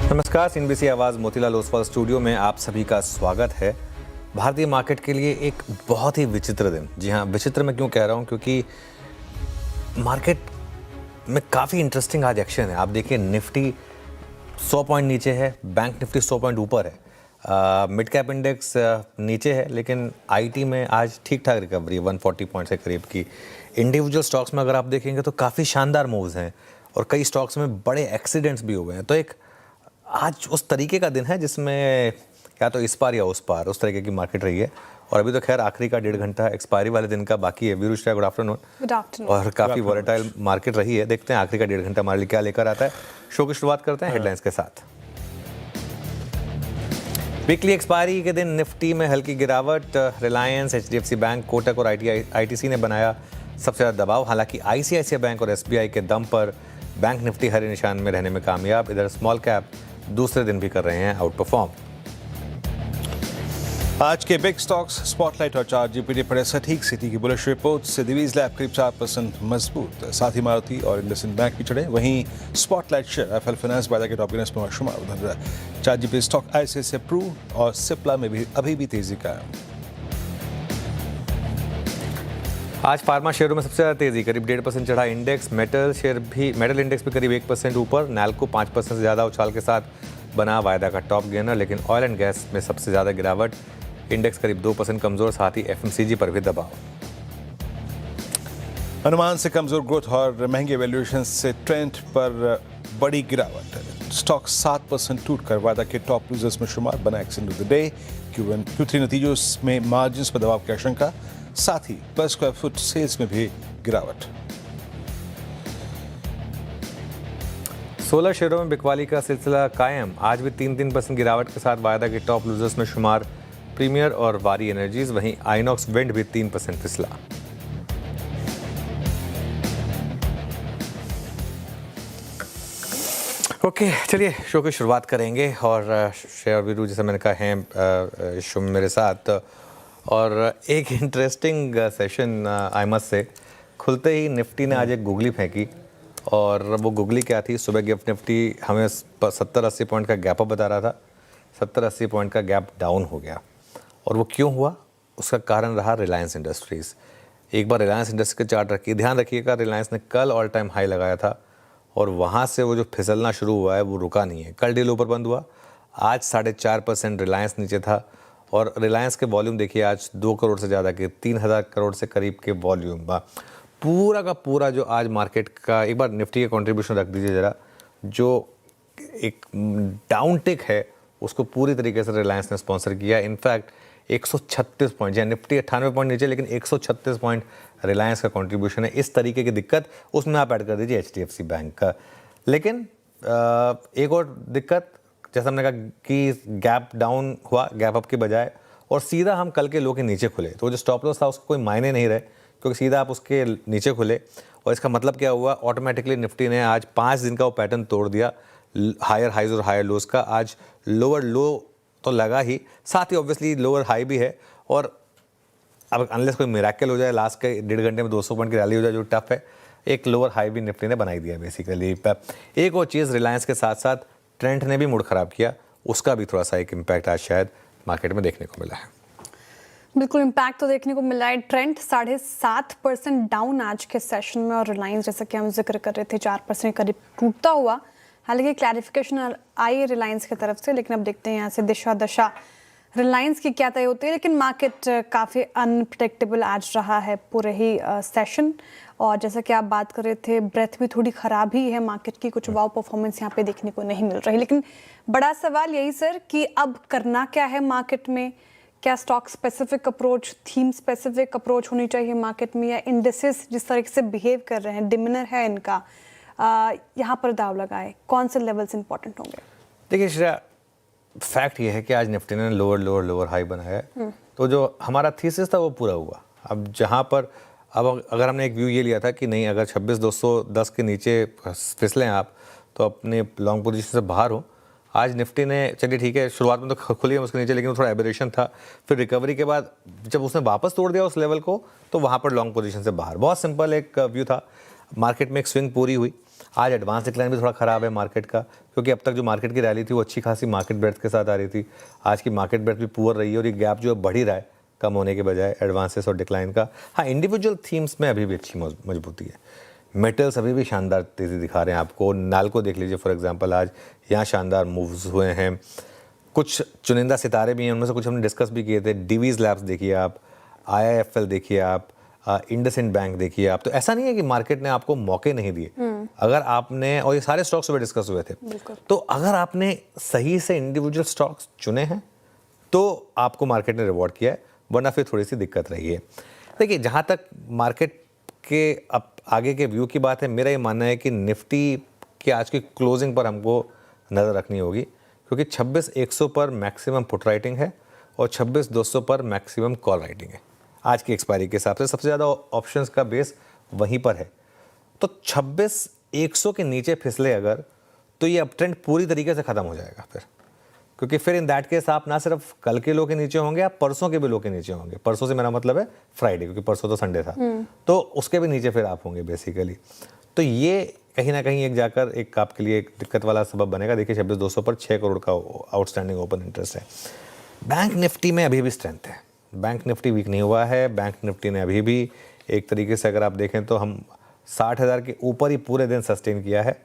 नमस्कार, सीएनबीसी आवाज़ मोतीलाल ओसवाल स्टूडियो में आप सभी का स्वागत है। भारतीय मार्केट के लिए एक बहुत ही विचित्र दिन। जी हाँ, विचित्र मैं क्यों कह रहा हूँ, क्योंकि मार्केट में काफ़ी इंटरेस्टिंग आज एक्शन है। आप देखिए, निफ्टी 100 पॉइंट नीचे है, बैंक निफ्टी 100 पॉइंट ऊपर है, मिड कैप इंडेक्स नीचे है, लेकिन आईटी में आज ठीक ठाक रिकवरी 140 पॉइंट से करीब की। इंडिविजुअल स्टॉक्स में अगर आप देखेंगे तो काफ़ी शानदार मूव्स हैं और कई स्टॉक्स में बड़े एक्सीडेंट्स भी हुए हैं। तो एक आज उस तरीके का दिन है जिसमें या तो इस पार या उस पार उस तरीके की मार्केट रही है। और अभी तो खैर आखिरी का 1.5 घंटा एक्सपायरी वाले दिन का बाकी है। वीरूष, गुड आफ्टरनून। Good afternoon. और काफ़ी वॉलेटाइल मार्केट रही है। देखते हैं आखिरी का 1.5 घंटा हमारे लिए क्या लेकर आता है। शो की शुरुआत करते हैं हेडलाइंस के साथ। वीकली एक्सपायरी के दिन निफ्टी में हल्की गिरावट। रिलायंस, एचडीएफसी बैंक, कोटक और आईटीसी ने बनाया सबसे ज़्यादा दबाव। हालांकि आईसीआईसीआई बैंक और एसबीआई के दम पर बैंक निफ्टी हरे निशान में रहने में कामयाब। इधर स्मॉल कैप दूसरे दिन भी कर रहे हैं आउट परफॉर्म। आज के बिग स्टॉक्स स्पॉटलाइट और चार्ट जीपीटी पड़े सटीक सिटी की बुलिश रिपोर्ट से दिवीज लैब करीब 4% मजबूत। साथ ही मारुति और इंडसइंड बैंक भी चढ़े। वहीं स्पॉटलाइट शेयर एफएल फाइनेंस बाजार के टॉप गेनर्स में शुमार। उधर chart GPT stock ICICI Pru और सिप्ला में भी अभी भी तेजी का है। आज फार्मा शेयरों में सबसे ज़्यादा तेजी, करीब 1.5% चढ़ा इंडेक्स। मेटल इंडेक्स भी करीब 1% ऊपर। नैल्को 5% से ज़्यादा उछाल के साथ बना वायदा का टॉप गेनर। लेकिन ऑयल एंड गैस में सबसे ज़्यादा गिरावट, इंडेक्स करीब 2% कमज़ोर। साथ ही एफएमसीजी पर भी दबाव। अनुमान से कमजोर ग्रोथ और महंगे वैल्यूएशन से ट्रेंड पर बड़ी गिरावट। स्टॉक 7% टूटकर वायदा के टॉप लूजर्स में शुमार। बना action of the day. Q3 नतीजों में मार्जिन्स पर दबाव की आशंका। साथ ही पर स्क्वायर फुट सेल्स में भी गिरावट। 16 शेयरों में बिकवाली का सिलसिला कायम। आज भी 3% गिरावट के साथ वायदा के टॉप लूजर्स में शुमार प्रीमियर और वारी एनर्जीज। वहीं आइनॉक्स विंड भी 3% फिसला। ओके, चलिए शो की शुरुआत करेंगे। और शेयर वीरू, जैसे मैंने कहा, हैं शो में मेरे साथ। और एक interesting session I must say. खुलते ही निफ्टी ने आज एक गुगली फेंकी। और वो गुगली क्या थी? सुबह गिफ्ट निफ्टी हमें 70-80 पॉइंट का गैप अप बता रहा था। 70-80 पॉइंट का गैप डाउन हो गया। और वो क्यों हुआ? उसका कारण रहा रिलायंस इंडस्ट्रीज़। एक बार रिलायंस इंडस्ट्री के चार्ट रखिए, ध्यान रखिएगा, रिलायंस ने कल ऑल टाइम हाई लगाया था और वहाँ से वो जो फिसलना शुरू हुआ है वो रुका नहीं है। कल डील ऊपर बंद हुआ। आज 4.5% रिलायंस नीचे था। और रिलायंस के वॉल्यूम देखिए, आज 2 करोड़ से ज़्यादा के 3000 करोड़ से करीब के वॉल्यूम। पूरा का पूरा जो आज मार्केट का, एक बार निफ्टी का कंट्रीब्यूशन रख दीजिए ज़रा, जो एक डाउन टिक है उसको पूरी तरीके से रिलायंस ने स्पॉन्सर किया। इनफैक्ट 136 पॉइंट, या निफ्टी 98 पॉइंट नीचे, लेकिन 136 पॉइंट रिलायंस का कंट्रीब्यूशन है। इस तरीके की दिक्कत उसमें आप ऐड कर दीजिए एचडीएफसी बैंक का। लेकिन एक और दिक्कत, जैसा हमने कहा कि गैप डाउन हुआ गैप अप के बजाय, और सीधा हम कल के लो के नीचे खुले। तो जो स्टॉप लॉस था उसका कोई मायने नहीं रहे, क्योंकि सीधा आप उसके नीचे खुले। और इसका मतलब क्या हुआ? ऑटोमेटिकली निफ्टी ने आज 5 दिन का वो पैटर्न तोड़ दिया, हायर हाइज और हायर लोज का। आज लोअर लो तो लगा ही, साथ ही ऑब्वियसली लोअर हाई भी है। और अब अनलेस कोई मिराकल हो जाए, लास्ट के 1.5 घंटे में 200 पॉइंट की रैली हो जाए, जो टफ है, एक लोअर हाई भी निफ्टी ने बनाई दिया बेसिकली। एक और चीज़, रिलायंस के साथ साथ ट्रेंड ने भी मूड ख़राब किया। उसका भी थोड़ा सा एक इम्पैक्ट आज शायद मार्केट में देखने को मिला है। बिल्कुल इम्पैक्ट तो देखने को मिला है। ट्रेंड 7.5% डाउन आज के सेशन में। और रिलायंस, जैसा कि हम जिक्र कर रहे थे, 4% करीब टूटता हुआ। हालांकि क्लैरिफिकेशन आई रिलायंस की तरफ से, लेकिन अब देखते हैं यहाँ से दिशा दशा रिलायंस की क्या तय होती है। लेकिन मार्केट काफ़ी अनप्रेडिक्टेबल आज रहा है पूरे ही सेशन। और जैसा कि आप बात कर रहे थे, ब्रेथ भी थोड़ी ख़राब ही है मार्केट की। कुछ वाव परफॉर्मेंस यहाँ पे देखने को नहीं मिल रही। लेकिन बड़ा सवाल यही सर कि अब करना क्या है मार्केट में? क्या stock specific approach, theme specific approach होनी चाहिए मार्केट में, या इंडेसेस जिस तरीके से बिहेव कर रहे हैं, डिमिनर है इनका, यहाँ पर दाव लगाए? कौन से लेवल्स इंपॉर्टेंट होंगे? देखिए श्रेया, फैक्ट ये है कि आज निफ्टी ने लोअर हाई बनाया है। तो जो हमारा थीसिस था वो पूरा हुआ। अब जहाँ पर अगर हमने एक व्यू ये लिया था कि नहीं, अगर 26,210 के नीचे फिसलें आप तो अपने लॉन्ग पोजीशन से बाहर हो। आज निफ्टी ने, चलिए ठीक है, शुरुआत में तो खुली है उसके नीचे, लेकिन वो थोड़ा एबरेशन था। फिर रिकवरी के बाद जब उसने वापस तोड़ दिया उस लेवल को, तो वहाँ पर लॉन्ग पोजीशन से बाहर। बहुत सिंपल एक व्यू था। मार्केट में एक स्विंग पूरी हुई। आज एडवांस डिक्लाइन भी थोड़ा ख़राब है मार्केट का, क्योंकि अब तक जो मार्केट की रैली थी वो अच्छी खासी मार्केट ब्रेड्थ के साथ आ रही थी। आज की मार्केट ब्रेड्थ भी पुअर रही है और ये गैप जो है बढ़ ही रहा है कम होने के बजाय एडवांसेस और डिक्लाइन का। हाँ, इंडिविजुअल थीम्स में अभी भी अच्छी मजबूती है। मेटल्स अभी भी शानदार तेज़ी दिखा रहे हैं आपको। नाल्को देख लीजिए फॉर एग्जांपल, आज यहाँ शानदार मूव्स हुए हैं। कुछ चुनिंदा सितारे भी हैं, उनमें से कुछ हमने डिस्कस भी किए थे। डिवीज़ लैब्स देखिए आप, IIFL देखिए आप, इंडसइंड बैंक देखिए आप। तो ऐसा नहीं है कि मार्केट ने आपको मौके नहीं दिए। अगर आपने, और ये सारे स्टॉक्स सुबह डिस्कस हुए थे, तो अगर आपने सही से इंडिविजुअल स्टॉक्स चुने हैं तो आपको मार्केट ने रिवॉर्ड किया है, वरना फिर थोड़ी सी दिक्कत रही है। देखिए, जहाँ तक मार्केट के अब आगे के व्यू की बात है, मेरा ये मानना है कि निफ्टी के आज की क्लोजिंग पर हमको नज़र रखनी होगी, क्योंकि 26,100 पर मैक्सिमम पुट राइटिंग है और 26,200 पर मैक्सिमम कॉल राइटिंग है। आज की एक्सपायरी के हिसाब से सबसे ज़्यादा ऑप्शंस का बेस वहीं पर है। तो 26,100 के नीचे फिसले अगर, तो ये अप ट्रेंड पूरी तरीके से ख़त्म हो जाएगा फिर, क्योंकि फिर इन दैट केस आप ना सिर्फ कल के लो के नीचे होंगे, आप परसों के भी लो के नीचे होंगे। परसों से मेरा मतलब है फ्राइडे, क्योंकि परसों तो संडे था, तो उसके भी नीचे फिर आप होंगे बेसिकली। तो ये कहीं ना कहीं एक जाकर एक आपके लिए एक दिक्कत वाला सबब बनेगा। देखिए, 26,200 पर 6 करोड़ का आउटस्टैंडिंग ओपन इंटरेस्ट है। बैंक निफ्टी में अभी भी स्ट्रेंथ है, बैंक निफ्टी वीक नहीं हुआ है। बैंक निफ्टी ने अभी भी एक तरीके से अगर आप देखें तो हम 60,000 के ऊपर ही पूरे दिन सस्टेन किया है।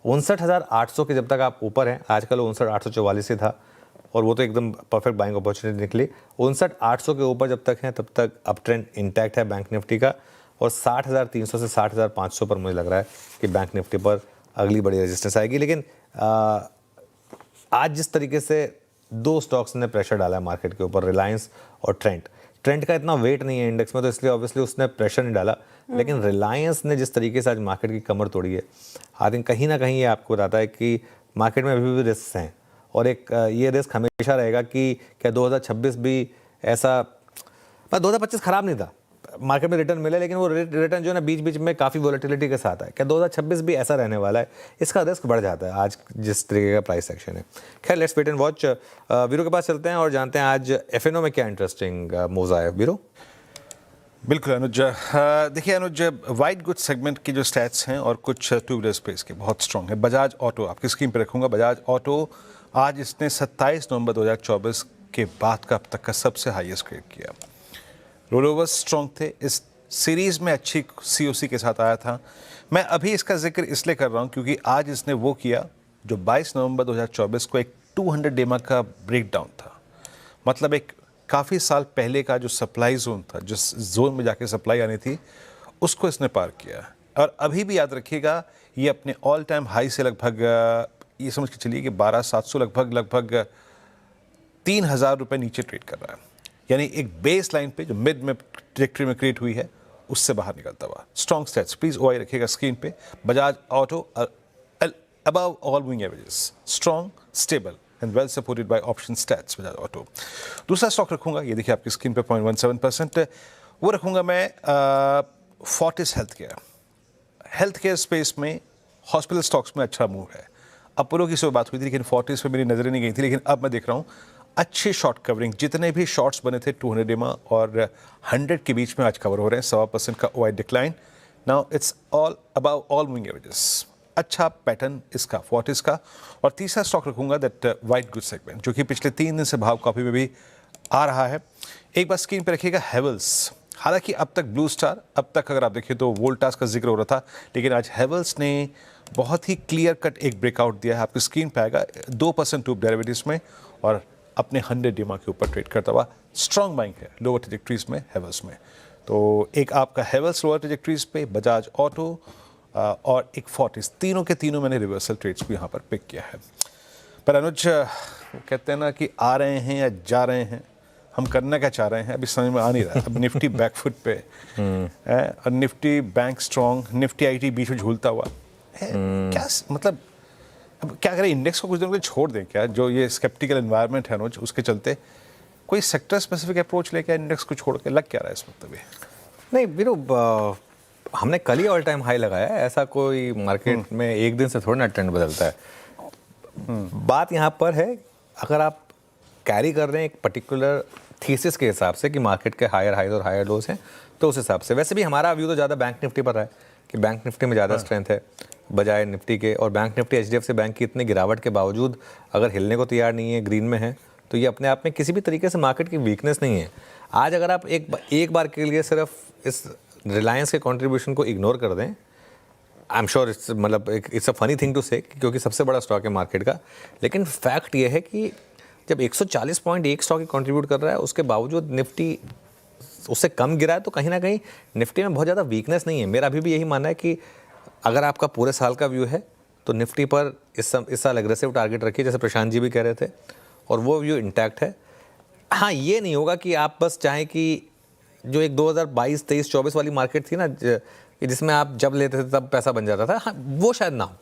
59,800 के जब तक आप ऊपर हैं, आजकल 59,844 ही था और वो तो एकदम परफेक्ट बाइंग अपॉर्चुनिटी निकली। 59,800 के ऊपर जब तक हैं तब तक अप ट्रेंड इंटैक्ट है बैंक निफ्टी का, और 60,300 से 60,500 पर मुझे लग रहा है कि बैंक निफ्टी पर अगली बड़ी रेजिस्टेंस आएगी। लेकिन आज जिस तरीके से दो स्टॉक्स ने प्रेशर डाला है मार्केट के ऊपर, रिलायंस और ट्रेंट का इतना वेट नहीं है इंडेक्स में, तो इसलिए ऑब्वियसली उसने प्रेशर नहीं डाला। लेकिन रिलायंस ने जिस तरीके से आज मार्केट की कमर तोड़ी है, आई थिंक कहीं ना कहीं ये आपको बताता है कि मार्केट में अभी भी रिस्क हैं, और एक ये रिस्क हमेशा रहेगा कि क्या 2026 भी ऐसा, पर 2025 खराब नहीं था, मार्केट में रिटर्न मिले, लेकिन वो रिटर्न जो है ना बीच बीच में काफ़ी वॉलेटिलिटी के साथ है। क्या 2026 भी ऐसा रहने वाला है? इसका रिस्क बढ़ जाता है आज जिस तरीके का प्राइस एक्शन है। खैर, let's wait and watch. Veeru के पास चलते हैं और जानते हैं आज FNO में क्या इंटरेस्टिंग मूव्स आए। वीरू। बिल्कुल अनुज, देखिए अनुज, वाइट गुड सेगमेंट की जो स्टैट्स हैं और कुछ टू व्हीलर स्पेस के बहुत स्ट्रॉन्ग है। बजाज ऑटो आपकी स्क्रीन पे रखूंगा। बजाज ऑटो आज इसने 27 नवंबर 2024 के बाद का अब तक का सबसे हाईएस्ट क्रेड किया। रोलोवर्स स्ट्रॉन्ग थे, इस सीरीज़ में अच्छी COC के साथ आया था। मैं अभी इसका जिक्र इसलिए कर रहा हूँ क्योंकि आज इसने वो किया जो 22 नवंबर 2024 को एक 200 डेमा का ब्रेकडाउन था। मतलब एक काफ़ी साल पहले का जो सप्लाई जोन था, जिस जोन में जाके सप्लाई आनी थी, उसको इसने पार किया। और अभी भी याद रखिएगा, ये अपने ऑल टाइम हाई से लगभग, ये समझ के चलिए कि 12,700 लगभग 3,000 रुपये नीचे ट्रेड कर रहा है। यानी एक बेस लाइन पे जो मिड में ट्रैजेक्टरी में क्रिएट हुई है, उससे बाहर निकलता हुआ। स्ट्रॉन्ग स्टैट्स प्लीज OI रखिएगा स्क्रीन पे। Bajaj auto above all moving averages, strong, stable and well supported by option stats Bajaj auto. दूसरा स्टॉक रखूंगा, ये देखिए आपकी स्क्रीन पे 0.17%, वो रखूंगा मैं फोर्टिस हेल्थ केयर स्पेस में। हॉस्पिटल स्टॉक्स में अच्छा मूव है। अपोलो की सुबह बात हुई थी, लेकिन फोर्टिस पे मेरी नजरें नहीं गई थी, लेकिन अब मैं देख रहा हूँ अच्छी शॉर्ट कवरिंग। जितने भी शॉर्ट्स बने थे 200 डेमा और 100 के बीच में आज कवर हो रहे हैं। 1.25% का OI decline. Now it's all above all moving averages. अच्छा पैटर्न इसका फोर्टिस का। और तीसरा स्टॉक रखूंगा दैट वाइट गुड सेगमेंट, जो कि पिछले 3 दिन से भाव कॉपी में भी आ रहा है। एक बार स्क्रीन पे रखिएगा हेवल्स। हालांकि अब तक ब्लू स्टार, अब तक अगर आप देखिए तो वोल्टास का जिक्र हो रहा था, लेकिन आज हेवल्स ने बहुत ही क्लियर कट एक ब्रेकआउट दिया है। आपकी स्क्रीन पे आएगा 2% टूब डेरिवेटिव्स में और अपने 100 डेमा के ऊपर ट्रेड करता हुआ। स्ट्रॉन्ग बाइंग है लोअर ट्रेजेक्ट्रीज में हेवल्स में। तो एक आपका हेवल्स लोअर ट्रेजेक्ट्रीज पे, बजाज ऑटो और एक फोर्टिस, तीनों के तीनों मैंने रिवर्सल ट्रेड्स भी यहाँ पर पिक किया है। पर अनुज, वो कहते हैं ना कि आ रहे हैं या जा रहे हैं, हम करना क्या चाह रहे हैं अभी समझ में आ नहीं रहा। अब निफ्टी बैकफुट पे है और Nifty bank strong, Nifty IT बीच में झूलता हुआ है। क्या मतलब, अब क्या करें, इंडेक्स को कुछ दिन के लिए छोड़ दें क्या? जो ये स्केप्टिकल एनवायरनमेंट है अनुज, उसके चलते कोई सेक्टर स्पेसिफिक अप्रोच लेके इंडेक्स को छोड़ के लग क्या रहा है इस वक्त अभी? नहीं वीरू, हमने कल ही ऑल टाइम हाई लगाया है। ऐसा कोई मार्केट में एक दिन से थोड़ा ना ट्रेंड बदलता है। बात यहाँ पर है, अगर आप कैरी कर रहे हैं एक पर्टिकुलर थीसिस के हिसाब से कि मार्केट के हायर हाइज और हायर लोज हैं, तो उस हिसाब से वैसे भी हमारा व्यू तो ज़्यादा बैंक निफ्टी पर है कि बैंक निफ्टी में ज़्यादा स्ट्रेंथ है। बजाय निफ्टी के, और बैंक निफ्टी एचडीएफसी बैंक की इतनी गिरावट के बावजूद अगर हिलने को तैयार नहीं है, ग्रीन में है, तो ये अपने आप में किसी भी तरीके से मार्केट की वीकनेस नहीं है। आज अगर आप एक बार के लिए सिर्फ इस रिलायंस के कंट्रीब्यूशन को इग्नोर कर दें, I am sure it's a funny thing to say, क्योंकि सबसे बड़ा स्टॉक है मार्केट का, लेकिन फैक्ट ये है कि जब 140.1 स्टॉक कंट्रीब्यूट कर रहा है, उसके बावजूद निफ्टी उससे कम गिरा है, तो कहीं ना कहीं निफ्टी में बहुत ज़्यादा वीकनेस नहीं है। मेरा अभी भी यही मानना है कि अगर आपका पूरे साल का व्यू है तो निफ्टी पर इस साल एग्रेसिव टारगेट रखिए, जैसे प्रशांत जी भी कह रहे थे, और वो व्यू इंटैक्ट है। हाँ, ये नहीं होगा कि आप बस चाहें कि जो एक 2022, 23, 24 वाली मार्केट थी ना, जिसमें आप जब लेते थे तब पैसा बन जाता था, हाँ वो शायद ना हो।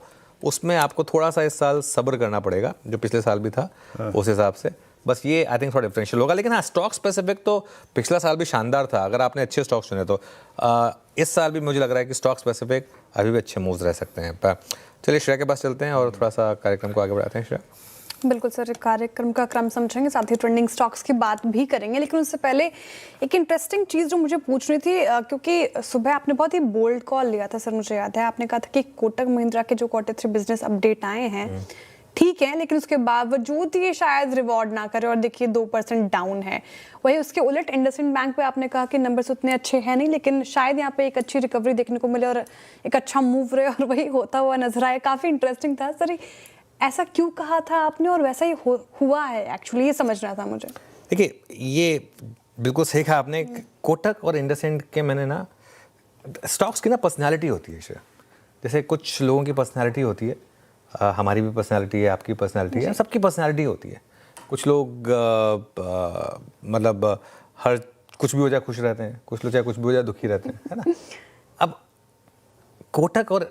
उसमें आपको थोड़ा सा इस साल सब्र करना पड़ेगा, जो पिछले साल भी था उस हिसाब से। बस ये आई थिंक थोड़ा डिफरेंशियल होगा। लेकिन हाँ, स्टॉक स्पेसिफिक तो पिछला साल भी शानदार था, अगर आपने अच्छे स्टॉक्स चुने तो। इस साल भी मुझे लग रहा है कि स्टॉक स्पेसिफिक अभी भी अच्छे मूव्स रह सकते हैं। चलिए श्रेया के पास चलते हैं और थोड़ा सा कार्यक्रम को आगे बढ़ाते हैं। श्रेया, बिल्कुल सर, कार्यक्रम का क्रम समझेंगे, साथ ही ट्रेंडिंग स्टॉक्स की बात भी करेंगे, लेकिन उससे पहले एक इंटरेस्टिंग चीज़ जो मुझे पूछनी थी, क्योंकि सुबह आपने बहुत ही बोल्ड कॉल लिया था सर, मुझे याद है आपने कहा था कि कोटक महिंद्रा के जो Q3 बिजनेस अपडेट आए हैं ठीक है, लेकिन उसके बावजूद ये शायद रिवॉर्ड ना करे, और देखिए 2% डाउन है। वही उसके उलट इंडसइंड बैंक पे आपने कहा कि नंबर्स उतने अच्छे हैं नहीं, लेकिन शायद यहाँ पे एक अच्छी रिकवरी देखने को मिले और एक अच्छा मूव रहे, और वही होता हुआ नजर आया। काफ़ी इंटरेस्टिंग था सर, ऐसा क्यों कहा था आपने और वैसा ही हुआ है एक्चुअली, ये समझना था मुझे। देखिए ये बिल्कुल सही कहा आपने। कोटक और इंडसइंड के मैंने ना, स्टॉक्स की ना पर्सनालिटी होती है श्रेया, जैसे कुछ लोगों की पर्सनालिटी होती है, हमारी भी पर्सनालिटी है, आपकी पर्सनालिटी है, सबकी पर्सनालिटी होती है। कुछ लोग मतलब हर कुछ भी हो जाए खुश रहते हैं, कुछ लोग चाहे कुछ भी हो जाए दुखी रहते हैं, है ना। अब कोटक और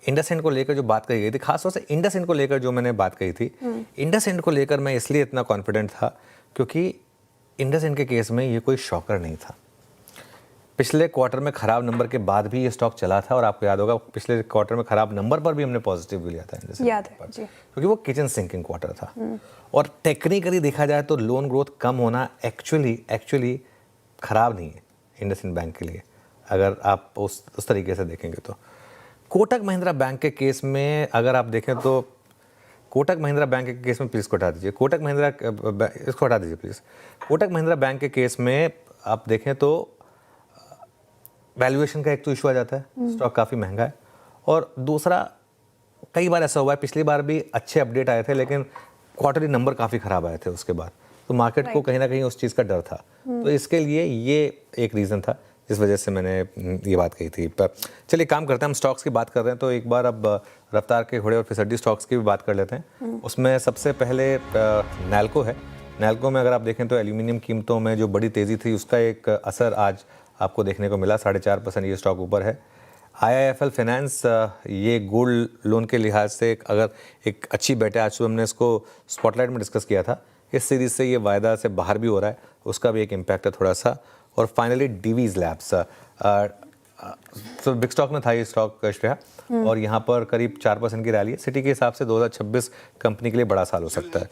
इंडसइंड को लेकर जो बात कही गई थी, खासतौर से इंडसइंड को लेकर जो मैंने बात कही थी, इंडसइंड को लेकर मैं इसलिए इतना कॉन्फिडेंट था क्योंकि इंडसइंड के केस में ये कोई शॉकर नहीं था। पिछले क्वार्टर में खराब नंबर के बाद भी ये स्टॉक चला था, और आपको याद होगा पिछले क्वार्टर में खराब नंबर पर भी हमने पॉजिटिव लिया था इंडसइंड, याद है जी, क्योंकि वो किचन सिंकिंग क्वार्टर था। और टेक्निकली देखा जाए तो लोन ग्रोथ कम होना एक्चुअली खराब नहीं है इंडसइंड बैंक के लिए, अगर आप उस तरीके से देखेंगे तो। कोटक महिंद्रा बैंक के केस में अगर आप देखें तो, कोटक महिंद्रा बैंक के केस में प्लीज़ को हटा दीजिए, इसको हटा दीजिए प्लीज़। कोटक महिंद्रा बैंक के केस में आप देखें तो वैल्यूएशन का एक तो इशू आ जाता है, स्टॉक काफ़ी महंगा है, और दूसरा कई बार ऐसा हुआ है, पिछली बार भी अच्छे अपडेट आए थे लेकिन क्वार्टरली नंबर काफ़ी ख़राब आए थे उसके बाद, तो मार्केट को कहीं ना कहीं उस चीज़ का डर था। तो इसके लिए ये एक रीज़न था जिस वजह से मैंने ये बात कही थी। पर चलिए काम करते हैं, हम स्टॉक्स की बात कर रहे हैं तो एक बार अब रफ्तार के घोड़े और फिसड्डी स्टॉक्स की भी बात कर लेते हैं। उसमें सबसे पहले नैल्को है। नैल्को में अगर आप देखें तो एल्यूमिनियम कीमतों में जो बड़ी तेज़ी थी उसका एक असर आज आपको देखने को मिला, 4.5% ये स्टॉक ऊपर है। IIFL फाइनेंस, ये गोल्ड लोन के लिहाज से अगर एक अच्छी बेट है, आज सुबह हमने इसको स्पॉटलाइट में डिस्कस किया था, इस सीरीज से ये वायदा से बाहर भी हो रहा है, उसका भी एक इम्पैक्ट है थोड़ा सा। और फाइनली डीवीज लैब्स, तो बिग स्टॉक में था ये स्टॉक श्रेया, और यहाँ पर करीब 4% की रैली है। सिटी के हिसाब से 2026 कंपनी के लिए बड़ा साल हो सकता है।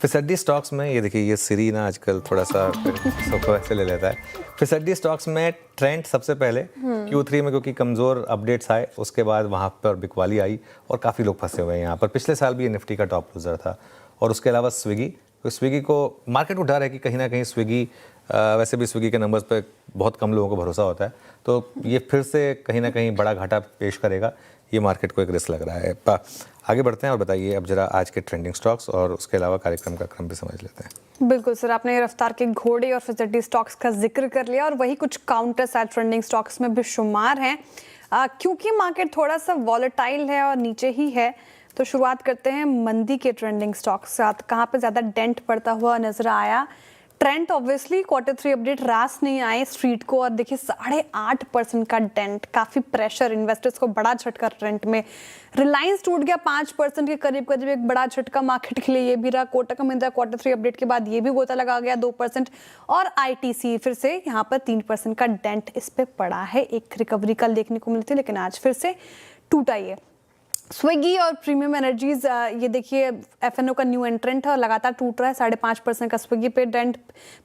फिसड्डी स्टॉक्स में ये देखिए, ये सीरी ना आजकल थोड़ा सा सबको ऐसे ले लेता है। फिसड्डी स्टॉक्स में ट्रेंड सबसे पहले Q3 में, क्योंकि कमज़ोर अपडेट्स आए, उसके बाद वहाँ पर बिकवाली आई और काफ़ी लोग फंसे हुए हैं यहाँ पर। पिछले साल भी ये निफ्टी का टॉप लूज़र था। और उसके अलावा स्विगी को मार्केट को डर है कि कहीं ना कहीं स्विगी, वैसे भी स्विगी के नंबर्स पे बहुत कम लोगों को भरोसा होता है, तो ये फिर से कहीं ना कहीं बड़ा घाटा पेश करेगा, ये मार्केट को एक रिस्क लग रहा है। आगे बढ़ते हैं और बताइए अब जरा आज के ट्रेंडिंग स्टॉक्स और उसके अलावा कार्यक्रम का क्रम भी समझ लेते हैं। बिल्कुल सर, आपने रफ्तार के घोड़े और फिसड्डी स्टॉक्स का जिक्र कर लिया, और वही कुछ काउंटर साइड ट्रेंडिंग स्टॉक्स में भी शुमार हैं, क्योंकि मार्केट थोड़ा सा वॉलेटाइल है और नीचे ही है। तो शुरुआत करते हैं मंदी के ट्रेंडिंग स्टॉक्स के साथ। कहाँ पे ज़्यादा डेंट पड़ता हुआ नजर आया? ट्रेंड ऑब्वियसली Q3 अपडेट रास नहीं आए स्ट्रीट को, और देखिए 8.5% का डेंट, काफ़ी प्रेशर, इन्वेस्टर्स को बड़ा झटका ट्रेंड में। रिलायंस टूट गया 5% के करीब, एक बड़ा झटका मार्केट के लिए ये भी रहा। कोटक महिंद्रा Q3 अपडेट के बाद ये भी गोता लगा गया 2%, और ITC फिर से यहाँ पर 3% का डेंट इस पर पड़ा है। एक रिकवरी कल देखने को मिली थी, लेकिन आज फिर से टूटा ये। स्विगी और प्रीमियम एनर्जीज, ये देखिए एफएनओ का न्यू एंट्रेंट है और लगातार टूट रहा है। 5.5% का स्विगी पे डेंट,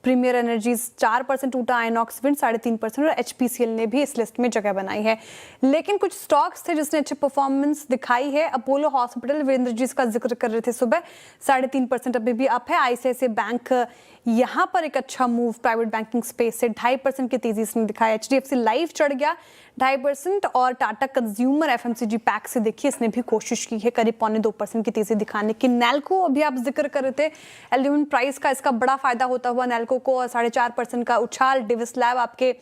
प्रीमियर एनर्जीज 4% टूटा, आइनॉक्स विंड 3.5% और एचपीसीएल ने भी इस लिस्ट में जगह बनाई है। लेकिन कुछ स्टॉक्स थे जिसने अच्छी परफॉर्मेंस दिखाई है। अपोलो हॉस्पिटल, वीरेंद्र जी इसका जिक्र कर रहे थे सुबह, 3.5% अभी भी अप है। आईसीआईसीआई बैंक यहाँ पर एक अच्छा मूव प्राइवेट बैंकिंग स्पेस से 2.5% की तेजी इसने दिखाया। एचडीएफसी लाइफ चढ़ गया 2.5% और टाटा कंज्यूमर एफएमसीजी पैक से देखिए इसने भी कोशिश की है करीब 1.25% की तेजी दिखाने की। नैल्को अभी आप जिक्र कर रहे थे, एल्यूमिनियम प्राइस का इसका बड़ा फायदा होता हुआ नैल्को को, और 4.5% का उछाल। डिविस लैब आपके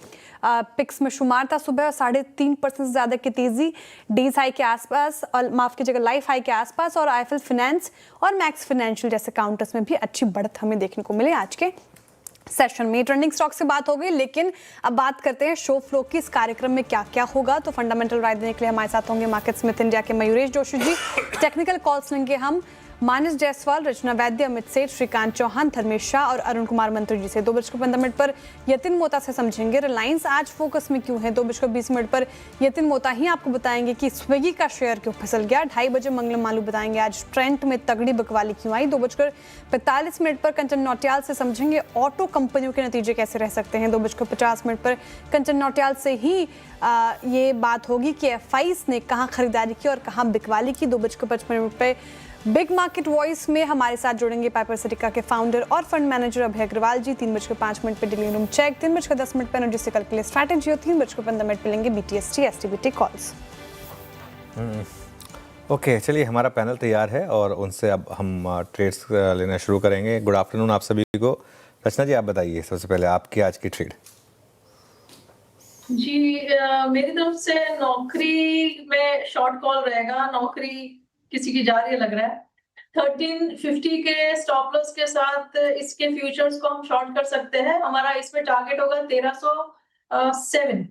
पिक्स में शुमार था सुबह, 3.5% से ज्यादा की तेजी डीज हाई के आसपास, और माफ कीजिएगा लाइफ हाई के आसपास। और आईएफएल फाइनेंस और मैक्स फाइनेंशियल जैसे काउंटर्स में भी अच्छी बढ़त हमें देखने को मिली आज के सेशन में। ट्रेंडिंग स्टॉक से बात हो गई, लेकिन अब बात करते हैं शो फ्लो की। इस कार्यक्रम में क्या क्या होगा, तो फंडामेंटल राय देने के लिए हमारे साथ होंगे मार्केट स्मिथ इंडिया के मयूरेश जोशी जी। टेक्निकल कॉल्स लेंगे हम मानस जायसवाल, रचना वैद्य, अमित सेठ, श्रीकांत चौहान, धर्मेश शाह और अरुण कुमार मंत्री जी से। 2:15 पर यतिन मोता से समझेंगे रिलायंस आज फोकस में क्यों है। 2:20 पर यतिन मोता ही आपको बताएंगे कि स्विगी का शेयर क्यों फिसल गया। 2:30 बजे मंगलम मालू बताएंगे आज ट्रेंट में तगड़ी बकवाली क्यों आई। 2:45 पर कंचन नौटियाल से समझेंगे ऑटो कंपनियों के नतीजे कैसे रह सकते हैं। 2:50 पर कंचन नौटियाल से ही ये बात होगी कि एफआईज ने कहाँ खरीदारी की और कहाँ बिकवाली की। 2:55 पर बिग मार्केट वॉइस में हमारे साथ जुड़ेंगे पाइपर सिटिका के फाउंडर और फंड मैनेजर अभय अग्रवाल जी। 3:05 पे डेली रूम चेक, 3:10 पे एनर्जी से कल स्ट्रैटेजी और 3:15 पे लेंगे बीटीएसटी एसटीबीटी कॉल्स। ओके, चलिए हमारा पैनल तैयार है और उनसे अब हम ट्रेड्स लेना शुरू करेंगे। गुड आफ्टरनून आप सभी को। रचना जी आप बताइए सबसे पहले आपकी आज की ट्रेड। जी मेरी तरफ से नौकरी में शॉर्ट कॉल रहेगा। नौकरी किसी की जा रही है लग रहा है। 1350 के स्टॉप लॉस के साथ इसके फ्यूचर्स को हम शॉर्ट कर सकते हैं। हमारा इसमें टारगेट होगा 1307।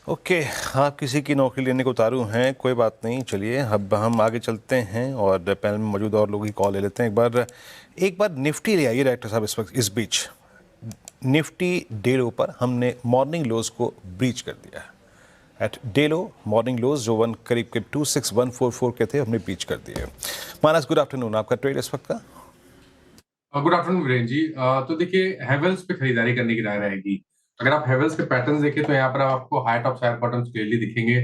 ओके, आप किसी की नौकरी लेने को उतारू हैं, कोई बात नहीं। चलिए अब हम आगे चलते हैं और पैनल में मौजूद और लोगों की कॉल ले लेते हैं। एक बार निफ्टी ले आइए डायरेक्टर साहब। इस वक्त इस बीच निफ्टी डे लो पर हमने मॉर्निंग लोज को ब्रीच कर दिया है। एट डे लो मॉर्निंग लोज जो करीब 26144 के थे, हमने ब्रीच कर दिए। मानस, गुड आफ्टरनून, आपका ट्रेड इस वक्त का। गुड आफ्टरनून वीरेंद्र जी। तो देखिए हेवेल्स पे खरीदारी करने की राय रहेगी। अगर आप हेवेल्स के पैटर्न्स देखें तो यहाँ पर आपको high top higher bottoms clearly दिखेंगे।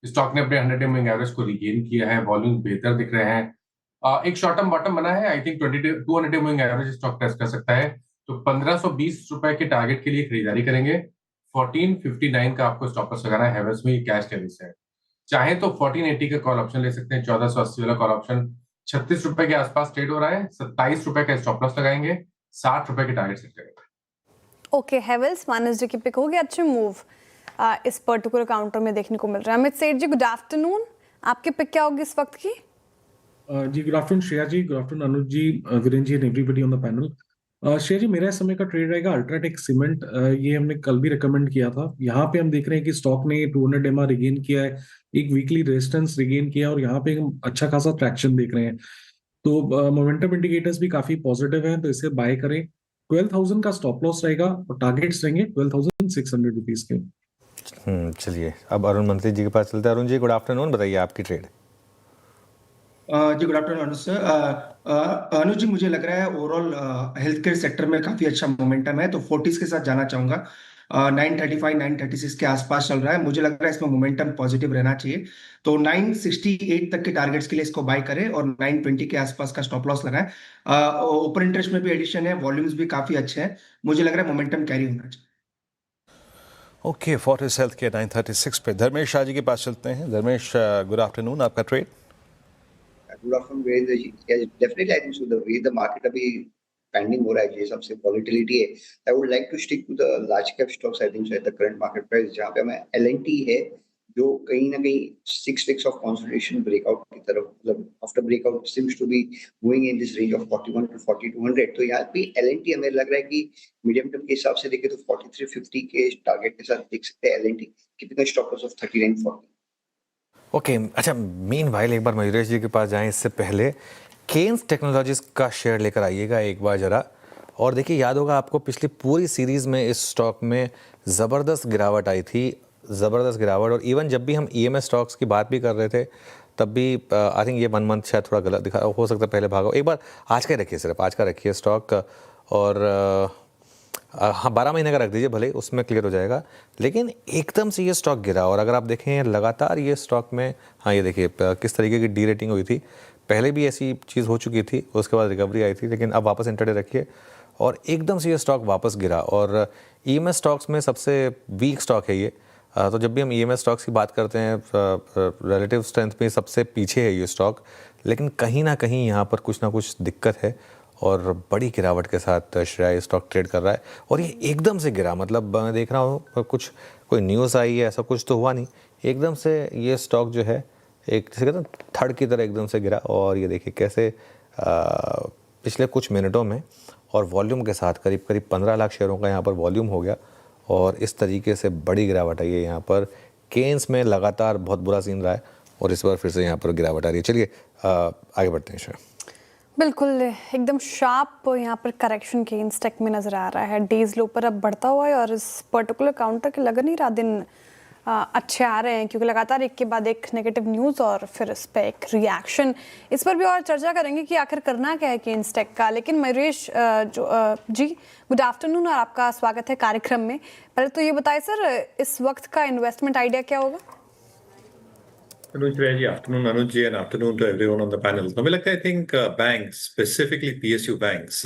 स्टॉक ने अपने 100 डे मूविंग एवरेज को रिगेन किया है, वॉल्यूम बेहतर दिख रहे हैं। एक शॉर्ट टर्म बॉटम बना है, I think 200 day moving average stock test कर सकता है। तो 1520 रुपए के टारगेट के लिए खरीदारी करेंगे। 1459 का आपको स्टॉप लॉस लगाना है। हेवेल्स में कैश कैरिज है। चाहे तो 1480 का कॉल ऑप्शन ले सकते हैं। 1480 वाला कॉल ऑप्शन 36 रुपए के आसपास ट्रेड हो रहा है। 27 रुपए का स्टॉप लॉस लगाएंगे। 60 रुपए के टारगेट सेट करेंगे। ओके, हेवेल्स मानस जी की पिक हो गया। अच्छे मूव इस पर्टिकुलर काउंटर में देखने को मिल रहा है। अमित सेठ जी गुड आफ्टरनून, आपकी पिक क्या होगी इस वक्त की? जी good afternoon Shreya ji, good afternoon Anuj ji, Virendra ji and everybody on the panel. Shreya ji, मेरा इस समय का ट्रेड रहेगा अल्ट्राटेक सीमेंट। ये हमने कल भी रिकमेंड किया था। यहाँ पे हम देख रहे हैं कि स्टॉक ने 200 एमआर रिगेन किया है, एक वीकली रेजिस्टेंस रिगेन किया और यहाँ पे हम अच्छा खासा ट्रैक्शन देख रहे हैं। तो मोमेंटम इंडिकेटर्स भी काफी पॉजिटिव हैं, तो इसे बाय करें। 12,000 का स्टॉप लॉस रहेगा और टारगेट्स रहेंगे 12,600 रुपीज के। चलिए अब अरुण मंत्री जी के पास चलते हैं। अरुण जी गुड आफ्टरनून, बताइए आपकी ट्रेड। जी गुड आफ्टरनून अनुज सर। अनुज जी, मुझे लग रहा है ओवरऑल हेल्थ केयर सेक्टर में काफी अच्छा मोमेंटम है, तो 40s के साथ जाना चाहूंगा। 935 936 के आसपास चल रहा है। मुझे लग रहा है इसमें मोमेंटम पॉजिटिव रहना चाहिए, तो 968 तक के टारगेट्स के लिए इसको बाय करें और 920 के आसपास का स्टॉप लॉस लगाएं। ओपन इंटरेस्ट में भी एडिशन है, वॉल्यूम्स भी काफी अच्छे हैं। मुझे लग रहा है मोमेंटम कैरी होना चाहिए। ओके, फोर्टिस हेल्थ के 936 पे धर्मेश शाह जी के पास चलते हैं। धर्मेश, गुड आफ्टरनून, आपका trade. Good afternoon Virendra ji. Definitely I think so the way the market अभी पेंडिंग हो रहा है, ये सबसे वॉलेटिलिटी है। I would like to stick to the large cap stocks. I think so at the current market price, जहां पे हमें एलएनटी है जो कहीं ना कहीं 6 वीक्स ऑफ कंसोलिडेशन ब्रेकआउट की तरफ, मतलब after breakout seems to be moving in this range of 41 to 4200। तो यहाँ पे एलएनटी हमें लग रहा है कि मीडियम टर्म के हिसाब से देखें तो 4350 के टारगेट के साथ देख सकते हैं L and T, keeping a stop loss of 3940। Okay, अच्छा मीनवाइल एक बार मयूरेश जी के पास जाएं, इससे पहले केन्स टेक्नोलॉजीज का शेयर लेकर आइएगा एक बार जरा। और देखिए याद होगा आपको पिछली पूरी सीरीज में इस स्टॉक में ज़बरदस्त गिरावट आई थी, ज़बरदस्त गिरावट। और इवन जब भी हम EMS स्टॉक्स की बात भी कर रहे थे तब भी आई थिंक ये 1 मंथ शायद थोड़ा गलत दिखा, हो सकता है पहले भागा। एक बार आज का रखिए, सिर्फ आज का रखिए स्टॉक, और हाँ 12 महीने का रख दीजिए, भले उसमें क्लियर हो जाएगा। लेकिन एकदम से ये स्टॉक गिरा, और अगर आप देखें लगातार ये स्टॉक में, हाँ ये देखिए किस तरीके की डी रेटिंग हुई थी। पहले भी ऐसी चीज़ हो चुकी थी, उसके बाद रिकवरी आई थी, लेकिन अब वापस इंटरडे रखिए और एकदम से ये स्टॉक वापस गिरा। और EMS स्टॉक्स में सबसे वीक स्टॉक है ये। तो जब भी हम EMS स्टॉक्स की बात करते हैं रिलेटिव स्ट्रेंथ में सबसे पीछे है ये स्टॉक, लेकिन कहीं ना कहीं यहाँ पर कुछ ना कुछ दिक्कत है और बड़ी गिरावट के साथ श्रेया स्टॉक ट्रेड कर रहा है। और ये एकदम से गिरा, मतलब मैं देख रहा हूँ कुछ कोई न्यूज़ आई है, ऐसा कुछ तो हुआ नहीं, एकदम से ये स्टॉक जो है एक जैसे कहते हैं थर्ड की तरह एकदम से गिरा। और ये देखिए कैसे पिछले कुछ मिनटों में और वॉल्यूम के साथ करीब करीब 15 लाख शेयरों का यहाँ पर वॉल्यूम हो गया, और इस तरीके से बड़ी गिरावट आई है यहाँ पर। केन्स में लगातार बहुत बुरा सीन रहा है और इस बार फिर से यहाँ पर गिरावट आ रही है। चलिए आगे बढ़ते हैं श्रेया। बिल्कुल एकदम शार्प यहाँ पर करेक्शन केन्स टेक में नज़र आ रहा है। डेज लो पर अब बढ़ता हुआ है और इस पर्टिकुलर काउंटर के लग नहीं रहा दिन अच्छे आ रहे हैं, क्योंकि लगातार एक के बाद एक नेगेटिव न्यूज़ और फिर इस पर एक रिएक्शन। इस पर भी और चर्चा करेंगे कि आखिर करना क्या है केन्स टेक का। लेकिन मयूरेश जी गुड आफ्टरनून और आपका स्वागत है कार्यक्रम में। पहले तो ये बताइए सर, इस वक्त का इन्वेस्टमेंट आइडिया क्या होगा? अनुज जी, afternoon Anuj ji, and afternoon to everyone on the panel. हमें लगता है I think banks, specifically PSU banks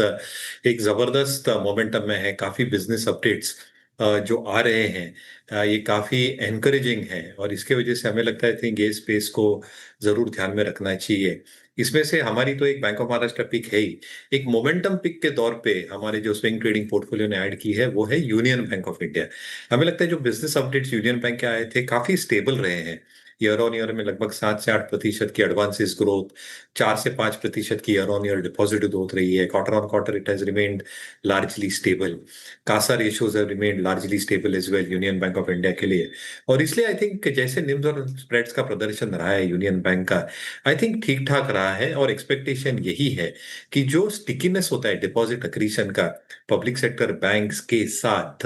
एक जबरदस्त मोमेंटम में है। काफी बिजनेस अपडेट्स जो आ रहे हैं ये काफी एनकरेजिंग है, और इसके वजह से हमें लगता है आई थिंक ये स्पेस को जरूर ध्यान में रखना चाहिए। इसमें से हमारी तो एक बैंक ऑफ महाराष्ट्र पिक है ही। एक मोमेंटम पिक के तौर पे हमारे जो स्विंग ट्रेडिंग पोर्टफोलियो ने ऐड की है वो है यूनियन बैंक ऑफ इंडिया। हमें लगता है जो बिजनेस अपडेट्स यूनियन बैंक के आए थे काफी स्टेबल रहे हैं। ईयर ऑन ईयर में लगभग 7 से 8% की एडवांसेस ग्रोथ, 4 से 5% की year on year deposit growth रही है। Quarter on quarter it has remained largely stable. CASA ratios have remained largely stable as well Union Bank of India के लिए। और इसलिए आई थिंक जैसे निम्स और स्प्रेड्स का प्रदर्शन रहा है यूनियन बैंक का, आई थिंक ठीक ठाक रहा है। और एक्सपेक्टेशन यही है कि जो स्टिकीनेस होता है डिपॉजिट अक्रीशन का पब्लिक सेक्टर बैंक्स के साथ,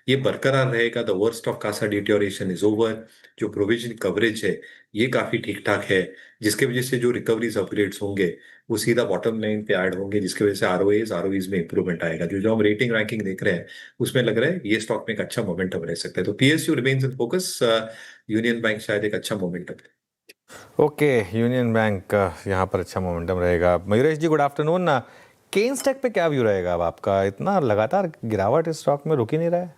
ये बरकरार रहेगा। The worst of CASA deterioration is over. जो प्रोविजन कवरेज है ये काफी ठीक ठाक है, जिसके वजह से जो रिकवरीज अपग्रेड्स होंगे वो सीधा बॉटम लाइन पे ऐड होंगे, जिसकी वजह से आरओईज में इंप्रूवमेंट आएगा। जो हम रेटिंग रैंकिंग देख रहे हैं उसमें लग रहा है ये स्टॉक में एक अच्छा मोमेंटम रह सकता है। तो PSU remains in focus, union bank शायद एक अच्छा मोमेंटम है। ओके, यूनियन बैंक यहाँ पर अच्छा मोमेंटम रहेगा। मयूरेश जी गुड आफ्टरनून। केन्स टेक पे क्या व्यू रहेगा अब आपका? इतना लगातार गिरावट इस स्टॉक में रुक ही नहीं रहा है।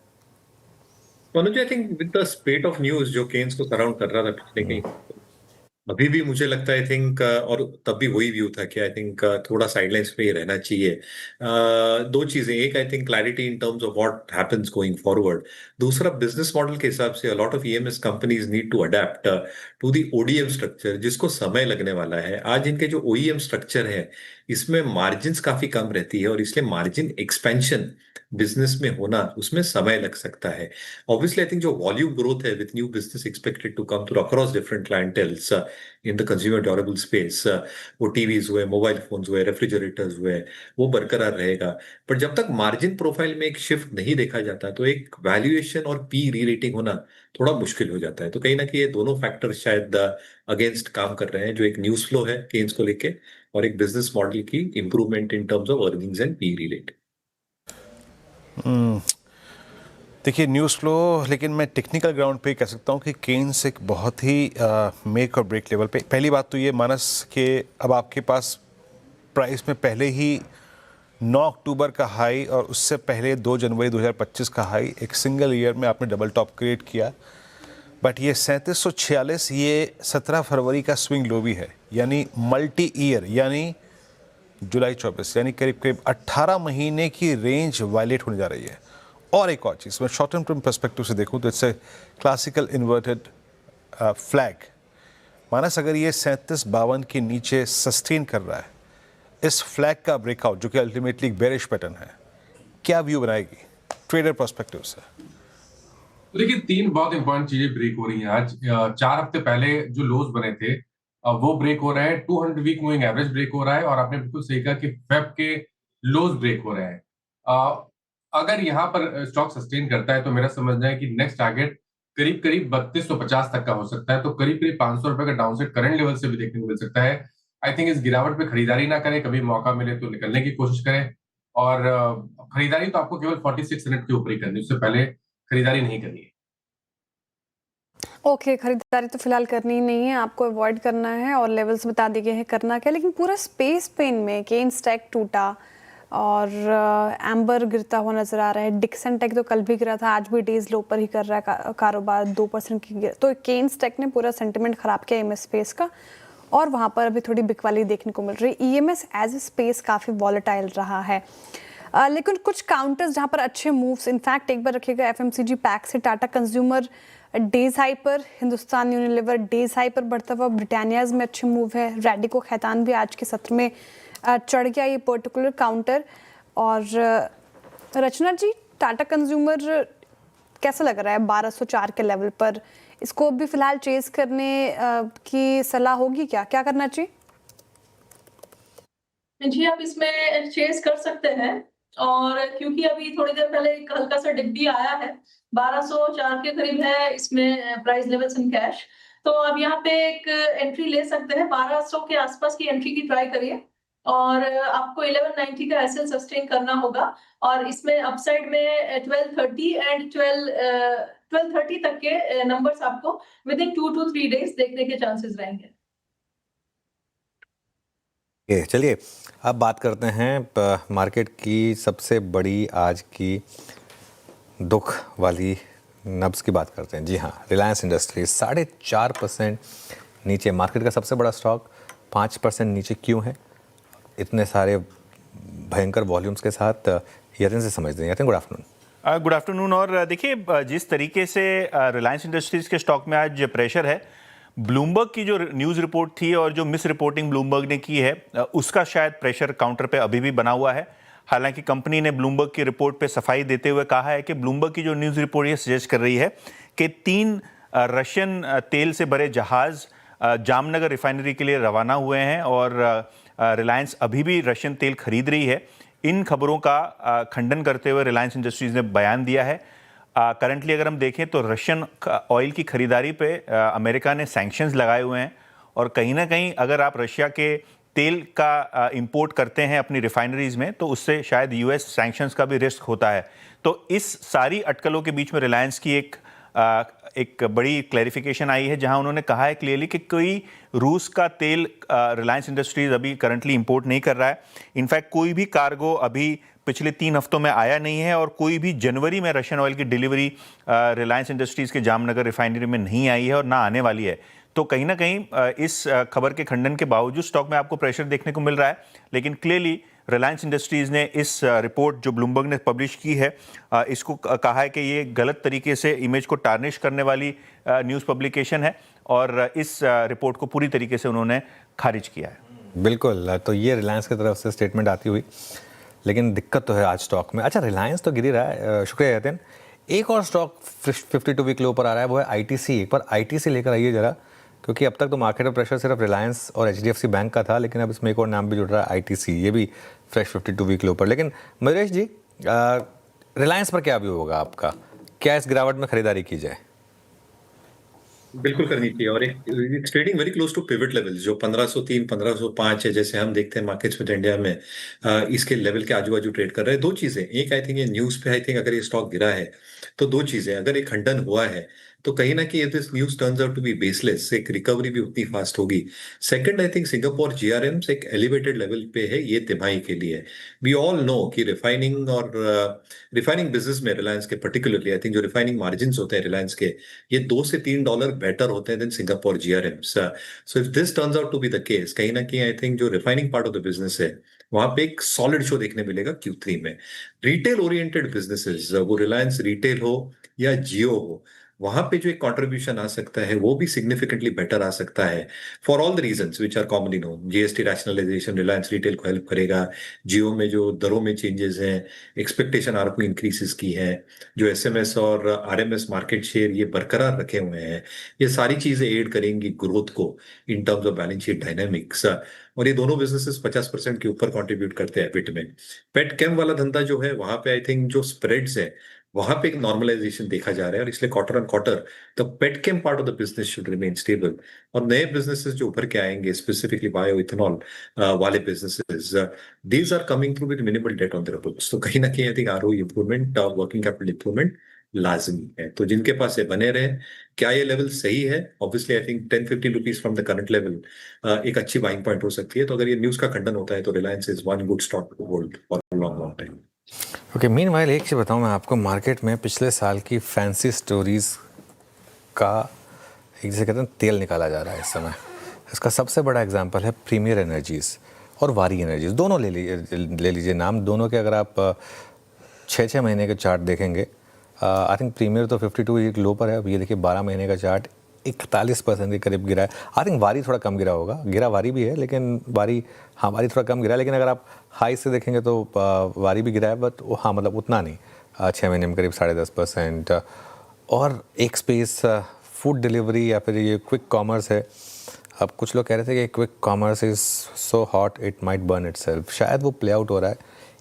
Anuj, I think with the spate of news जो केन्स को सराउंड कर रहा था पिछले कहीं, अभी भी मुझे लगता है आई थिंक, और तब भी वही व्यू था कि आई थिंक थोड़ा साइडलाइंस पे ही रहना चाहिए। दो चीजें, एक I think clarity in terms of what happens going forward. दूसरा बिजनेस मॉडल के हिसाब से a lot of EMS companies need to adapt to the ODM structure, जिसको समय लगने वाला है। आज इनके जो OEM स्ट्रक्चर है इसमें मार्जिन काफी कम रहती है, और इसलिए मार्जिन एक्सपेंशन बिजनेस में होना उसमें समय लग सकता है। ऑब्वियसली आई थिंक जो वॉल्यूम ग्रोथ है with new business expected to come through across different clienteles in the consumer durable space, वो टीवीज हुए, मोबाइल फोन्स हुए, रेफ्रिजरेटर्स हुए, वो बरकरार रहेगा। पर जब तक मार्जिन प्रोफाइल में एक शिफ्ट नहीं देखा जाता तो एक वैल्यूएशन और पी री रेटिंग होना थोड़ा मुश्किल हो जाता है। तो कहीं ना कहीं ये दोनों फैक्टर शायद अगेंस्ट काम कर रहे हैं, जो एक न्यूज फ्लो है केन्स को लेके और एक बिजनेस मॉडल की improvement in terms of earnings and P related. देखिए न्यूज़ फ्लो, लेकिन मैं टेक्निकल ग्राउंड पे कह सकता हूँ कि केन्स एक बहुत ही मेक और ब्रेक लेवल पे। पहली बात तो ये मानस कि अब आपके पास प्राइस में पहले ही 9 अक्टूबर का हाई और उससे पहले 2 जनवरी 2025 का हाई, एक सिंगल ईयर में आपने डबल टॉप क्रिएट किया। बट ये 3746 ये 17 फरवरी का स्विंग लो भी है, यानी मल्टी ईयर, यानी जुलाई 24, यानी करीब करीब 18 महीने की रेंज वायलेट होने जा रही है। और एक और चीज़, मैं शॉर्ट टर्म पर्सपेक्टिव से देखूं तो it's a classical inverted flag. Manas अगर ये 3752 के नीचे सस्टेन कर रहा है, इस फ्लैग का ब्रेकआउट जो कि अल्टीमेटली एक बेरिश पैटर्न है, क्या व्यू बनाएगी ट्रेडर पर्सपेक्टिव से? देखिए 3 बहुत इंपॉर्टेंट चीजें ब्रेक हो रही हैं आज। 4 हफ्ते पहले जो लोज बने थे वो ब्रेक हो रहे हैं। 200 वीक मूविंग एवरेज ब्रेक हो रहा है, और आपने बिल्कुल सही कहा कि फेब के लोज ब्रेक हो रहे हैं। अगर यहाँ पर स्टॉक सस्टेन करता है तो मेरा समझना है कि नेक्स्ट टारगेट करीब करीब 3250 तक का हो सकता है, तो करीब करीब 500 रुपए का डाउनसाइड करंट लेवल से भी देखने को मिल सकता है। आई थिंक इस गिरावट पे खरीदारी ना करें, कभी मौका मिले तो निकलने की कोशिश करें। और खरीदारी तो आपको केवल 4600 के ऊपर ही करनी है, उससे पहले खरीदारी नहीं करनी है। ओके, खरीदारी तो फिलहाल करनी ही नहीं है, आपको अवॉइड करना है और लेवल्स बता दिए गए हैं करना क्या। लेकिन पूरा स्पेस पेन में केन स्टैक टूटा और एम्बर गिरता हुआ नजर आ रहा है। डिक्सन टेक तो कल भी गिरा था, आज भी डेज लो पर ही कर रहा है कारोबार, 2% की तो केन स्टैक ने पूरा सेंटिमेंट खराब किया ईएमएस स्पेस का, और वहाँ पर अभी थोड़ी बिकवाली देखने को मिल रही है। ईएमएस एज ए स्पेस काफ़ी वॉलेटाइल रहा है, लेकिन कुछ काउंटर्स जहाँ पर अच्छे मूव्स, इनफैक्ट एक बार रखिएगा एफएमसीजी पैक से टाटा कंज्यूमर डेज हाई पर, हिंदुस्तान यूनिलीवर डेज हाई पर बढ़ता हुआ, ब्रिटानियाज में अच्छे मूव है, रैडिको खैतान भी आज के सत्र में चढ़ गया ये पर्टिकुलर काउंटर। और रचना जी, टाटा कंज्यूमर कैसा लग रहा है 1204 के लेवल पर? इसको भी फिलहाल चेस करने की सलाह होगी क्या, क्या करना चाहिए? जी, आप इसमें चेस कर सकते हैं, और क्योंकि अभी थोड़ी देर पहले एक हल्का सा डिप भी आया है, 1204 के करीब है इसमें प्राइस लेवल्स इन कैश, तो अब यहाँ पे एक एंट्री ले सकते हैं। 1200 के आसपास की एंट्री की ट्राई करिए, और आपको 1190 का एसएल सस्टेन करना होगा, और इसमें अपसाइड में 1230 एंड 1230 तक के नंबर्स आपको विद इन 2 to 3 डेज देखने के चांसेस रहेंगे। चलिए अब बात करते हैं मार्केट की सबसे बड़ी आज की दुख वाली नब्ज की बात करते हैं। जी हाँ, रिलायंस इंडस्ट्रीज 4.5% नीचे, मार्केट का सबसे बड़ा स्टॉक 5% नीचे क्यों है इतने सारे भयंकर वॉल्यूम्स के साथ? यतिन से समझते हैं। Yatin, good afternoon. Good afternoon. और देखिए, जिस तरीके से रिलायंस इंडस्ट्रीज के स्टॉक में आज प्रेशर है, ब्लूमबर्ग की जो न्यूज़ रिपोर्ट थी और जो मिस रिपोर्टिंग ब्लूमबर्ग ने की है, उसका शायद प्रेशर काउंटर पे अभी भी बना हुआ है। हालांकि कंपनी ने ब्लूमबर्ग की रिपोर्ट पे सफाई देते हुए कहा है कि ब्लूमबर्ग की जो न्यूज़ रिपोर्ट ये सजेस्ट कर रही है कि 3 रशियन तेल से भरे जहाज़ जामनगर रिफाइनरी के लिए रवाना हुए हैं और रिलायंस अभी भी रशियन तेल खरीद रही है। इन खबरों का खंडन करते हुए रिलायंस इंडस्ट्रीज ने बयान दिया है। करंटली अगर हम देखें तो रशियन ऑयल की खरीदारी पे अमेरिका ने सैंक्शंस लगाए हुए हैं, और कहीं ना कहीं अगर आप रशिया के तेल का इंपोर्ट करते हैं अपनी रिफाइनरीज में, तो उससे शायद यूएस सैंक्शंस का भी रिस्क होता है। तो इस सारी अटकलों के बीच में रिलायंस की एक बड़ी क्लैरिफिकेशन आई है, जहां उन्होंने कहा है क्लियरली कि कोई रूस का तेल रिलायंस इंडस्ट्रीज अभी करंटली इंपोर्ट नहीं कर रहा है। इनफैक्ट कोई भी कार्गो अभी पिछले 3 हफ्तों में आया नहीं है, और कोई भी जनवरी में रशियन ऑयल की डिलीवरी रिलायंस इंडस्ट्रीज के जामनगर रिफाइनरी में नहीं आई है और ना आने वाली है। तो कहीं ना कहीं इस खबर के खंडन के बावजूद स्टॉक में आपको प्रेशर देखने को मिल रहा है, लेकिन क्लियरली रिलायंस इंडस्ट्रीज ने इस रिपोर्ट जो ब्लूमबर्ग ने पब्लिश की है, इसको कहा है कि ये गलत तरीके से इमेज को टार्निश करने वाली न्यूज़ पब्लिकेशन है, और इस रिपोर्ट को पूरी तरीके से उन्होंने खारिज किया है। बिल्कुल, तो ये रिलायंस की तरफ से स्टेटमेंट आती हुई, लेकिन दिक्कत तो है आज स्टॉक में। अच्छा, रिलायंस तो गिर ही रहा है, शुक्रिया यतिन। एक और स्टॉक 52 वीक लो पर आ रहा है, वो है आईटीसी। एक बार आईटीसी लेकर आइए जरा, क्योंकि अब तक तो मार्केट में प्रेशर सिर्फ रिलायंस और एचडीएफसी बैंक का था, लेकिन अब इसमें एक और नाम भी जुड़ रहा है, आईटीसी। ये भी फ्रेश 52 वीक लो पर। लेकिन मधुरेश जी, रिलायंस पर क्या व्यू होगा आपका? क्या इस गिरावट में खरीदारी की जाए? बिल्कुल करनी चाहिए, और एक trading very close to pivot levels जो 1503 1505 है, जैसे हम देखते हैं मार्केट्स में इंडिया में, इसके लेवल के आजू बाजू ट्रेड कर रहे हैं। 2 चीजें, एक आई थिंक ये न्यूज पे आई थिंक अगर ये स्टॉक गिरा है तो 2 चीजें, अगर एक खंडन हुआ है तो कहीं ना कहीं this news turns out to be baseless, एक रिकवरी भी उतनी फास्ट होगी। Second, I think Singapore GRMs एक एलिवेटेड लेवल पे है ये तिमाही के लिए। वी ऑल नो कि रिफाइनिंग और रिफाइनिंग बिजनेस में रिलायंस के पर्टिकुलरली आई थिंक जो रिफाइनिंग मार्जिन होते हैं रिलायंस के, ये $2 से $3 बेटर होते हैं than Singapore GRMs. So if this turns out to be the case, कहीं ना कहीं आई थिंक जो refining part of the business है वहां पे एक सॉलिड शो देखने मिलेगा Q3 में। रिटेल ओरिएंटेड बिजनेसेस, वो रिलायंस रिटेल हो या जियो हो, वहां पे जो एक कंट्रीब्यूशन आ सकता है वो भी सिग्निफिकेंटली बेटर आ सकता है, for all the reasons which are commonly known. GST rationalisation Reliance retail को हेल्प करेगा, जियो में जो दरों में चेंजेस हैं, एक्सपेक्टेशन आरपू इंक्रीसेस की है, जो एसएमएस और आरएमएस मार्केट शेयर ये बरकरार रखे हुए हैं, ये सारी चीजें एड करेंगी ग्रोथ को इन terms of balance sheet dynamics. और ये दोनों बिजनेसेस 50% के ऊपर कंट्रीब्यूट करते हैं एबिट में। पेट केम वाला धंधा जो है वहां पे आई थिंक जो स्प्रेड्स है वहां पे एक नॉर्मलाइजेशन देखा जा रहा है और इसलिए quarter on quarter the petchem part of the business should remain stable. और नए बिजनेसेस जो उभर के आएंगे, स्पेसिफिकली बायो इथेनॉल वाले businesses, these are coming through with minimal debt on their books. तो कहीं ना कहीं I think ROE improvement, working capital improvement लाजमी है। तो जिनके पास ये बने रहे, क्या ये लेवल सही है? Obviously I think 10-15 rupees from the current level एक अच्छी बाइंग पॉइंट हो सकती है। तो अगर ये न्यूज का खंडन होता है तो Reliance is one good stock to hold for long long time. Okay, meanwhile एक चीज़ बताऊं मैं आपको, मार्केट में पिछले साल की फैंसी स्टोरीज का एक जैसे कहते हैं तेल निकाला जा रहा है इस समय। इसका सबसे बड़ा एग्जांपल है प्रीमियर एनर्जीज़ और वारी एनर्जीज़। दोनों ले लीजिए नाम, दोनों के अगर आप 6-6 महीने के चार्ट देखेंगे, आई थिंक प्रीमियर तो 52 वीक लो पर है। अब ये देखिए 12 महीने का चार्ट 41% के करीब गिरा है। आई थिंक वारी थोड़ा कम गिरा होगा, गिरा वारी भी है लेकिन वारी थोड़ा कम गिरा है। लेकिन अगर आप हाई से देखेंगे तो वारी भी गिरा है, बट हाँ मतलब उतना नहीं, 6 महीने में करीब 10.5%। और एक स्पेस फूड डिलीवरी या फिर ये क्विक कॉमर्स है। अब कुछ लोग कह रहे थे कि quick commerce is so hot it might burn itself. शायद वो प्ले आउट हो रहा है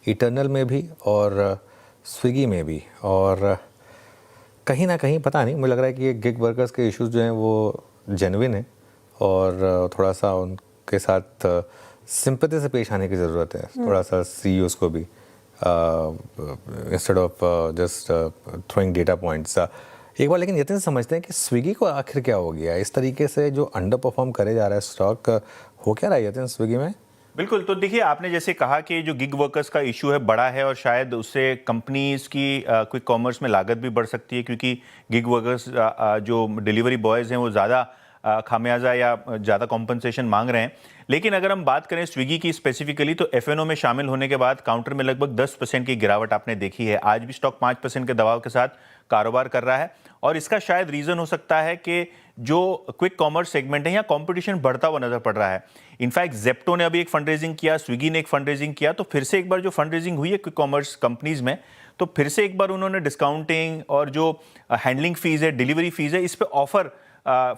इटर्नल में भी और स्विगी में भी। और कहीं ना कहीं पता नहीं, मुझे लग रहा है कि ये गिग वर्कर्स के इश्यूज जो हैं वो जेन्युइन है और थोड़ा सा उनके साथ सिंपैथी से पेश आने की ज़रूरत है। थोड़ा सा सीईओज़ को भी, instead of just throwing data points. एक बार लेकिन ये तो समझते हैं कि स्विगी को आखिर क्या हो गया इस तरीके से जो अंडर परफॉर्म करे जा रहा है स्टॉक, हो क्या रहा है यतिन स्विगी में? बिल्कुल, तो देखिए आपने जैसे कहा कि जो गिग वर्कर्स का इशू है बड़ा है और शायद उससे कंपनीज की क्विक कॉमर्स में लागत भी बढ़ सकती है, क्योंकि गिग वर्कर्स जो डिलीवरी बॉयज़ हैं वो ज़्यादा खामियाजा या ज़्यादा कॉम्पनसेशन मांग रहे हैं। लेकिन अगर हम बात करें स्विगी की स्पेसिफिकली, तो एफएनओ में शामिल होने के बाद काउंटर में लगभग 10% की गिरावट आपने देखी है। आज भी स्टॉक 5% के दबाव के साथ कारोबार कर रहा है और इसका शायद रीज़न हो सकता है कि जो क्विक कॉमर्स सेगमेंट है यहाँ कंपटीशन बढ़ता हुआ नजर पड़ रहा है। इनफैक्ट जेप्टो ने अभी एक फंड रेजिंग किया, स्विगी ने एक फंड रेजिंग किया, तो फिर से एक बार जो फंड रेजिंग हुई है क्विक कॉमर्स कंपनीज में, तो फिर से एक बार उन्होंने डिस्काउंटिंग और जो हैंडलिंग फीस है, डिलीवरी फीस है, इस पर ऑफर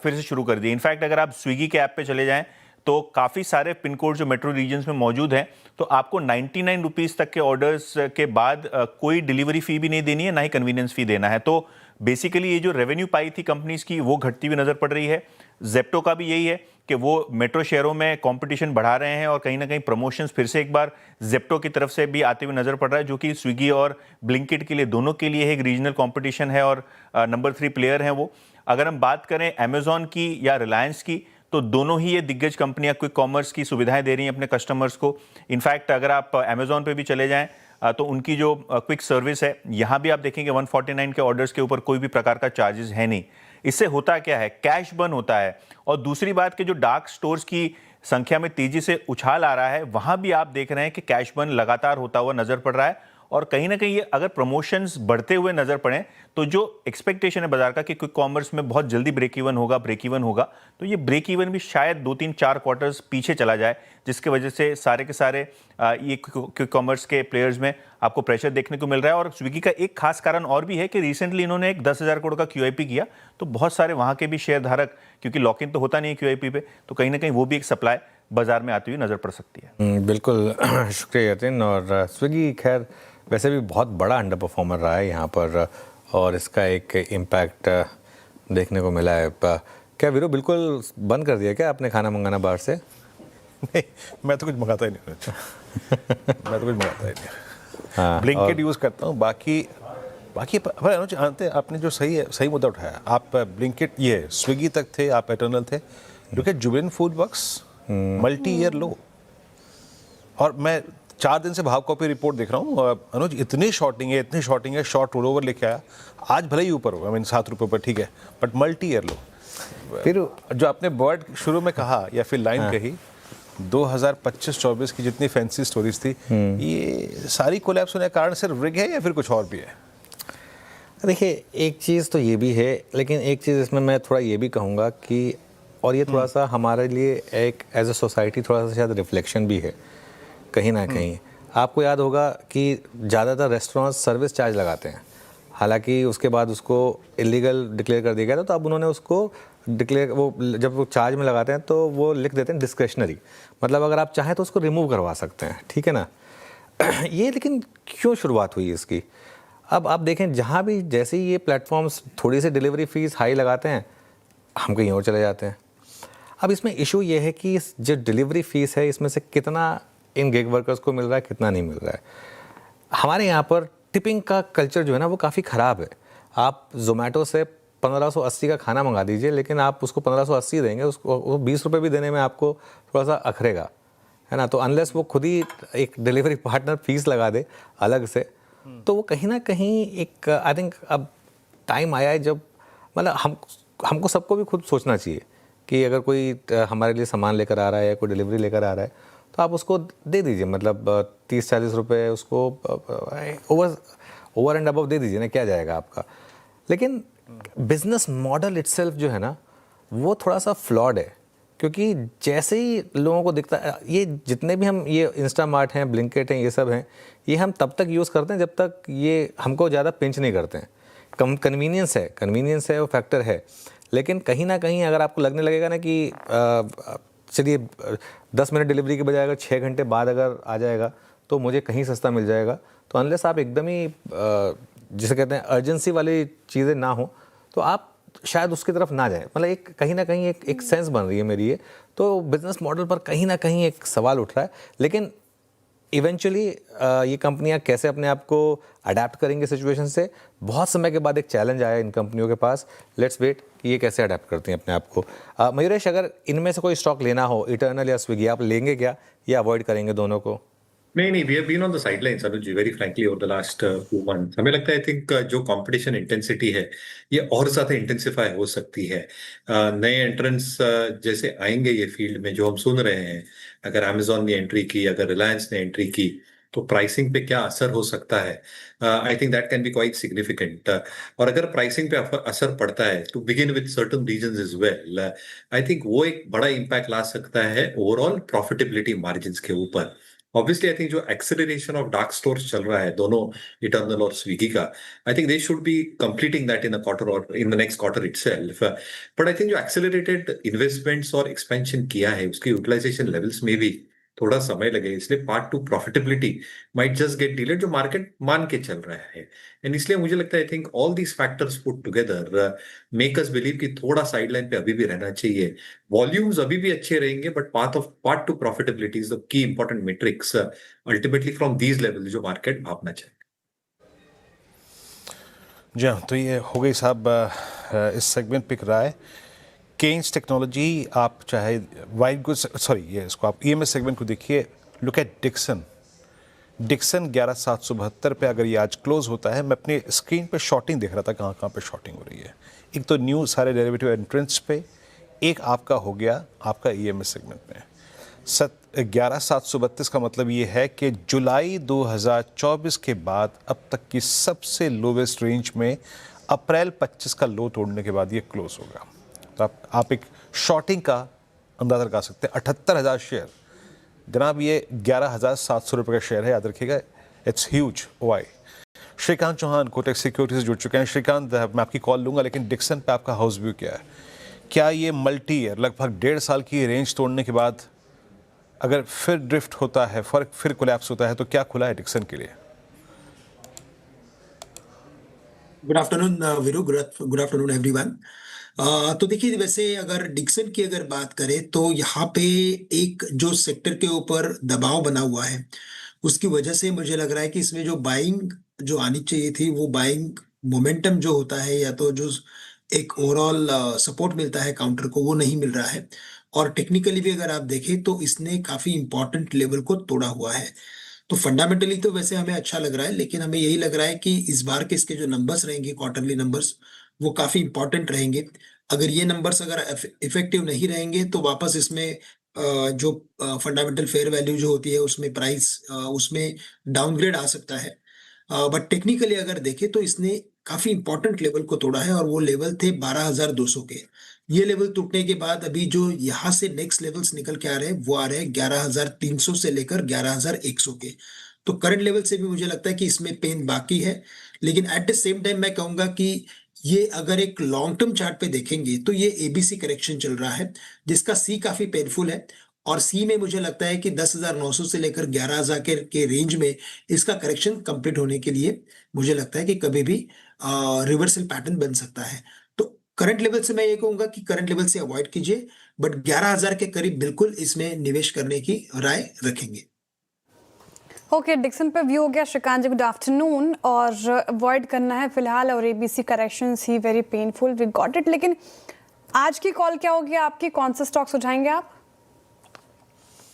फिर से शुरू कर दिए। इनफैक्ट अगर आप स्विगी के ऐप पे चले जाएं तो काफ़ी सारे पिन कोड जो मेट्रो रीजन्स में मौजूद हैं, तो आपको 99 रुपीज़ तक के ऑर्डर्स के बाद कोई डिलीवरी फी भी नहीं देनी है, ना ही कन्वीनियंस फी देना है। तो बेसिकली ये जो रेवेन्यू पाई थी कंपनीज की वो घटती हुई नजर पड़ रही है। जेप्टो का भी यही है कि वो मेट्रो शहरों में कंपटीशन बढ़ा रहे हैं और कहीं ना कहीं प्रमोशंस फिर से एक बार जेप्टो की तरफ से भी आते हुए नजर पड़ रहा है, जो कि स्विगी और ब्लिंकिट के लिए, दोनों के लिए एक रीजनल कंपटीशन है और नंबर 3 प्लेयर हैं वो। अगर हम बात करें अमेजॉन की या रिलायंस की, तो दोनों ही ये दिग्गज कंपनियां क्विक कॉमर्स की सुविधाएं दे रही हैं अपने कस्टमर्स को। इनफैक्ट अगर आप अमेजॉन पे भी चले जाएं तो उनकी जो क्विक सर्विस है, यहाँ भी आप देखेंगे 149 के ऑर्डर्स के ऊपर कोई भी प्रकार का चार्जेस है नहीं। इससे होता क्या है, कैश बर्न होता है। और दूसरी बात कि जो डार्क स्टोर्स की संख्या में तेजी से उछाल आ रहा है, वहां भी आप देख रहे हैं कि कैश बर्न लगातार होता हुआ नजर पड़ रहा है। और कहीं ना कहीं ये अगर प्रमोशंस बढ़ते हुए नजर पड़े, तो जो एक्सपेक्टेशन है बाजार का कि क्विक कॉमर्स में बहुत जल्दी ब्रेक इवन होगा, तो ये ब्रेक इवन भी शायद 2-3-4 क्वार्टर्स पीछे चला जाए, जिसके वजह से सारे के सारे ये क्विक कॉमर्स के प्लेयर्स में आपको प्रेशर देखने को मिल रहा है। और स्विगी का एक खास कारण और भी है कि रिसेंटली इन्होंने एक 10,000 करोड़ का QIP किया, तो बहुत सारे वहां के भी शेयर धारक, क्योंकि लॉक इन तो होता नहीं है QIP पे, तो कहीं ना कहीं वो भी एक सप्लाई बाजार में आती हुई नजर पड़ सकती है। बिल्कुल, शुक्रिया यतिन। और स्विगी खैर वैसे भी बहुत बड़ा अंडर परफॉर्मर रहा है यहाँ पर और इसका एक इम्पैक्ट देखने को मिला है। क्या वीरू बिल्कुल बंद कर दिया क्या आपने खाना मंगाना बाहर से? नहीं, मैं तो कुछ मंगाता ही नहीं। हाँ, ब्लिंकिट यूज़ करता हूँ। बाकी अनुज आपने जो सही मुद्दा उठाया, आप ब्लिंकिट ये स्विगी तक थे, आप एटर्नल थे, क्योंकि जुबिन food works multi year low. और मैं 4 दिन से भाव कॉपी रिपोर्ट देख रहा हूँ अनुज, इतनी शॉर्टिंग है, शॉर्ट रोल ओवर लेके आया। आज भले ही ऊपर हो, 7 रुपये पर, ठीक है, बट मल्टी ईयर लो। फिर जो आपने वर्ड शुरू में कहा या फिर लाइन कही, 2025-24 की जितनी फैंसी स्टोरीज थी, ये सारी कोलैप्स होने का कारण सिर्फ रिग है या फिर कुछ और भी है? देखिए, एक चीज़ तो ये भी है, लेकिन एक चीज़ इसमें मैं थोड़ा ये भी कहूँगा कि, और ये थोड़ा सा हमारे लिए एक एज ए सोसाइटी थोड़ा सा शायद रिफ्लेक्शन भी है कहीं ना कहीं। आपको याद होगा कि ज़्यादातर रेस्टोरेंट्स सर्विस चार्ज लगाते हैं, हालांकि उसके बाद उसको इलीगल डिक्लेयर कर दिया गया था, तो अब उन्होंने उसको डिक्लेयर, वो जब वो चार्ज में लगाते हैं तो वो लिख देते हैं डिस्क्रेशनरी, मतलब अगर आप चाहें तो उसको रिमूव करवा सकते हैं, ठीक है ना। ये लेकिन क्यों शुरुआत हुई इसकी? अब आप देखें जहाँ भी जैसे ही ये प्लेटफॉर्म्स थोड़ी सी डिलीवरी फीस हाई लगाते हैं, हम कहीं और चले जाते हैं। अब इसमें इशू ये है कि जो डिलीवरी फीस है इसमें से कितना इन गिग वर्कर्स को मिल रहा है, कितना नहीं मिल रहा है। हमारे यहाँ पर टिपिंग का कल्चर जो है ना वो काफ़ी ख़राब है। आप जोमेटो से 1580 का खाना मंगा दीजिए, लेकिन आप उसको 1580 देंगे, उसको वो 20 रुपये भी देने में आपको थोड़ा सा अखरेगा, है ना। तो अनलेस वो खुद ही एक डिलीवरी पार्टनर फीस लगा दे अलग से, तो वो कहीं ना कहीं एक आई थिंक अब टाइम आया है जब मतलब हमको सबको भी खुद सोचना चाहिए कि अगर कोई हमारे लिए सामान लेकर आ रहा है या कोई डिलीवरी लेकर आ रहा है तो आप उसको दे दीजिए, मतलब 30-40 रुपये उसको ओवर एंड अबव दे दीजिए ना, क्या जाएगा आपका। लेकिन बिजनेस मॉडल इटसेल्फ जो है ना वो थोड़ा सा फ्लॉड है, क्योंकि जैसे ही लोगों को दिखता है ये जितने भी हम ये इंस्टामार्ट हैं, ब्लिंकिट हैं, ये सब हैं, ये हम तब तक यूज़ करते हैं जब तक ये हमको ज़्यादा पिंच नहीं करते हैं। कन्वीनियंस है वो फैक्टर है, लेकिन कहीं ना कहीं अगर आपको लगने लगेगा ना कि चलिए 10 मिनट डिलीवरी के बजाय अगर 6 घंटे बाद अगर आ जाएगा तो मुझे कहीं सस्ता मिल जाएगा, तो अनलेस आप एकदम ही जिसे कहते हैं अर्जेंसी वाली चीज़ें ना हो तो आप शायद उसकी तरफ ना जाए। मतलब एक कहीं ना कहीं एक सेंस बन रही है मेरी ये, तो बिजनेस मॉडल पर कहीं ना कहीं एक सवाल उठ रहा है। लेकिन इवेंचुअली ये कंपनियां कैसे अपने आप को अडेप्ट करेंगे सिचुएशन से, बहुत समय के बाद एक चैलेंज आया इन कंपनियों के पास। लेट्स वेट कि ये कैसे अडेप्ट करती हैं अपने आप को। मयूरेश, अगर इनमें से कोई स्टॉक लेना हो, इटर्नल या स्विगी, आप लेंगे क्या या अवॉइड करेंगे दोनों को? नहीं, we have been on the sidelines Anuj ji, very frankly over the last few months. हमें लगता है आई थिंक जो कंपटीशन इंटेंसिटी है ये और ज्यादा इंटेंसिफाई हो सकती है। नए एंट्रेंट्स जैसे आएंगे ये फील्ड में, जो हम सुन रहे हैं, अगर अमेजोन ने एंट्री की, अगर रिलायंस ने एंट्री की, तो प्राइसिंग पे क्या असर हो सकता है? I think that can be quite significant. और अगर प्राइसिंग पे असर पड़ता है to begin with certain reasons as well, I think वो एक बड़ा इम्पैक्ट ला सकता है ओवरऑल प्रॉफिटेबिलिटी मार्जिन्स के ऊपर। ऑब्वियसली आई थिंक जो एक्सेलरेशन ऑफ डार्क स्टोर्स चल रहा है दोनों इटर्नल और स्विगी का, I think they should be completing that in a quarter और in the next quarter itself. But I think जो एक्सेलरेटेड इन्वेस्टमेंट्स और एक्सपेंशन किया है उसके यूटिलाइजेशन लेवल्स में भी थोड़ा समय लगे, इसलिए part two profitability might just get delayed, जो मार्केट मान के चल रहा है। एंड इसलिए मुझे लगता है I think all these factors put together make us believe कि थोड़ा साइडलाइन पे अभी भी रहना चाहिए। वॉल्यूम्स अभी भी अच्छे रहेंगे, but part two profitability is the key important matrix ultimately from these level जो मार्केट भापना चाहिए। जी हाँ, तो ये हो गई साहब इस सेगमेंट पे राय। केन्स टेक्नोलॉजी, आप चाहे वाइट गुड्स, सॉरी ये इसको आप ईएमएस सेगमेंट को देखिए। लुक एट डिक्सन 11772 पे अगर ये आज क्लोज होता है, मैं अपनी स्क्रीन पे शॉर्टिंग देख रहा था कहाँ कहाँ पे शॉर्टिंग हो रही है। एक तो न्यू सारे डेरिवेटिव एंट्रेंस पे, एक आपका हो गया आपका ईएमएस सेगमेंट में। 11732 का मतलब ये है कि जुलाई 2024 के बाद अब तक की सबसे लोवेस्ट रेंज में अप्रैल 25 का लो तोड़ने के बाद ये क्लोज होगा। तो आप एक शॉर्टिंग का अंदाजा लगा सकते हैं। 78,000 शेयर जनाब, ये 11,700 रुपये का शेयर है, याद रखिएगा। It's huge why. Shrikant Chauhan Kotak security से जुड़ चुके हैं। श्रीकांत, मैं आपकी कॉल लूंगा, लेकिन डिक्सन पे आपका हाउस व्यू क्या है? क्या ये मल्टी ईयर लगभग 1.5 साल की रेंज तोड़ने के बाद अगर फिर ड्रिफ्ट होता है, फिर कोलैप्स होता है, तो क्या खुला है डिक्सन के लिए? Good afternoon Veeru, good afternoon everyone. तो देखिए, वैसे अगर डिक्सन की अगर बात करें तो यहाँ पे एक जो सेक्टर के ऊपर दबाव बना हुआ है, उसकी वजह से मुझे लग रहा है कि इसमें जो बाइंग जो आनी चाहिए थी, वो बाइंग मोमेंटम जो होता है, या तो जो एक ओवरऑल सपोर्ट मिलता है काउंटर को, वो नहीं मिल रहा है। और टेक्निकली भी अगर आप देखें तो इसने काफी इंपॉर्टेंट लेवल को तोड़ा हुआ है। तो फंडामेंटली तो वैसे हमें अच्छा लग रहा है, लेकिन हमें यही लग रहा है कि इस बार के इसके जो नंबर्स रहेंगे, क्वार्टरली नंबर्स, वो काफी इंपॉर्टेंट रहेंगे। अगर ये नंबर्स अगर इफेक्टिव नहीं रहेंगे तो वापस इसमें जो फंडामेंटल फेयर वैल्यू जो होती है उसमें प्राइस उसमें डाउनग्रेड आ सकता है। बट टेक्निकली अगर देखें तो इसने काफी इंपॉर्टेंट लेवल को तोड़ा है, और वो लेवल थे 12,200 के। ये लेवल टूटने के बाद अभी जो यहाँ से नेक्स्ट लेवल्स निकल के आ रहे हैं, वो आ रहे हैं 11,300 से लेकर 11,100 के। तो करंट लेवल से भी मुझे लगता है कि इसमें पेन बाकी है। लेकिन एट द सेम टाइम मैं कहूंगा कि ये अगर एक लॉन्ग टर्म चार्ट पे देखेंगे तो ये एबीसी करेक्शन चल रहा है, जिसका सी काफी पेनफुल है, और सी में मुझे लगता है कि 10,900 से लेकर 11,000 के रेंज में इसका करेक्शन कंप्लीट होने के लिए मुझे लगता है कि कभी भी रिवर्सल पैटर्न बन सकता है। तो करंट लेवल से मैं ये कहूंगा कि करंट लेवल से अवॉइड कीजिए, बट 11,000 के करीब बिल्कुल इसमें निवेश करने की राय रखेंगे। ओके, डिक्सन पे व्यू हो गया। Shrikant ji, good afternoon. और अवॉइड करना है फिलहाल, और एबीसी करेक्शंस ही very painful, we got it. लेकिन आज की कॉल क्या होगी आपकी, कौन से स्टॉक्स उठाएंगे आप?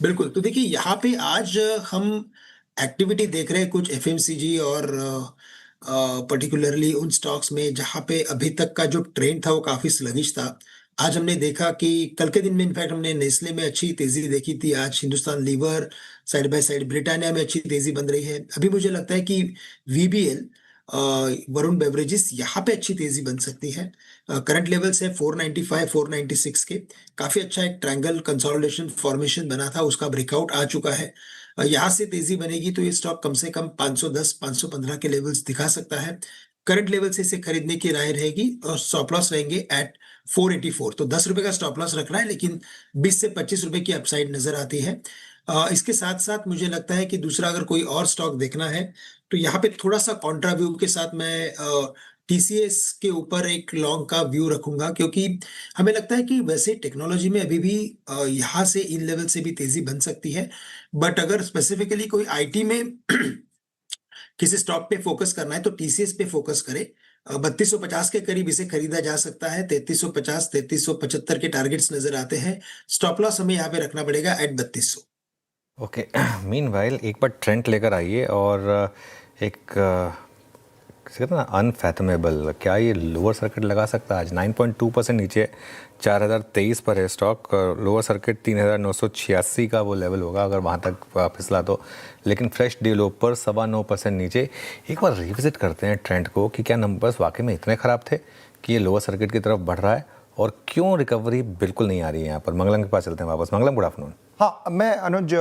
बिल्कुल, तो देखिए यहाँ पे आज हम एक्टिविटी देख रहे हैं कुछ एफएमसीजी और पर्टिकुलरली उन स्टॉक्स में जहाँ पे अभी तक का जो ट्रेंड था वो काफी स्लगिश था। आज हमने देखा कि कल के दिन में इनफैक्ट हमने नेस्ले में अच्छी तेजी देखी थी, आज Hindustan Lever side by side Britannia में अच्छी तेजी बन रही है। अभी मुझे लगता है कि वीबीएल वरुण बेवरेजेस यहाँ पे अच्छी तेजी बन सकती है। करंट लेवल्स है 495 496 के, काफी अच्छा एक ट्रायंगल कंसोलिडेशन फॉर्मेशन बना था, उसका ब्रेकआउट आ चुका है। यहाँ से तेजी बनेगी तो ये स्टॉक कम से कम 510 515 के लेवल्स दिखा सकता है। करंट लेवल से इसे खरीदने की राय रहेगी और स्टॉप लॉस रहेंगे एट 484। तो 10 रुपए का स्टॉप लॉस रख रहा है, लेकिन 20 से 25 रुपए की अपसाइड नजर आती है। इसके साथ साथ मुझे लगता है कि दूसरा अगर कोई और स्टॉक देखना है तो यहाँ पे थोड़ा सा कॉन्ट्रा व्यू के साथ मैं टीसीएस के ऊपर एक लॉन्ग का व्यू रखूंगा, क्योंकि हमें लगता है कि वैसे टेक्नोलॉजी में अभी भी यहाँ से इन लेवल से भी तेजी बन सकती है। बट अगर स्पेसिफिकली कोई आईटी में किसी स्टॉक पे फोकस करना है तो टीसीएस पे फोकस करे। 3250 के करीब इसे खरीदा जा सकता है। 3350 3375 के टारगेट्स नजर आते हैं। स्टॉप लॉस हमें यहाँ पे रखना पड़ेगा एट 3200। ओके, मीनवाइल एक बार ट्रेंड लेकर आइए और एक कहते हैं ना अनफैथमेबल, क्या ये लोअर सर्किट लगा सकता है? आज 9.2% नीचे 4023 पर है स्टॉक। लोअर सर्किट 3986 का वो लेवल होगा अगर वहाँ तक फिसला तो, लेकिन फ्रेश डील ऊपर 9.25% नीचे। एक बार रिविजिट करते हैं ट्रेंड को कि क्या नंबर्स वाकई में इतने ख़राब थे कि ये लोअर सर्किट की तरफ बढ़ रहा है, और क्यों रिकवरी बिल्कुल नहीं आ रही है यहाँ पर। मंगलम के पास चलते हैं वापस। मंगलम, गुड आफ्टरनून। हाँ, मैं अनुज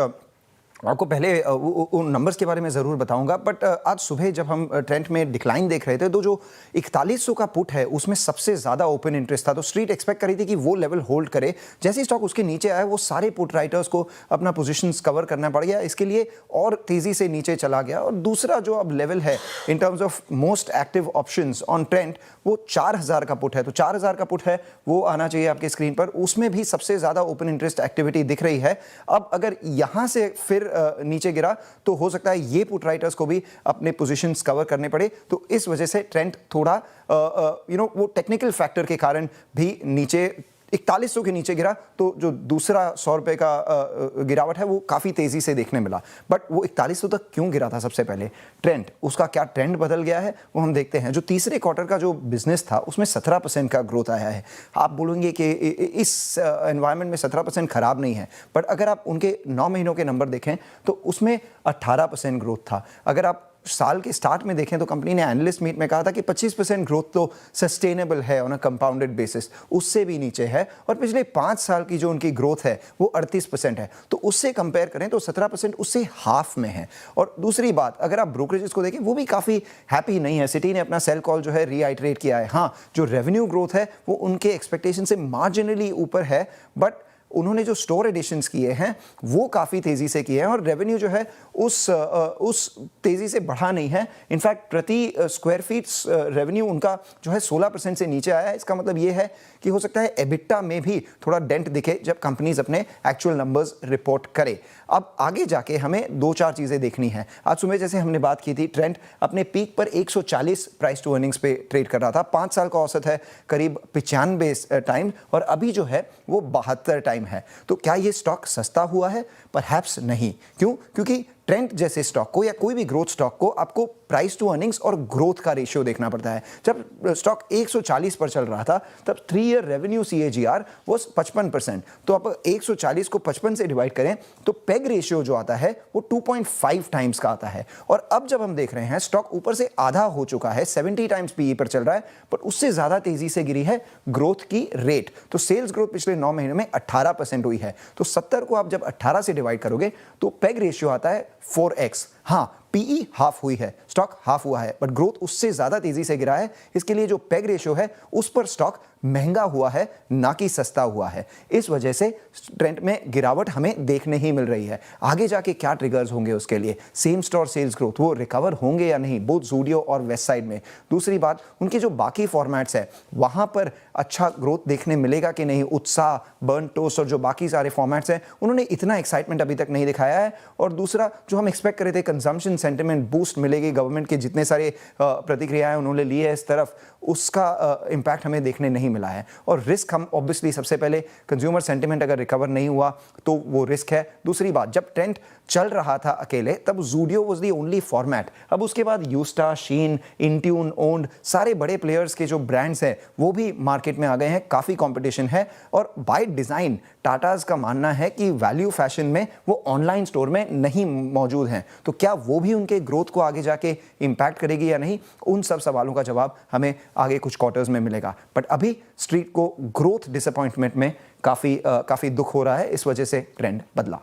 आपको पहले उन नंबर्स के बारे में ज़रूर बताऊंगा, बट आज सुबह जब हम ट्रेंड में डिक्लाइन देख रहे थे तो जो 4100 का पुट है उसमें सबसे ज़्यादा ओपन इंटरेस्ट था। तो स्ट्रीट एक्सपेक्ट करी थी कि वो लेवल होल्ड करे। जैसे ही स्टॉक उसके नीचे आया वो सारे पुट राइटर्स को अपना पोजीशंस कवर करना पड़ गया, इसके लिए और तेज़ी से नीचे चला गया। और दूसरा जो अब लेवल है इन terms of most active options on trend, वो 4000 का पुट है। तो 4000 का पुट है वो आना चाहिए आपके स्क्रीन पर, उसमें भी सबसे ज़्यादा ओपन इंटरेस्ट एक्टिविटी दिख रही है। अब अगर यहाँ से फिर नीचे गिरा तो हो सकता है ये पुट राइटर्स को भी अपने पोजीशंस कवर करने पड़े। तो इस वजह से ट्रेंड थोड़ा वो टेक्निकल फैक्टर के कारण भी नीचे 4100 के नीचे गिरा। तो जो दूसरा 100 रुपए का गिरावट है वो काफ़ी तेज़ी से देखने मिला। बट वो 4100 तक क्यों गिरा था? सबसे पहले ट्रेंड, उसका क्या ट्रेंड बदल गया है वो हम देखते हैं। जो तीसरे क्वार्टर का जो बिजनेस था उसमें 17% का ग्रोथ आया है। आप बोलेंगे कि इस एनवायरनमेंट में 17% खराब नहीं है, बट अगर आप उनके 9 महीनों के नंबर देखें तो उसमें 18% ग्रोथ था। अगर आप साल के स्टार्ट में देखें तो कंपनी ने एनालिस्ट मीट में कहा था कि 25% ग्रोथ तो सस्टेनेबल है ऑन अ कंपाउंडेड बेसिस, उससे भी नीचे है। और पिछले 5 साल की जो उनकी ग्रोथ है वो 38% है। तो उससे कंपेयर करें तो 17% उससे हाफ में है। और दूसरी बात, अगर आप ब्रोकरेजेस को देखें वो भी काफ़ी हैप्पी नहीं है। सिटी ने अपना सेल कॉल जो है रीआइटरेट किया है। हाँ, जो रेवेन्यू ग्रोथ है वो उनके एक्सपेक्टेशन से मार्जिनली ऊपर है, बट उन्होंने जो स्टोर एडिशंस किए हैं वो काफ़ी तेज़ी से किए हैं और रेवेन्यू जो है उस तेज़ी से बढ़ा नहीं है। इनफैक्ट प्रति स्क्वायर फीट रेवेन्यू उनका जो है 16% से नीचे आया है। इसका मतलब ये है कि हो सकता है एबिटा में भी थोड़ा डेंट दिखे जब कंपनीज अपने एक्चुअल नंबर्स रिपोर्ट करे। अब आगे जाके हमें 2-4 चीज़ें देखनी है। आज सुबह जैसे हमने बात की थी, ट्रेंड अपने पीक पर 140 प्राइस टू अर्निंग्स पे ट्रेड कर रहा था। 5 साल का औसत है करीब 95 टाइम, और अभी जो है वो 72 टाइम है। तो क्या ये स्टॉक सस्ता हुआ है? परहैप्स नहीं। क्यों? क्योंकि ट्रेंड जैसे स्टॉक को या कोई भी ग्रोथ स्टॉक को आपको प्राइस टू अर्निंग्स और ग्रोथ का रेशियो देखना पड़ता है। जब स्टॉक 140 पर चल रहा था तब 3 ईयर रेवेन्यू CAGR वो 55%। तो आप 140 को 55 से डिवाइड करें तो पेग रेशियो जो आता है वो 2.5 टाइम्स का आता है। और अब जब हम देख रहे हैं स्टॉक ऊपर से आधा हो चुका है, 70 टाइम्स PE पर चल रहा है, पर उससे ज़्यादा तेज़ी से गिरी है ग्रोथ की रेट। तो सेल्स ग्रोथ पिछले 9 महीनों में 18% हुई है। तो 70 को आप जब 18 से डिवाइड करोगे तो पेग रेशियो आता है 4x। हाँ, पीई हाफ हुई है, स्टॉक हाफ हुआ है, बट ग्रोथ उससे ज़्यादा तेज़ी से गिरा है। इसके लिए जो पेग रेशियो है उस पर स्टॉक महंगा हुआ है, ना कि सस्ता हुआ है। इस वजह से ट्रेंड में गिरावट हमें देखने ही मिल रही है। आगे जाके क्या ट्रिगर्स होंगे उसके लिए, सेम स्टोर सेल्स ग्रोथ वो रिकवर होंगे या नहीं, बोथ ज़ूडियो और वेस्ट साइड में। दूसरी बात, उनके जो बाकी फॉर्मेट्स है वहाँ पर अच्छा ग्रोथ देखने मिलेगा कि नहीं। उत्साह, बर्न टोस्ट और जो बाकी सारे फॉर्मेट्स हैं उन्होंने इतना एक्साइटमेंट अभी तक नहीं दिखाया है। और दूसरा, जो हम एक्सपेक्ट कर रहे थे कंजम्पशन सेंटिमेंट बूस्ट मिलेगी, गवर्नमेंट के जितने सारे प्रतिक्रियाएं उन्होंने ली है इस तरफ, उसका इम्पैक्ट हमें देखने नहीं मिला है। और रिस्क हम ऑब्वियसली सबसे पहले कंज्यूमर सेंटिमेंट अगर रिकवर नहीं हुआ तो वो रिस्क है। दूसरी बात, जब ट्रेंड चल रहा था अकेले तब Zudio was the only format. अब उसके बाद यूस्टा, शीन, इंट्यून, ओन्ड सारे बड़े प्लेयर्स के जो ब्रांड्स हैं वो भी मार्केट में आ गए हैं, काफ़ी कंपटीशन है। और बाय डिज़ाइन टाटाज का मानना है कि वैल्यू फैशन में वो ऑनलाइन स्टोर में नहीं मौजूद हैं, तो क्या वो भी उनके ग्रोथ को आगे जाके इम्पैक्ट करेगी या नहीं, उन सब सवालों का जवाब हमें आगे कुछ क्वार्टर्स में मिलेगा। बट अभी स्ट्रीट को ग्रोथ डिसअपॉइंटमेंट में काफ़ी दुख हो रहा है, इस वजह से ट्रेंड बदला।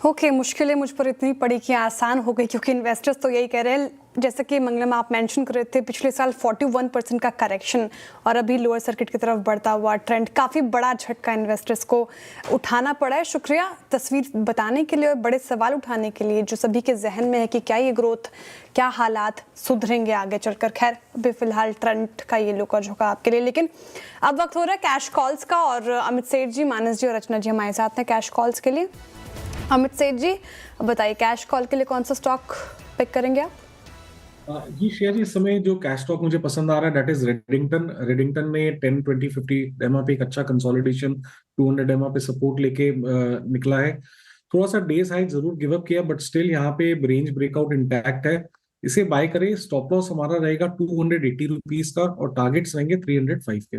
ओके, मुश्किलें मुझ पर इतनी पड़ी कि आसान हो गई, क्योंकि इन्वेस्टर्स तो यही कह रहे हैं, जैसे कि मंगलम आप मेंशन कर रहे थे, पिछले साल 41% का करेक्शन और अभी लोअर सर्किट की तरफ बढ़ता हुआ ट्रेंड, काफ़ी बड़ा झटका इन्वेस्टर्स को उठाना पड़ा है। शुक्रिया तस्वीर बताने के लिए और बड़े सवाल उठाने के लिए जो सभी के जहन में है कि क्या ये ग्रोथ, क्या हालात सुधरेंगे आगे चलकर। खैर, अभी फिलहाल ट्रेंड का ये लुका झुका आपके लिए। लेकिन अब वक्त हो रहा है कैश कॉल्स का, और अमित सेठ जी, मानस जी और रचना जी हमारे साथ हैं कैश कॉल्स के लिए। अमित सेठ जी बताइए, कैश कॉल के लिए कौन सा स्टॉक पिक करेंगे आप? जी शेयर जी, इस समय जो कैश स्टॉक मुझे पसंद आ रहा है दैट इज रेडिंगटन ने 10, 20, 50 एमआ पे एक अच्छा कंसोलिडेशन 200 एमआ पे सपोर्ट लेके निकला है। थोड़ा सा डेज हाई जरूर गिव अप किया, बट स्टिल यहाँ पे रेंज ब्रेकआउट इंटैक्ट है, इसे बाय करें। स्टॉप लॉस हमारा रहेगा 280 रुपीज का और टारगेट्स रहेंगे 305 के।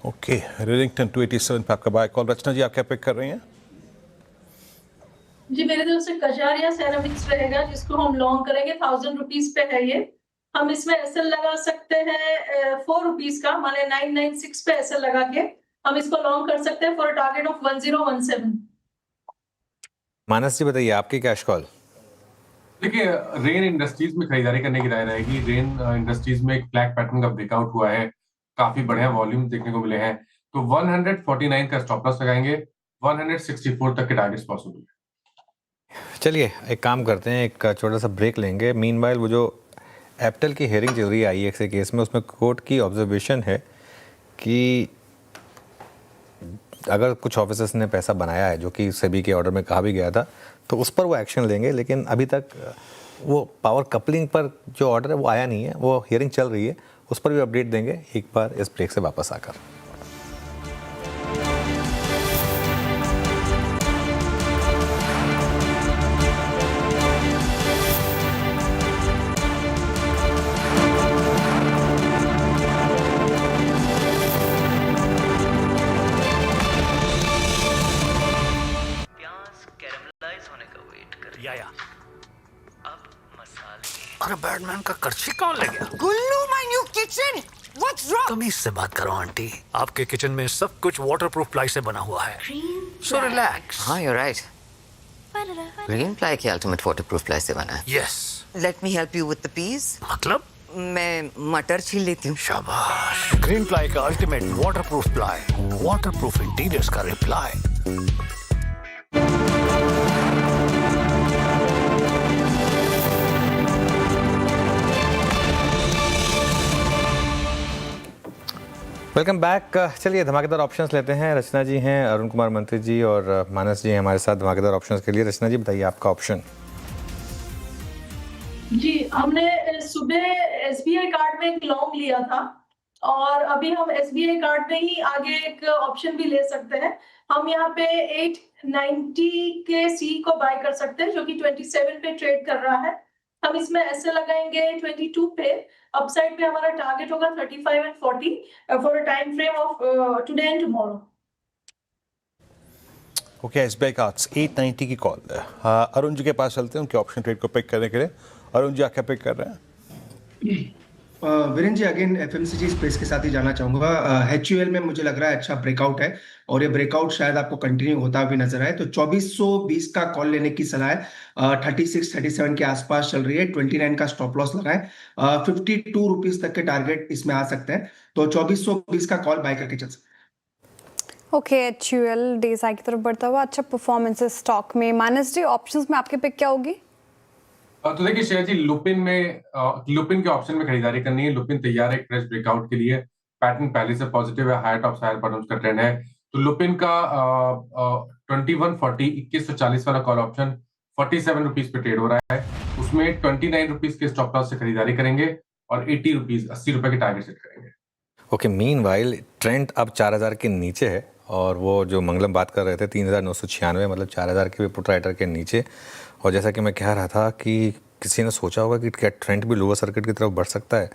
ओके, रेडिंगटन 287 पे आपका बाय कॉल। रचना जी, आप क्या पिक कर रही हैं? जी, मेरे तरफ से कजारिया सेरामिक्स रहेगा, जिसको हम लॉन्ग करेंगे। 1000 रुपीज पे है ये। हम इसमें एसएल लगा सकते हैं 4 रुपीज का, माने 996 पे एसएल लगा के हम इसको लॉन्ग कर सकते हैं फॉर अ टारगेट ऑफ 1017। मानस जी बताइए, आपकी कैश कॉल। देखिए, रेन इंडस्ट्रीज में खरीदारी करने की राय रहेगी। रेन इंडस्ट्रीज में एक फ्लैग पैटर्न का ब्रेकआउट हुआ है, काफी बढ़िया वॉल्यूम देखने को मिले हैं, तो 149 का स्टॉप लॉस लगाएंगे, 164 तक के टारगेट्स पॉसिबल है। चलिए एक काम करते हैं, एक छोटा सा ब्रेक लेंगे। मीनवाइल वो जो एप्टल की हेयरिंग चल रही है आईएक्स केस में, उसमें कोर्ट की ऑब्जर्वेशन है कि अगर कुछ ऑफिसर्स ने पैसा बनाया है, जो कि सेबी के ऑर्डर में कहा भी गया था, तो उस पर वो एक्शन लेंगे। लेकिन अभी तक वो पावर कपलिंग पर जो ऑर्डर है वो आया नहीं है, वो हियरिंग चल रही है, उस पर भी अपडेट देंगे एक बार इस ब्रेक से वापस आकर। अरे बैटमैन का कर्ची कौन ले गया? Gullu, my new kitchen. What's wrong? तमीज से बात करो आंटी, आपके किचन में सब कुछ वाटरप्रूफ प्लाई से बना हुआ है, सो रिलैक्स। हाँ, यू राइट। ग्रीन प्लाई के अल्टीमेट वाटरप्रूफ प्लाई से बना है। Yes. Let me help you with the peas. मतलब? मैं मटर छील लेती हूँ। शाबाश। ग्रीन प्लाई का ultimate waterproof ply, waterproof interiors का रिप्लाई। Welcome back. चलिए धमाकेदार ऑप्शंस लेते हैं। रचना जी हैं, अरुण कुमार मंत्री जी और मानस जी हैं हमारे साथ धमाकेदार ऑप्शंस के लिए। रचना जी बताइए आपका ऑप्शन। जी, हमने सुबह एसबीआई कार्ड में एक लॉन्ग लिया था और अभी हम एसबीआई कार्ड में ही आगे एक ऑप्शन भी ले सकते हैं। हम यहाँ पे 890 के सी को बाय कर सकते हैं, जो कि 27 पे ट्रेड कर रहा है। हम इसमें ऐसे लगाएंगे 22 पे। अपसाइड पे हमारा टारगेट होगा 35 and 40 for a time frame of today and tomorrow. Okay, SBI cards 890 की कॉल है। अरुण जी के पास चलते हैं उनके ऑप्शन ट्रेड को पिक करने के लिए। अरुण जी, आप क्या पिक कर रहे हैं? वीरेन जी अगेन एफएमसीजी स्पेस के साथ ही जाना चाहूंगा। HUL में मुझे लग रहा है अच्छा ब्रेकआउट है और ये ब्रेकआउट शायद आपको कंटिन्यू होता भी नजर आए, तो 2420 का कॉल लेने की सलाह है। 36-37 के आसपास चल रही है, 29 का स्टॉप लॉस लगाएं। 52 रुपीज तक के टारगेट इसमें आ सकते हैं, तो 2420 का कॉल बाय करके चल सकते हैं। ओके, HUL DSI की तरफ बढ़ता हुआ अच्छा परफॉर्मेंस है स्टॉक में। माइनस डे ऑप्शंस में आपके पिक क्या होगी? तो देखिए श्रेया जी, लुपिन के ऑप्शन में खरीदारी करनी है। लुपिन तैयार है एक फ्रेश ब्रेकआउट के लिए। पैटर्न पहले से पॉजिटिव है, हायर टॉप हायर बॉटम्स का ट्रेंड है। तो लुपिन का 2140 2140 वाला कॉल ऑप्शन 47 रुपीज पे ट्रेड हो रहा है। उसमें 29 रुपीज के स्टॉप लॉस से खरीदारी करेंगे और 80 रुपीज 80 रुपए के टारगेट सेट करेंगे। ओके, मीनवाइल ट्रेंड अब 4000 के नीचे है और वो जो मंगलम बात कर रहे थे 3996, मतलब 4000 के पुट राइटर के नीचे। और जैसा कि मैं कह रहा था कि किसी ने सोचा होगा कि क्या ट्रेंड भी लोअर सर्किट की तरफ बढ़ सकता है।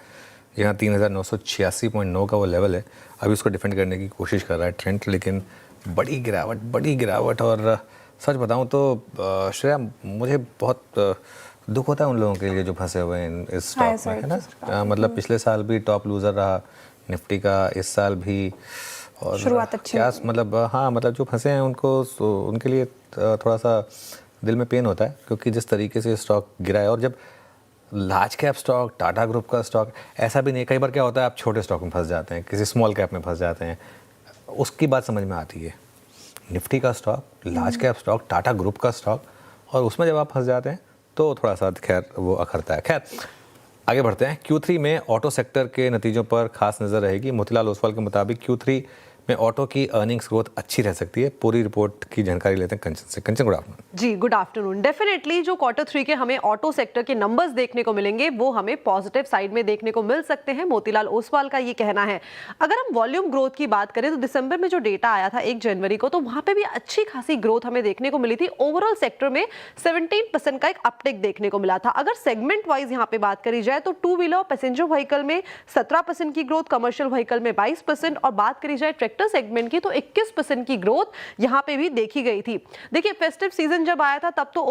यहाँ 3986.9 का वो लेवल है, अभी उसको डिफेंड करने की कोशिश कर रहा है ट्रेंड, लेकिन बड़ी गिरावट। और सच बताऊं तो श्रेया, मुझे बहुत दुख होता है उन लोगों के लिए जो फंसे हुए हैं इस स्टॉक में, है ना। मतलब पिछले साल भी टॉप लूजर रहा निफ्टी का, इस साल भी। और शुरुआत अच्छी क्या मतलब, हाँ मतलब जो फंसे हैं उनको, उनके लिए थोड़ा सा दिल में पेन होता है, क्योंकि जिस तरीके से स्टॉक गिरा है। और जब large cap stock, Tata group का स्टॉक, ऐसा भी नहीं, कई बार क्या होता है आप छोटे स्टॉक में फंस जाते हैं, किसी स्मॉल कैप में फंस जाते हैं, उसकी बात समझ में आती है। निफ्टी का stock, large cap stock, Tata group का स्टॉक, और उसमें जब आप फंस जाते हैं तो थोड़ा सा खैर वो अखरता है। खैर आगे बढ़ते हैं। Q3 में ऑटो सेक्टर के नतीजों पर खास नज़र रहेगी। मोतीलाल ओसवाल के मुताबिक Q3 में ऑटो की अर्निंग्स ग्रोथ अच्छी रह सकती है। पूरी रिपोर्ट की जानकारी लेते हैं कंचन से। कंचन, गुड आफ्टरनून। जी गुड आफ्टरनून। डेफिनेटली जो Q3 के हमें ऑटो सेक्टर के नंबर्स देखने को मिलेंगे वो हमें पॉजिटिव साइड में देखने को मिल सकते हैं, मोतीलाल ओसवाल का ये कहना है। अगर हम वॉल्यूम ग्रोथ की बात करें तो दिसंबर में जो डेटा आया था 1 जनवरी को, तो वहां पे भी अच्छी खासी ग्रोथ हमें देखने को मिली थी। ओवरऑल सेक्टर में 17% का एक अपटेक देखने को मिला था। अगर सेगमेंट वाइज यहाँ पे बात करी जाए तो टू व्हीलर पैसेंजर व्हीकल में 17% की ग्रोथ, कमर्शियल व्हीकल में 22%, और बात करी जाए ट्रैक्टर सेगमेंट की तो 21% की ग्रोथ यहाँ पे भी देखी गई थी। देखिए फेस्टिव सीजन जब आया था तब तो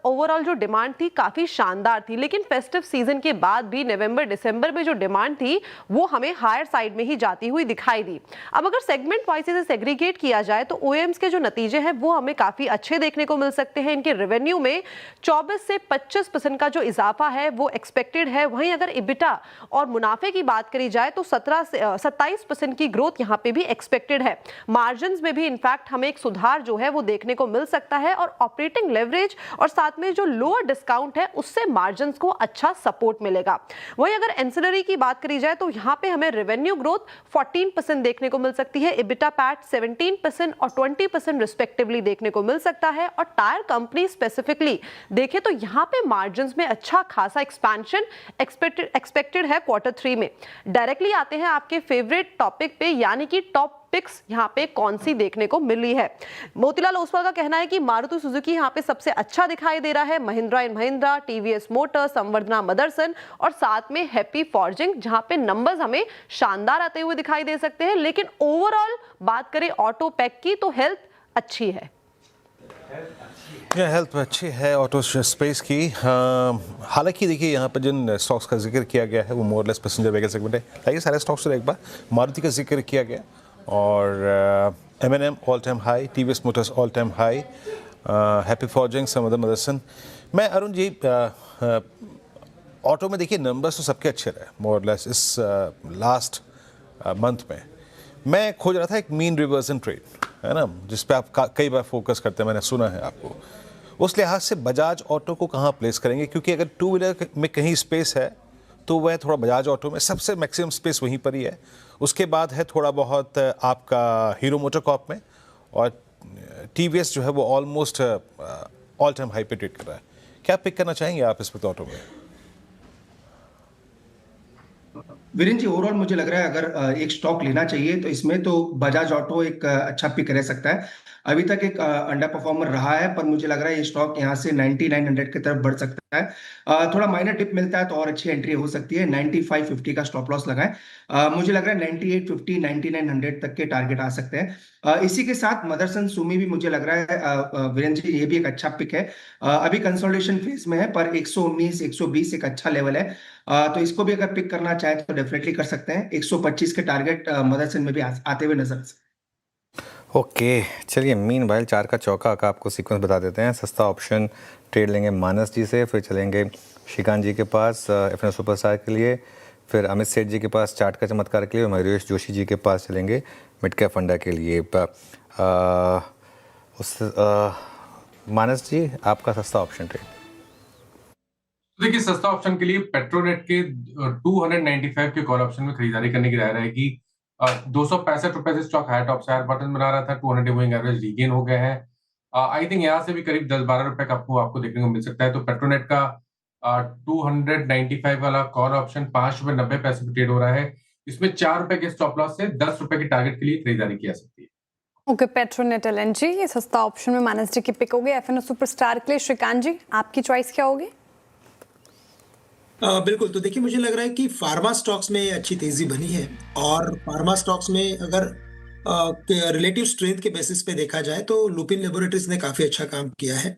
ओवरऑल जो डिमांड थी काफी शानदार थी, लेकिन फेस्टिव सीजन के बाद भी नवंबर दिसंबर में जो डिमांड थी वो हमें हायर साइड में ही जाती हुई दिखाई दी। अब अगर सेगमेंट वाइज से सेग्रीगेट किया जाए तो ओएम्स के जो नतीजे हैं वो हमें काफी अच्छे देखने को मिल सकते हैं। इनके रेवेन्यू में 24 से 25% का जो इजाफा है वो एक्सपेक्टेड है। वहीं अगर इबिटा और मुनाफे की बात करी जाए तो 17 से 27% की ग्रोथ यहाँ पे भी एक्सपेक्टेड है। मार्जिन्स में भी इनफैक्ट हमें एक सुधार जो है वो देखने को मिल सकता है, और ऑपरेटिंग लेवरेज और साथ में जो लोअर डिस्काउंट है उससे मार्जिन्स को अच्छा सपोर्ट मिलेगा। वहीं अगर एंसिलरी की बात करी जाए तो यहाँ पे हमें रेवेन्यू ग्रोथ 14% देखने को मिल सकती है, इबिटा पैट 17% और 20% रिस्पेक्टिवली देखने को मिल सकता है। और टायर कंपनी स्पेसिफिकली देखें तो यहाँ पे मार्जिन्स में अच्छा खासा एक्सपेंशन एक्सपेक्टेड है Q3 में। डायरेक्टली आते हैं आपके फेवरेट टॉपिक पे, यानी कि टॉप पिक्स यहाँ पे कौन सी देखने को मिली है। मोतीलाल ओसवाल का कहना है कि मारुति सुजुकी यहाँ पे सबसे अच्छा दिखाई दे रहा है, Mahindra and Mahindra, TVS motor, Samvardhana Motherson और साथ में हैप्पी फॉर्जिंग, जहाँ पे नंबर्स हमें शानदार आते हुए दिखाई दे सकते हैं। लेकिन ओवरऑल बात करें ऑटो पैक की तो हेल्थ अच्छी है। हेल्थ अच्छी है ऑटो स्पेस की। हालांकि देखिए यहाँ पर जिन स्टॉक्स का जिक्र किया गया है वो more less passenger vehicle segment है। लाइए सारे स्टॉक्स से एक बार मारुति का जिक्र किया गया और M&M all time high, TVS motors all time high, Happy Forging, Samvardhana Motherson. मैं अरुण जी ऑटो में देखिए नंबर्स तो सबके अच्छे रहे मोर लेस इस लास्ट मंथ में। मैं खोज रहा था एक मीन रिवर्सन ट्रेड, है ना, जिस पे आप कई बार फोकस करते हैं, मैंने सुना है आपको। उस लिहाज से बजाज ऑटो को कहाँ प्लेस करेंगे, क्योंकि अगर टू व्हीलर में कहीं स्पेस है तो वह थोड़ा बजाज ऑटो में सबसे मैक्सिमम स्पेस वहीं पर ही है। उसके बाद है थोड़ा बहुत आपका हीरो मोटर कॉर्प में, और टीवीएस जो है वो ऑलमोस्ट ऑल टाइम हाई पे ट्रेड कर रहा है। क्या पिक करना चाहेंगे आप इस वक्त ऑटो में? वीरेन जी ओवरऑल मुझे लग रहा है अगर एक स्टॉक लेना चाहिए तो इसमें तो बजाज ऑटो एक अच्छा पिक रह सकता है। अभी तक एक अंडर परफॉर्मर रहा है, पर मुझे लग रहा है ये स्टॉक यहाँ से 9900 की तरफ बढ़ सकता है। थोड़ा माइनर डिप मिलता है तो और अच्छी एंट्री हो सकती है। 9550 का स्टॉप लॉस लगाएं। मुझे लग रहा है 9850 9900 तक के टारगेट आ सकते हैं। इसी के साथ मदरसन सुमी भी मुझे लग रहा है वीरेंद्र जी, ये भी एक अच्छा पिक है। अभी कंसोलिडेशन फेज में है, पर 119 120 एक अच्छा लेवल है। तो इसको भी अगर पिक करना चाहे तो डेफिनेटली कर सकते हैं। 125 के टारगेट मदरसन में भी आते हुए नजर आ सकते हैं। ओके, चलिए मीन वाइल 4 का चौका का आपको सीक्वेंस बता देते हैं। सस्ता ऑप्शन ट्रेड लेंगे मानस जी से, फिर चलेंगे श्रीकांत जी के पास एफएन सुपरस्टार के लिए, फिर अमित सेठ जी के पास चार्ट का चमत्कार के लिए, और मयूरेश जोशी जी के पास चलेंगे मिड कैप फंडा के लिए। मानस जी, आपका सस्ता ऑप्शन ट्रेड। देखिए, सस्ता ऑप्शन के लिए पेट्रोनेट के 295 के कॉल ऑप्शन में खरीदारी करने की राय रहेगी। 265 रुपए से स्टॉक हाई टॉप से हायर बटन बना रहा था, 200 मूविंग एवरेज रीगेन हो गया है। आई थिंक यहाँ से भी करीब 10-12 रुपए का आपको देखने को मिल सकता है। तो पेट्रोनेट का 295 वाला कॉल ऑप्शन 5 रुपए 90 पैसे पे ट्रेड हो रहा है। इसमें 4 रुपए के स्टॉप लॉस से 10 रुपए के टारगेट के लिए खरीदारी की जा सकती है। ओके, पेट्रोनेट एलएनजी ये सस्ता ऑप्शन में मानस जी की पिक हो गई। एफएन सुपरस्टार के लिए श्रीकांत जी, आपकी चॉइस क्या होगी? बिल्कुल, तो देखिए मुझे लग रहा है कि फार्मा स्टॉक्स में अच्छी तेजी बनी है, और फार्मा स्टॉक्स में अगर रिलेटिव स्ट्रेंथ के बेसिस पे देखा जाए तो लुपिन लेबोरेटरीज ने काफी अच्छा काम किया है।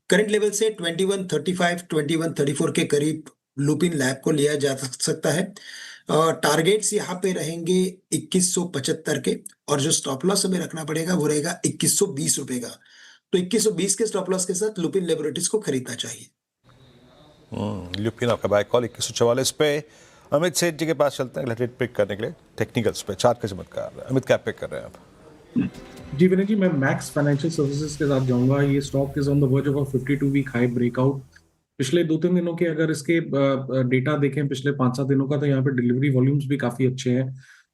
करंट लेवल से 2135 2134 के करीब लुपिन लैब को लिया जा सकता है। टारगेट्स यहाँ पे रहेंगे 2175 के, और जो स्टॉप लॉस हमें रखना पड़ेगा वो रहेगा 2120 रुपए का। तो 2120 के स्टॉप लॉस के साथ लुपिन लेबोरेटरीज को खरीदना चाहिए। लुपिन आपका बाय कॉल 2144 पे। अमित सेठ जी के पास चलते हैं रिलेटेड पिक करने के लिए टेक्निकल्स पे। चार्ट का चमत्कार, अमित क्या पिक कर रहे हैं आप? जी विनय जी, मैं मैक्स फाइनेंशियल सर्विसेज के साथ जाऊंगा। ये stock is on the verge of 52 week high breakout. पिछले 2-3 दिनों के अगर इसके डेटा देखें पिछले 5-7 दिनों का, तो यहाँ पे डिलीवरी वॉल्यूम्स भी काफी अच्छे हैं।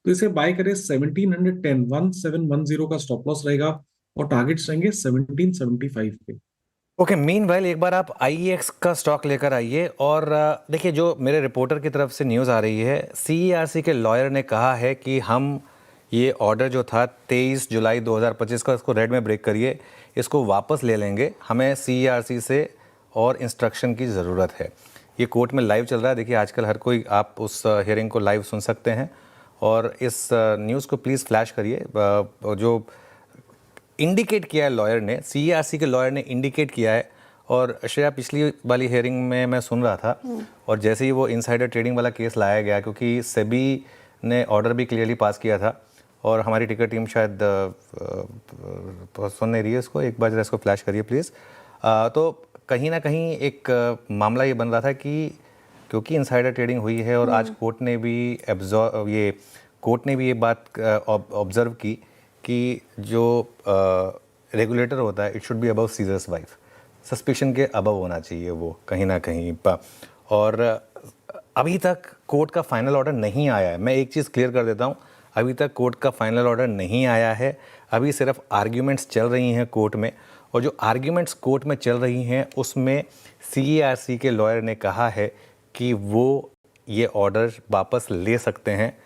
तो इसे बाय करें 1710 1710 का स्टॉप लॉस रहेगा, और टारगेट्स रहेंगे 1775 पे। ओके, मीनवाइल एक बार आप IEX का स्टॉक लेकर आइए। और देखिए, जो मेरे रिपोर्टर की तरफ से न्यूज़ आ रही है, CERC के लॉयर ने कहा है कि हम ये ऑर्डर जो था 23 जुलाई 2025 का, इसको रेड में ब्रेक करिए, इसको वापस ले लेंगे। हमें CERC से और इंस्ट्रक्शन की ज़रूरत है। ये कोर्ट में लाइव चल रहा है। देखिए, आजकल हर कोई आप उस हियरिंग को लाइव सुन सकते हैं। और इस न्यूज़ को प्लीज़ फ्लैश करिए। जो इंडिकेट किया है लॉयर ने, CERC के लॉयर ने इंडिकेट किया है। और श्रेया, पिछली वाली हेयरिंग में मैं सुन रहा था, और जैसे ही वो इनसाइडर ट्रेडिंग वाला केस लाया गया, क्योंकि सेबी ने ऑर्डर भी क्लियरली पास किया था, और हमारी टिकर टीम शायद सुन नहीं रही है इसको, एक बार जरा इसको फ्लैश करिए प्लीज़। तो कहीं ना कहीं एक मामला ये बन रहा था कि क्योंकि इनसाइडर ट्रेडिंग हुई है, और आज कोर्ट ने भी ये बात ऑब्जर्व की कि जो रेगुलेटर होता है, it should be above seizures wife, suspicion के अबव होना चाहिए वो कहीं ना कहीं। और अभी तक कोर्ट का फाइनल ऑर्डर नहीं आया है। मैं एक चीज़ क्लियर कर देता हूँ, अभी तक कोर्ट का फाइनल ऑर्डर नहीं आया है। अभी सिर्फ आर्ग्यूमेंट्स चल रही हैं कोर्ट में, और जो आर्ग्यूमेंट्स कोर्ट में चल रही हैं उसमें CERC के लॉयर ने कहा है कि वो ये ऑर्डर वापस ले सकते हैं।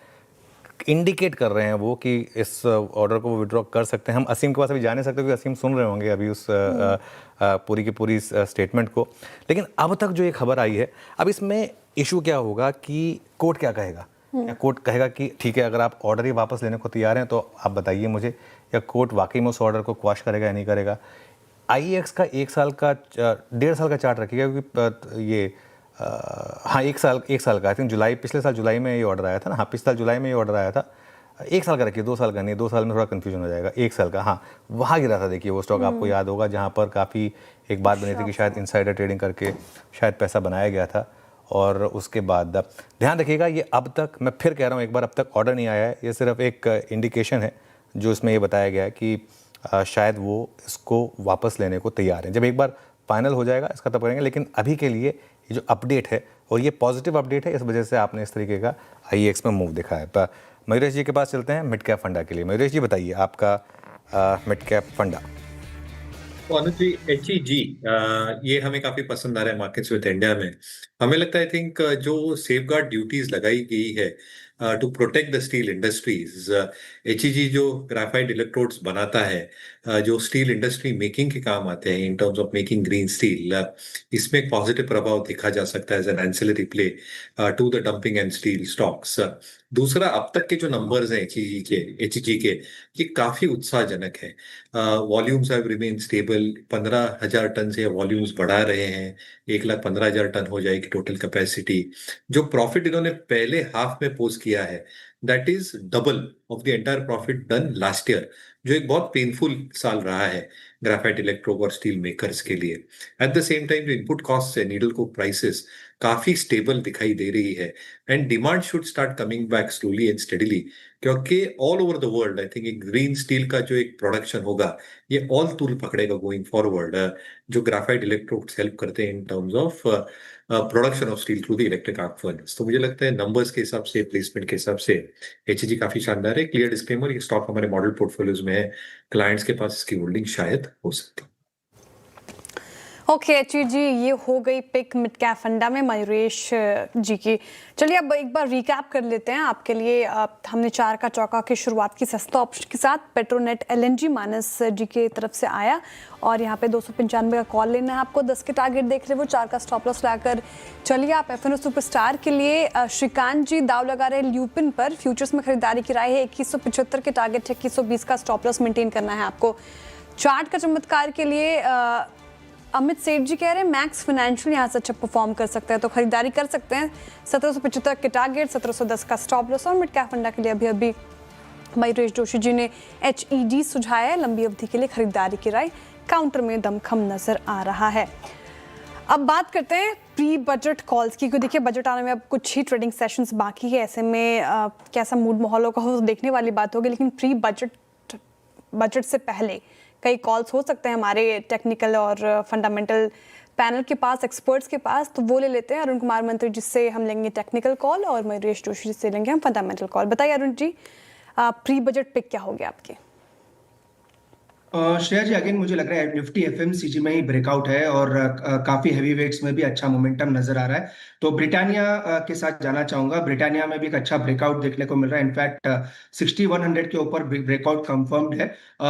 इंडिकेट कर रहे हैं वो कि इस ऑर्डर को वो विड्रॉ कर सकते हैं। हम असीम के पास अभी जा नहीं सकते, क्योंकि असीम सुन रहे होंगे अभी उस पूरी की पूरी स्टेटमेंट को। लेकिन अब तक जो ये खबर आई है, अब इसमें इशू क्या होगा कि कोर्ट क्या कहेगा। या कोर्ट कहेगा कि ठीक है, अगर आप ऑर्डर ही वापस लेने को तैयार हैं तो आप बताइए मुझे, या कोर्ट वाकई में उस ऑर्डर को क्वाश करेगा या नहीं करेगा। IEX का 1 साल का 1.5 साल का चार्ट रखिएगा, क्योंकि ये हाँ 1 साल का, आई थिंक पिछले साल जुलाई में ये ऑर्डर आया था ना। हाँ, पिछले साल जुलाई में ये ऑर्डर आया था। 1 साल का रखिए, 2 साल का नहीं, 2 साल में थोड़ा कन्फ्यूजन हो जाएगा। 1 साल का, हाँ वहाँ गिरा था। देखिए वो स्टॉक आपको याद होगा, जहाँ पर काफ़ी एक बात बनी थी कि शायद इनसाइडर ट्रेडिंग करके शायद पैसा बनाया गया था। और उसके बाद ध्यान रखिएगा, ये अब तक, मैं फिर कह रहा हूँ एक बार, अब तक ऑर्डर नहीं आया है। ये सिर्फ एक इंडिकेशन है जो इसमें ये बताया गया है कि शायद वो इसको वापस लेने को तैयार है। जब एक बार फाइनल हो जाएगा इसका तब करेंगे। लेकिन अभी के लिए ये जो अपडेट है, और ये पॉजिटिव अपडेट है, इस वजह से आपने इस तरीके का IEX में मूव देखा है। मयूरेश जी के पास चलते हैं मिड कैप फंडा के लिए। मयूरेश जी बताइए आपका मिड कैप फंडा। ऑनेस्टली HEG ये हमें काफी पसंद आ रहा है मार्केट्स विद इंडिया में। हमें लगता है आई थिंक जो सेफगार्ड ड्यूटीज लगाई गई है to protect the steel industries, HEG जो ग्राफाइट इलेक्ट्रोड्स बनाता है, जो स्टील इंडस्ट्री मेकिंग के काम आते हैं in terms of making green steel, इसमें एक पॉजिटिव प्रभाव देखा जा सकता है as an ancillary play to the dumping and steel stocks. दूसरा, अब तक के जो नंबर्स हैं एचईजी के ये काफी उत्साहजनक है। Volumes have remain stable, 15,000 ton से वॉल्यूम्स बढ़ा रहे हैं, 1,15,000 टन हो जाएगी टोटल कैपेसिटी। जो प्रॉफिट इन्होंने पहले हाफ में पोस्ट किया है that is double of the entire profit done last year, जो एक बहुत पेनफुल साल रहा है ग्राफाइट इलेक्ट्रोड और स्टील मेकर्स के लिए। एट द सेम टाइम जो इनपुट कॉस्ट है, नीडल कोक प्राइसेस काफी स्टेबल दिखाई दे रही है and demand should start coming back slowly and steadily, क्योंकि all over the world I think एक ग्रीन स्टील का जो एक प्रोडक्शन होगा ये ऑल तूल पकड़ेगा गोइंग फॉरवर्ड, जो ग्राफाइट इलेक्ट्रोड्स हेल्प करते हैं in terms of production of steel through the electric arc furnace. तो मुझे लगता है नंबर्स के हिसाब से, प्लेसमेंट के हिसाब से एचईजी काफी शानदार है। क्लियर डिस्क्लेमर, ये स्टॉक हमारे मॉडल पोर्टफोलियोज में है, क्लाइंट्स के पास इसकी होल्डिंग शायद हो सकती है। ओके जी, ये हो गई पिक मिड कैप फंडा में मयूरेश जी की। चलिए अब एक बार रिकैप कर लेते हैं आपके लिए। हमने 4 का चौका की शुरुआत की सस्ता ऑप्शन के साथ। पेट्रोनेट एलएनजी मानस जी की तरफ से आया और यहाँ पे 295 का कॉल लेना है आपको। 10 के टारगेट देख रहे वो 4 का स्टॉप लॉस लाकर चलिए आप एफएनओ सुपरस्टार के लिए। श्रीकांत जी दाव लगा रहे ल्यूपिन पर, फ्यूचर्स में खरीदारी की राय है। 2175 के टारगेट है, 2120 का स्टॉप लॉस मेंटेन करना है आपको। चार्ट का चमत्कार के लिए अमित सेठ जी कह रहे हैं मैक्स फाइनेंशियल यहाँ से अच्छा परफॉर्म कर सकते हैं तो खरीदारी कर सकते हैं। 1775 के टारगेट, 1710 का स्टॉप लॉस। और मिड कैप फंडा के लिए अभी अभी मयूरेश जोशी जी ने HED सुझाया है, लंबी अवधि के लिए खरीदारी की राय। काउंटर में दमखम नजर आ रहा है। अब बात करते हैं प्री बजट कॉल्स की, क्योंकि देखिए बजट आने में अब कुछ ही ट्रेडिंग सेशंस बाकी है। ऐसे में कैसा मूड माहौल होगा वो देखने वाली बात होगी, लेकिन प्री बजट से पहले कई कॉल्स हो सकते हैं हमारे टेक्निकल और फंडामेंटल पैनल के पास, एक्सपर्ट्स के पास। तो वो ले लेते हैं। अरुण कुमार मंत्री जिससे हम लेंगे टेक्निकल कॉल और मयूरेश जोशी से लेंगे हम फंडामेंटल कॉल। बताइए Arun ji, pre budget pick क्या हो गया आपके? श्रेया जी, अगेन मुझे लग रहा है निफ्टी एफएमसीजी में ही ब्रेकआउट है और काफी हैवी वेट्स में भी अच्छा मोमेंटम नजर आ रहा है। तो ब्रिटानिया के साथ जाना चाहूंगा। ब्रिटानिया में भी एक अच्छा ब्रेकआउट देखने को मिल रहा है। इनफैक्ट 6100 के ऊपर ब्रेकआउट कंफर्म्ड है।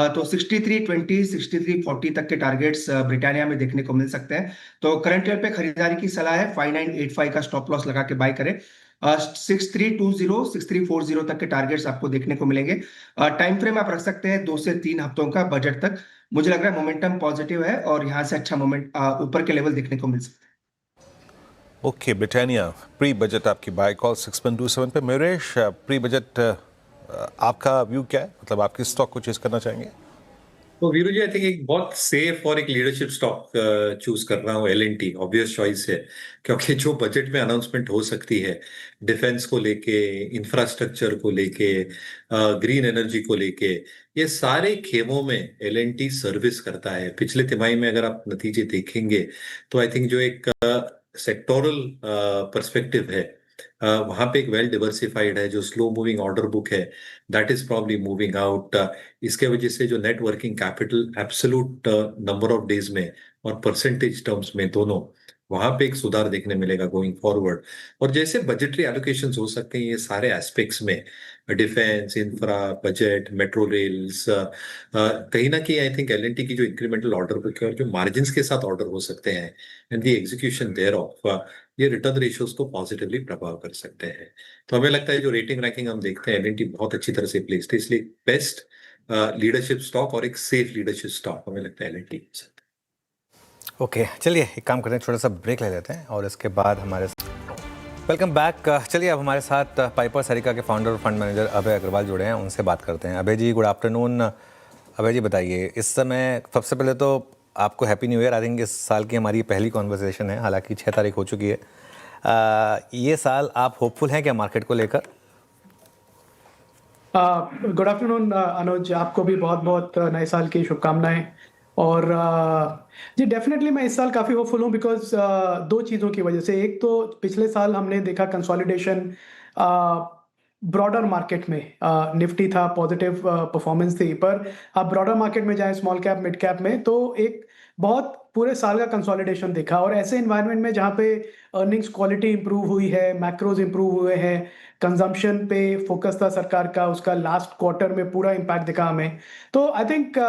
तो 6320 6340 तक के टारगेट्स ब्रिटानिया में देखने को मिल सकते हैं। तो करंट लेवल पे खरीदारी की सलाह है। 5985 का स्टॉप लॉस लगा के बाय करें। 6320 6340 तक के टारगेट्स आपको देखने को मिलेंगे। टाइम फ्रेम आप रख सकते हैं 2 से 3 हफ्तों का बजट तक। मुझे लग रहा है मोमेंटम पॉजिटिव है और यहाँ से अच्छा मोमेंट ऊपर के लेवल देखने को मिल सकता है। ओके, ब्रिटानिया प्री बजट आपकी बाय कॉल 6127 पे। मयूरेश, प्री बजट आपका व्यू क्या है, मतलब आप किस स्टॉक को चेज करना चाहेंगे? तो वीरू जी, आई थिंक एक बहुत सेफ और एक लीडरशिप स्टॉक चूज कर रहा हूँ। L&T ऑब्वियस चॉइस है, क्योंकि जो बजट में अनाउंसमेंट हो सकती है डिफेंस को लेके, इंफ्रास्ट्रक्चर को लेके, ग्रीन एनर्जी को लेके, ये सारे खेमों में L&T सर्विस करता है। पिछले तिमाही में अगर आप नतीजे देखेंगे तो आई थिंक जो एक सेक्टोरल पर्सपेक्टिव है वहां पे एक वेल डिवर्सिफाइड है। जो स्लो मूविंग ऑर्डर बुक है that is probably moving out. इसके वजह से जो net working capital absolute number of days में और परसेंटेज टर्म्स में दोनों, वहां पे एक सुधार देखने मिलेगा गोइंग फॉरवर्ड। और जैसे बजटरी एलोकेशंस हो सकते हैं ये सारे एस्पेक्ट्स में, defence, infra, budget, metro rails, कहीं ना कहीं आई थिंक L&T की जो इंक्रीमेंटल ऑर्डर बुक है और जो मार्जिन के साथ ऑर्डर हो सकते हैं and the execution there of, ये रिटर्न रेशियोज को पॉजिटिवली प्रभाव कर सकते हैं। तो हमें लगता है जो रेटिंग रैंकिंग हम देखते हैं L&T बहुत अच्छी तरह से प्लेस्ड है, इसलिए बेस्ट लीडरशिप स्टॉक और एक सेफ लीडरशिप स्टॉक हमें लगता है L&T। ओके, चलिए एक काम करते हैं, छोटा सा ब्रेक ले लेते हैं और इसके बाद हमारे वेलकम बैक। चलिए अब हमारे साथ पाइपर सरिका के फाउंडर और फंड मैनेजर अभय अग्रवाल जुड़े हैं, उनसे बात करते हैं। अभय जी, गुड आफ्टरनून। अभय जी बताइए, इस समय सबसे पहले तो आपको happy new year. I think इस साल की हमारी पहली कॉन्वर्सेशन है, हालांकि 6 तारीख हो चुकी है। ये साल आप होपफुल हैं क्या मार्केट को लेकर? गुड आफ्टरनून अनुज, आपको भी बहुत बहुत नए साल की शुभकामनाएं। और जी डेफिनेटली मैं इस साल काफ़ी होपफुल हूँ बिकॉज 2 चीज़ों की वजह से। एक तो पिछले साल हमने देखा कंसोलिडेशन ब्रॉडर मार्केट में निफ्टी था, पॉजिटिव परफॉर्मेंस थी, पर आप ब्रॉडर मार्केट में जाएं स्मॉल कैप मिड कैप में तो एक बहुत पूरे साल का कंसोलिडेशन देखा। और ऐसे इन्वायरमेंट में जहाँ पे अर्निंग्स क्वालिटी इंप्रूव हुई है, मैक्रोज इंप्रूव हुए हैं, कंजम्पशन पे फोकस था सरकार का, उसका लास्ट क्वार्टर में पूरा इम्पैक्ट दिखा हमें। तो आई थिंक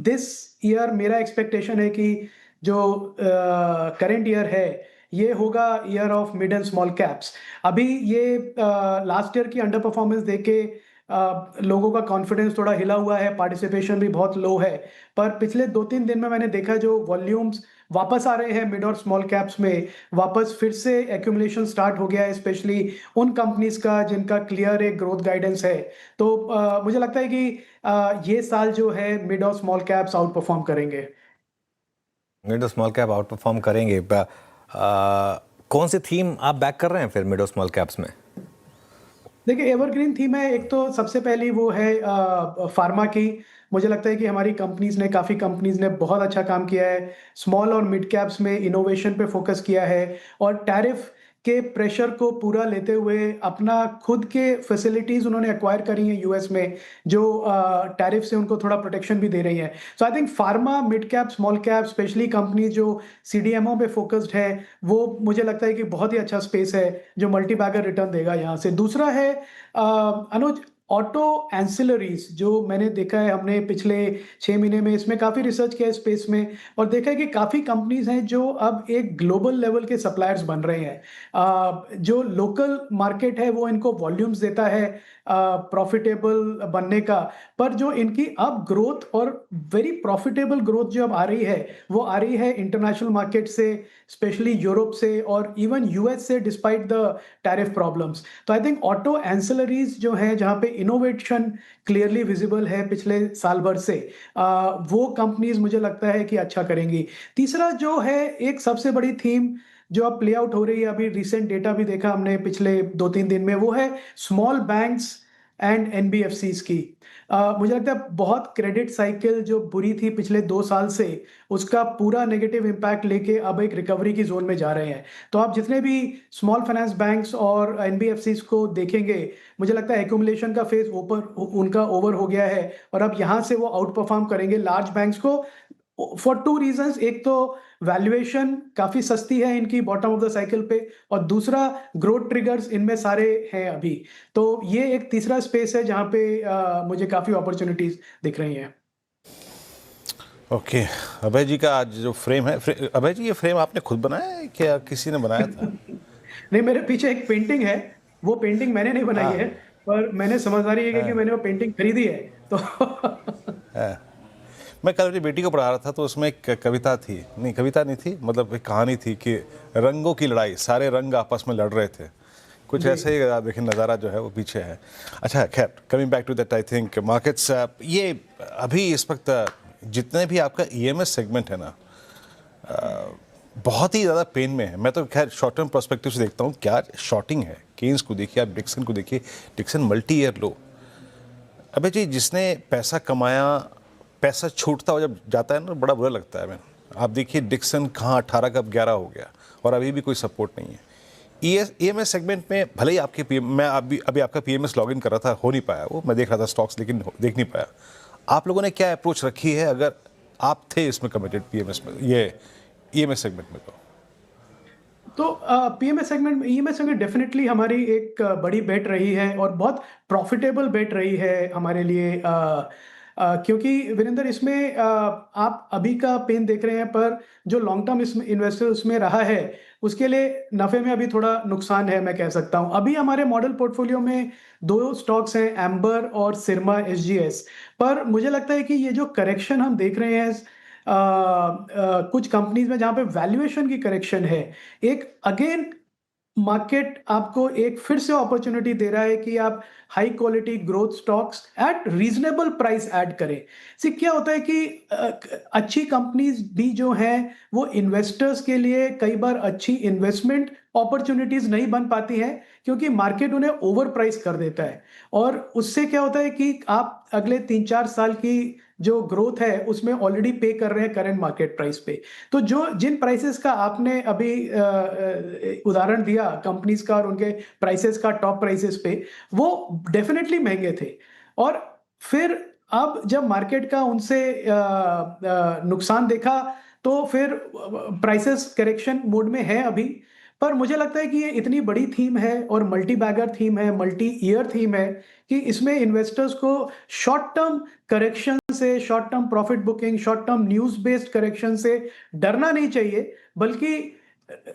दिस ईयर मेरा एक्सपेक्टेशन है कि जो करंट ईयर है ये होगा year of mid and small caps. अभी ये लास्ट ईयर की अंडर परफॉर्मेंस देख के लोगों का कॉन्फिडेंस थोड़ा हिला हुआ है, पार्टिसिपेशन भी बहुत लो है, पर पिछले 2-3 दिन में मैंने देखा जो वॉल्यूम्स वापस आ रहे हैं मिड और स्मॉल कैप्स में, वापस फिर से एक्यूमुलेशन स्टार्ट हो गया है, स्पेशली उन कंपनीज का जिनका क्लियर एक ग्रोथ गाइडेंस है। तो मुझे लगता है कि ये साल जो है मिड और स्मॉल कैप्स आउट परफॉर्म करेंगे। मिड और स्मॉल कैप आउट परफॉर्म करेंगे। कौन सी थीम आप बैक कर रहे हैं फिर मिड और स्मॉल कैप्स में? देखिए एवरग्रीन थीम है, एक तो सबसे पहली वो है फार्मा की। मुझे लगता है कि हमारी काफ़ी कंपनीज ने बहुत अच्छा काम किया है, स्मॉल और मिड कैप्स में इनोवेशन पे फोकस किया है और टैरिफ के प्रेशर को पूरा लेते हुए अपना खुद के फैसिलिटीज़ उन्होंने एक्वायर करी हैं यूएस में, जो टैरिफ से उनको थोड़ा प्रोटेक्शन भी दे रही है। So I think pharma, mid cap, small cap, specially company जो सीडीएमओ पे फोकस्ड है, वो मुझे लगता है कि बहुत ही अच्छा स्पेस है जो मल्टी बैगर रिटर्न देगा यहाँ से। दूसरा है अनुज, ऑटो एंसिलरीज, जो मैंने देखा है हमने पिछले 6 महीने में इसमें काफ़ी रिसर्च किया है स्पेस में और देखा है कि काफ़ी कंपनीज हैं जो अब एक ग्लोबल लेवल के सप्लायर्स बन रहे हैं। जो लोकल मार्केट है वो इनको वॉल्यूम्स देता है प्रॉफिटेबल बनने का, पर जो इनकी अब ग्रोथ और वेरी प्रॉफिटेबल ग्रोथ जो अब आ रही है वो आ रही है इंटरनेशनल मार्केट से, स्पेशली यूरोप से और इवन यूएस से, डिस्पाइट द टैरिफ प्रॉब्लम्स। तो आई थिंक ऑटो एंसिलरीज जो है जहाँ पे इनोवेशन क्लियरली विजिबल है पिछले साल भर से, वो कंपनीज मुझे लगता है कि अच्छा करेंगी। तीसरा जो है एक सबसे बड़ी थीम जो अब प्ले आउट हो रही है, अभी रिसेंट डेटा भी देखा हमने पिछले 2-3 दिन में, वो है स्मॉल बैंक्स एंड एनबीएफसीज की। मुझे लगता है बहुत क्रेडिट साइकिल जो बुरी थी पिछले 2 साल से, उसका पूरा नेगेटिव इम्पैक्ट लेके अब एक रिकवरी की जोन में जा रहे हैं। तो आप जितने भी स्मॉल फाइनेंस बैंक्स और एनबीएफसीज को देखेंगे, मुझे लगता है एक्यूमुलेशन का फेज उनका ओवर हो गया है और अब यहाँ से वो आउट परफॉर्म करेंगे लार्ज बैंक्स को फॉर 2 रीजंस। एक तो वैल्यूएशन काफी सस्ती है इनकी बॉटम ऑफ द साइकिल पे, और दूसरा ग्रोथ ट्रिगर्स इनमें सारे हैं अभी। तो ये एक तीसरा स्पेस है जहां पे मुझे काफी अपॉर्चुनिटीज दिख रही हैं। ओके, अभय जी का आज जो फ्रेम है, अभय जी ये फ्रेम आपने खुद बनाया है क्या किसी ने बनाया था? नहीं, मेरे पीछे एक पेंटिंग है, वो पेंटिंग मैंने नहीं बनाई है, पर मैंने समझदारी है कि मैंने वो पेंटिंग खरीदी है तो मैं कल अपनी बेटी को पढ़ा रहा था तो उसमें एक कविता थी, नहीं कविता नहीं थी, मतलब एक कहानी थी कि रंगों की लड़ाई, सारे रंग आपस में लड़ रहे थे, कुछ ऐसे ही आप देखें नज़ारा जो है वो पीछे है। अच्छा खैर, coming back to that, I think markets ये अभी इस वक्त जितने भी आपका ईएमएस सेगमेंट है ना, बहुत ही ज़्यादा पेन में है। मैं तो खैर शॉर्ट टर्म पर्सपेक्टिव से देखता हूँ, क्या शॉर्टिंग है। केन्स को देखिए आप, डिक्सन को देखिए, डिक्सन मल्टी ईयर लो। अबे जी जिसने पैसा कमाया, पैसा छूटता हुआ जब जाता है ना, बड़ा बुरा लगता है। आप देखिए डिक्सन कहाँ 18 का 11 हो गया और अभी भी कोई सपोर्ट नहीं है। ईएमएस सेगमेंट में भले ही आपके मैं अभी आपका पीएमएस लॉगिन कर रहा था, हो नहीं पाया वो, मैं देख रहा था स्टॉक्स लेकिन देख नहीं पाया। आप लोगों ने क्या अप्रोच रखी है अगर आप थे इसमें कमिटेड पीएमएस में, ये ईएमएस सेगमेंट में? तो पीएमएस सेगमेंट में, ईएमएस सेगमेंट डेफिनेटली हमारी एक बड़ी बेट रही है और बहुत प्रॉफिटेबल बेट रही है हमारे लिए, क्योंकि वीरेंद्र इसमें आप अभी का पेन देख रहे हैं, पर जो लॉन्ग टर्म इसमें इन्वेस्टर उसमें रहा है उसके लिए नफे में अभी थोड़ा नुकसान है, मैं कह सकता हूं। अभी हमारे मॉडल पोर्टफोलियो में 2 स्टॉक्स हैं, एम्बर और सिरमा एसजीएस, पर मुझे लगता है कि ये जो करेक्शन हम देख रहे हैं कुछ कंपनीज में जहां पे वैल्यूएशन की करेक्शन है, एक अगेन मार्केट आपको एक फिर से अपॉर्चुनिटी दे रहा है कि आप high quality growth stocks eight reasonable price add करें। इससे क्या होता है कि अच्छी कंपनीज भी जो हैं वो इन्वेस्टर्स के लिए कई बार अच्छी इन्वेस्टमेंट अपॉर्चुनिटीज नहीं बन पाती हैं, क्योंकि मार्केट उन्हें ओवर प्राइस कर देता है, और उससे क्या होता है कि आप अगले 3-4 साल की जो ग्रोथ है उसमें ऑलरेडी पे कर रहे हैं करंट मार्केट प्राइस पे। तो जो जिन प्राइसेस का आपने अभी उदाहरण दिया कंपनीज का और उनके प्राइसेस का टॉप प्राइसेस पे, वो डेफिनेटली महंगे थे। और फिर अब जब मार्केट का उनसे नुकसान देखा तो फिर प्राइसेस करेक्शन मोड में है अभी। पर मुझे लगता है कि ये इतनी बड़ी थीम है और मल्टी बैगर थीम है, मल्टी ईयर थीम है कि इसमें इन्वेस्टर्स को शॉर्ट टर्म करेक्शन से, short term profit booking, short term news based correction से डरना नहीं चाहिए, बल्कि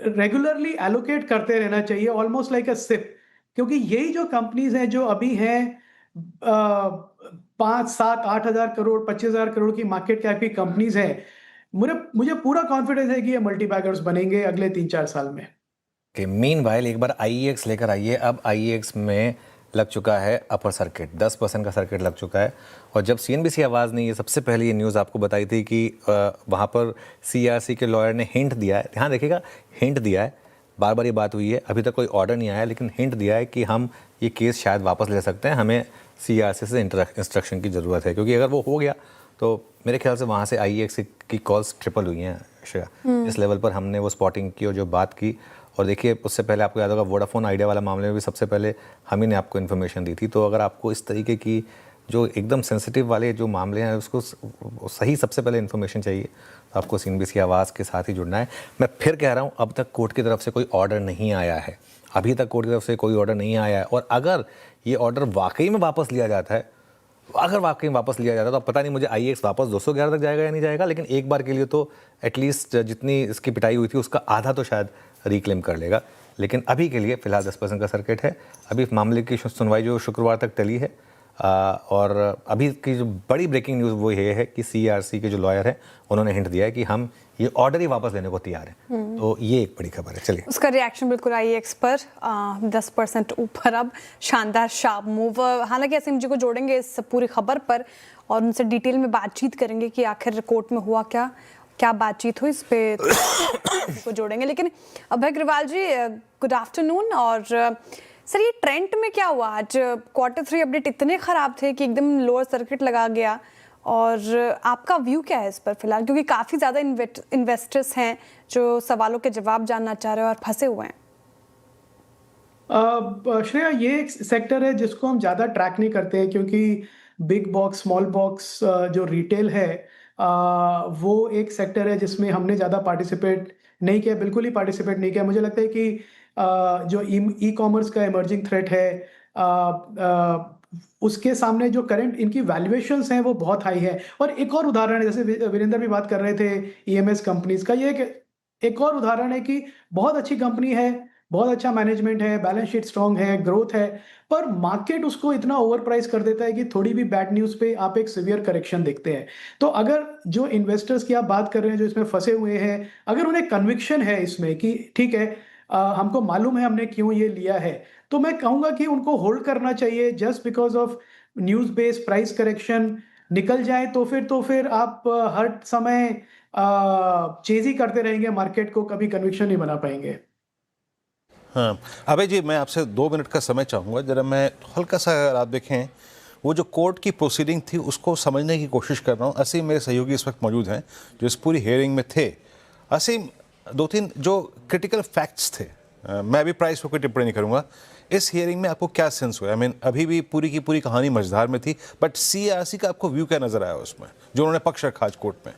रेगुलरली एलोकेट करते रहना चाहिए, ऑलमोस्ट लाइक अ सिप। क्योंकि यही जो कंपनीज हैं जो अभी हैं 5, 7, 8 हजार करोड़, 25 हजार करोड़ की मार्केट कैप की कंपनीज हैं, मुझे पूरा कॉन्फिडेंस है कि ये मल्टी बैगर्स बनेंगे अगले 3-4 साल में। मीनवाइल एक बार IEX लेकर आइए। अब IEX में लग चुका है अपर सर्किट, 10% का सर्किट लग चुका है। और जब CNBC आवाज़ ने ये सबसे पहले ये न्यूज़ आपको बताई थी कि वहाँ पर CRC के लॉयर ने हिंट दिया है, ध्यान रखिएगा, हिंट दिया है, बार बार ये बात हुई है, अभी तक कोई ऑर्डर नहीं आया, लेकिन हिंट दिया है कि हम ये केस शायद वापस ले सकते हैं, हमें CRC से इंस्ट्रक्शन की ज़रूरत है। क्योंकि अगर वो हो गया तो मेरे ख्याल से वहाँ से IEX की कॉल्स ट्रिपल हुई हैं श्रेया। इस लेवल पर हमने वो स्पॉटिंग की और जो बात की, और देखिए उससे पहले आपको याद होगा वोडाफोन आइडिया वाला मामले में भी सबसे पहले हम ही ने आपको इन्फॉर्मेशन दी थी। तो अगर आपको इस तरीके की जो एकदम सेंसिटिव वाले जो मामले हैं उसको सही सबसे पहले इन्फॉर्मेशन चाहिए, तो आपको CNBC आवाज़ के साथ ही जुड़ना है। मैं फिर कह रहा हूँ, अब तक कोर्ट की तरफ से कोई ऑर्डर नहीं आया है, अभी तक कोर्ट की तरफ से कोई ऑर्डर नहीं आया है। और अगर ये ऑर्डर वाकई में वापस लिया जाता है, तो अब पता नहीं मुझे IEX वापस 211 तक जाएगा या नहीं जाएगा, लेकिन एक बार के लिए तो एटलीस्ट जितनी इसकी पिटाई हुई थी उसका आधा तो शायद रिक्लेम कर लेगा। लेकिन अभी के लिए फिलहाल 10% का सर्किट है। अभी इस मामले की सुनवाई जो शुक्रवार तक टली है, और अभी की जो बड़ी ब्रेकिंग न्यूज़ वो ये है कि CRC के जो लॉयर हैं उन्होंने हिंट दिया है कि हम ये ऑर्डर ही वापस लेने को तैयार हैं। तो ये एक बड़ी खबर है। चलिए, उसका रिएक्शन बिल्कुल IEX पर 10% ऊपर, अब शानदार शार्प मूव। हालांकि SMG को जोड़ेंगे इस पूरी खबर पर और उनसे डिटेल में बातचीत करेंगे कि आखिर कोर्ट में हुआ क्या बातचीत हुई, इस पे को जोड़ेंगे। लेकिन अभय अग्रवाल जी, गुड आफ्टरनून। और सर, ये ट्रेंड में क्या हुआ आज? Q3 अपडेट इतने ख़राब थे कि एकदम लोअर सर्किट लगा गया, और आपका व्यू क्या है इस पर फिलहाल? क्योंकि काफ़ी ज़्यादा इन्वेस्टर्स हैं जो सवालों के जवाब जानना चाह रहे हैं और फंसे हुए हैं। श्रेया, ये एक सेक्टर है जिसको हम ज़्यादा ट्रैक नहीं करते हैं, क्योंकि बिग बॉक्स, स्मॉल बॉक्स जो रिटेल है, वो एक सेक्टर है जिसमें हमने ज़्यादा पार्टिसिपेट नहीं किया, बिल्कुल ही पार्टिसिपेट नहीं किया। मुझे लगता है कि जो ई कॉमर्स का इमर्जिंग थ्रेट है, उसके सामने जो करंट इनकी वैल्यूएशंस हैं वो बहुत हाई है। और एक और उदाहरण है, जैसे वीरेंद्र भी बात कर रहे थे EMS कंपनीज का, ये एक और उदाहरण है कि बहुत अच्छी कंपनी है, बहुत अच्छा मैनेजमेंट है, बैलेंस शीट स्ट्रांग है, ग्रोथ है, पर मार्केट उसको इतना ओवर प्राइस कर देता है कि थोड़ी भी बैड न्यूज़ पे आप एक सीवियर करेक्शन देखते हैं। तो अगर जो इन्वेस्टर्स की आप बात कर रहे हैं जो इसमें फंसे हुए हैं, अगर उन्हें कन्विक्शन है इसमें कि ठीक है, हमको मालूम है हमने क्यों ये लिया है, तो मैं कहूँगा कि उनको होल्ड करना चाहिए। Just because of news based price correction निकल जाए तो फिर आप हर समय चेज ही करते रहेंगे मार्केट को, कभी कन्विक्शन नहीं बना पाएंगे। हाँ, अभय जी, मैं आपसे 2 मिनट का समय चाहूँगा। जरा मैं हल्का सा, अगर आप देखें, वो जो कोर्ट की प्रोसीडिंग थी उसको समझने की कोशिश कर रहा हूँ। असीम मेरे सहयोगी इस वक्त मौजूद हैं जो इस पूरी हियरिंग में थे। असीम, 2-3 जो क्रिटिकल फैक्ट्स थे, मैं अभी प्राइस को टिप्पणी नहीं करूँगा, इस हियरिंग में आपको क्या सेंस हुआ? अभी भी पूरी की पूरी कहानी मझधार में थी, बट CRC का आपको व्यू क्या नजर आया उसमें, जो उन्होंने पक्ष रखा आज कोर्ट में?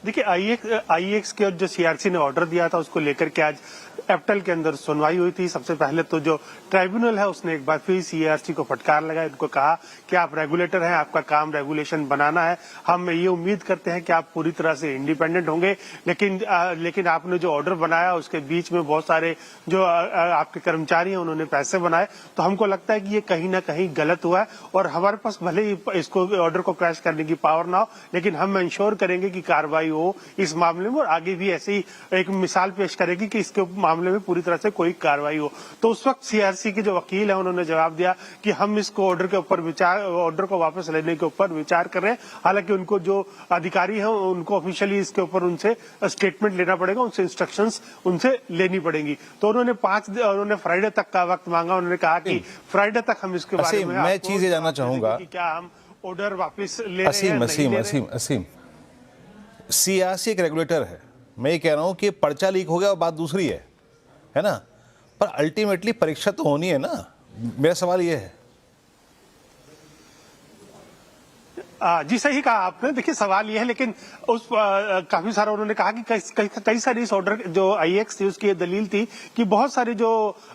देखिए, IEX के जो CRC ने ऑर्डर दिया था उसको लेकर के आज एप्टल के अंदर सुनवाई हुई थी। सबसे पहले तो जो ट्राइब्यूनल है उसने एक बार फिर CRC को फटकार लगाया, उनको कहा कि आप रेगुलेटर हैं, आपका काम रेगुलेशन बनाना है, हम ये उम्मीद करते हैं कि आप पूरी तरह से इंडिपेंडेंट होंगे, लेकिन आपने जो ऑर्डर बनाया उसके बीच में बहुत सारे जो आपके कर्मचारी हैं उन्होंने पैसे बनाए, तो हमको लगता है कि ये कहीं ना कहीं गलत हुआ है। और हमारे पास भले ही इसको ऑर्डर को क्रैश करने की पावर ना हो, लेकिन हम इंश्योर करेंगे कि कार्रवाई हो इस मामले में, और आगे भी ऐसी ही एक मिसाल पेश करेगी कि इसके मामले में पूरी तरह से कोई कार्रवाई हो। तो उस वक्त CRC के जो वकील है उन्होंने जवाब दिया कि हम इसको ऑर्डर को वापस लेने के ऊपर विचार कर रहे हैं। हालांकि उनको जो अधिकारी हैं उनको ऑफिशियली इसके ऊपर उनसे स्टेटमेंट लेना पड़ेगा, उनसे इंस्ट्रक्शंस उनसे लेनी पड़ेंगी। तो उन्होंने फ्राइडे तक का वक्त मांगा। उन्होंने कहा कि फ्राइडे तक हम इसके बारे में मैं चीज ये जानना चाहूंगा कि क्या हम ऑर्डर वापस ले रहे हैं, असीम नहीं असीम ले रहे असीम असीम सीआरसी एक रेगुलेटर है। मैं ये कह रहा हूं कि पर्चा लीक हो गया और बात दूसरी है ना, पर अल्टीमेटली परीक्षा तो होनी है ना। मेरा सवाल ये है। जी सही कहा आपने। देखिए सवाल यह है, लेकिन उस काफी सारा उन्होंने कहा कि कई सारी इस ऑर्डर जो आईएक्स थी उसकी दलील थी कि बहुत सारी जो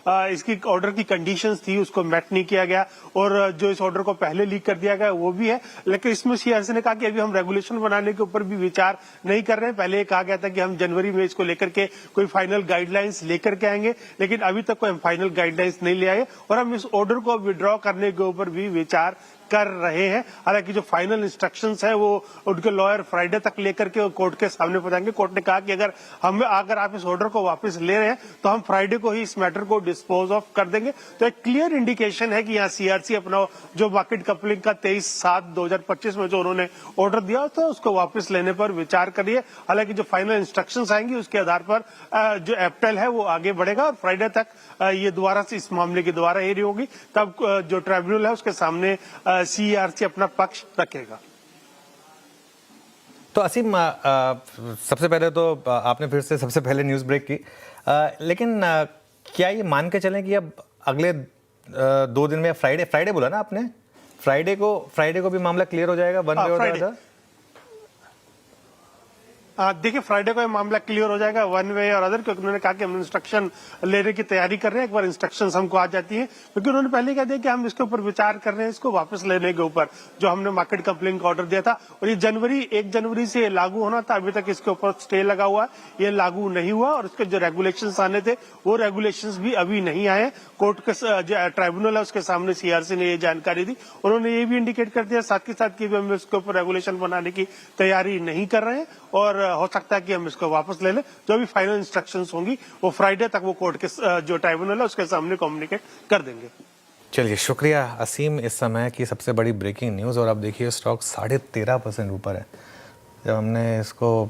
इसकी ऑर्डर की कंडीशंस थी उसको मेट नहीं किया गया, और जो इस ऑर्डर को पहले लीक कर दिया गया वो भी है। लेकिन इसमें सीआरसी ने कहा कि अभी हम रेगुलेशन बनाने के ऊपर भी विचार नहीं कर रहे हैं। पहले कहा गया था कि हम जनवरी में इसको लेकर के कोई फाइनल गाइडलाइंस लेकर के आएंगे, लेकिन अभी तक कोई हम फाइनल गाइडलाइंस नहीं ले आए, और हम इस ऑर्डर को विड्रॉ करने के ऊपर भी विचार कर रहे हैं। हालांकि जो फाइनल इंस्ट्रक्शंस है वो उनके लॉयर फ्राइडे तक लेकर के कोर्ट के सामने पहुंचाएंगे। कोर्ट ने कहा कि अगर आप इस ऑर्डर को वापस ले रहे हैं तो हम फ्राइडे को ही इस मैटर को डिस्पोज ऑफ कर देंगे। तो एक क्लियर इंडिकेशन है कि यहाँ सीआरसी अपना जो मार्केट कपलिंग का 23/7/2025 में जो उन्होंने ऑर्डर दिया था उसको वापस लेने पर विचार करिए। हालांकि जो फाइनल इंस्ट्रक्शंस आएंगी उसके आधार पर जो एप्टल है वो आगे बढ़ेगा, और फ्राइडे तक ये दोबारा से इस मामले की दोबारा हेयरिंग होगी। तब जो ट्राइब्यूनल है उसके सामने सीआरसी अपना पक्ष रखेगा। तो असीम, सबसे पहले तो आपने फिर से सबसे पहले न्यूज़ ब्रेक की, लेकिन क्या ये मान के चलें कि अब अगले 2 दिन में, फ्राइडे बोला ना आपने, फ्राइडे को भी मामला क्लियर हो जाएगा वन वे और द अदर? देखिए फ्राइडे को ये मामला क्लियर हो जाएगा वन वे और अदर, क्योंकि उन्होंने कहा कि हम इंस्ट्रक्शन लेने की तैयारी कर रहे हैं। एक बार इंस्ट्रक्शंस हमको आ जाती है, क्योंकि उन्होंने पहले कह दिया कि हम इसके ऊपर विचार कर रहे हैं, इसको वापस लेने के ऊपर जो हमने मार्केट कपलिंग का ऑर्डर दिया था। और ये 1 जनवरी से लागू होना था, अभी तक इसके ऊपर स्टे लगा हुआ है, ये लागू नहीं हुआ। और इसके जो रेगुलेशंस आने थे वो रेगुलेशंस भी अभी नहीं आए। कोर्ट के जो ट्राइब्यूनल है उसके सामने सीआरसी ने ये जानकारी दी। उन्होंने ये भी इंडिकेट कर दिया साथ के साथ कि हम इसके ऊपर रेगुलेशन बनाने की तैयारी नहीं कर रहे हैं, और हो सकता है कि हम इसको वापस ले लें। जो भी फाइनल इंस्ट्रक्शंस होंगी वो फ्राइडे तक वो कोर्ट के जो ट्राइब्यूनल है उसके सामने कम्युनिकेट कर देंगे। चलिए, शुक्रिया असीम। इस समय की सबसे बड़ी ब्रेकिंग न्यूज़, और अब देखिए स्टॉक 13.5% ऊपर है। जब हमने इसको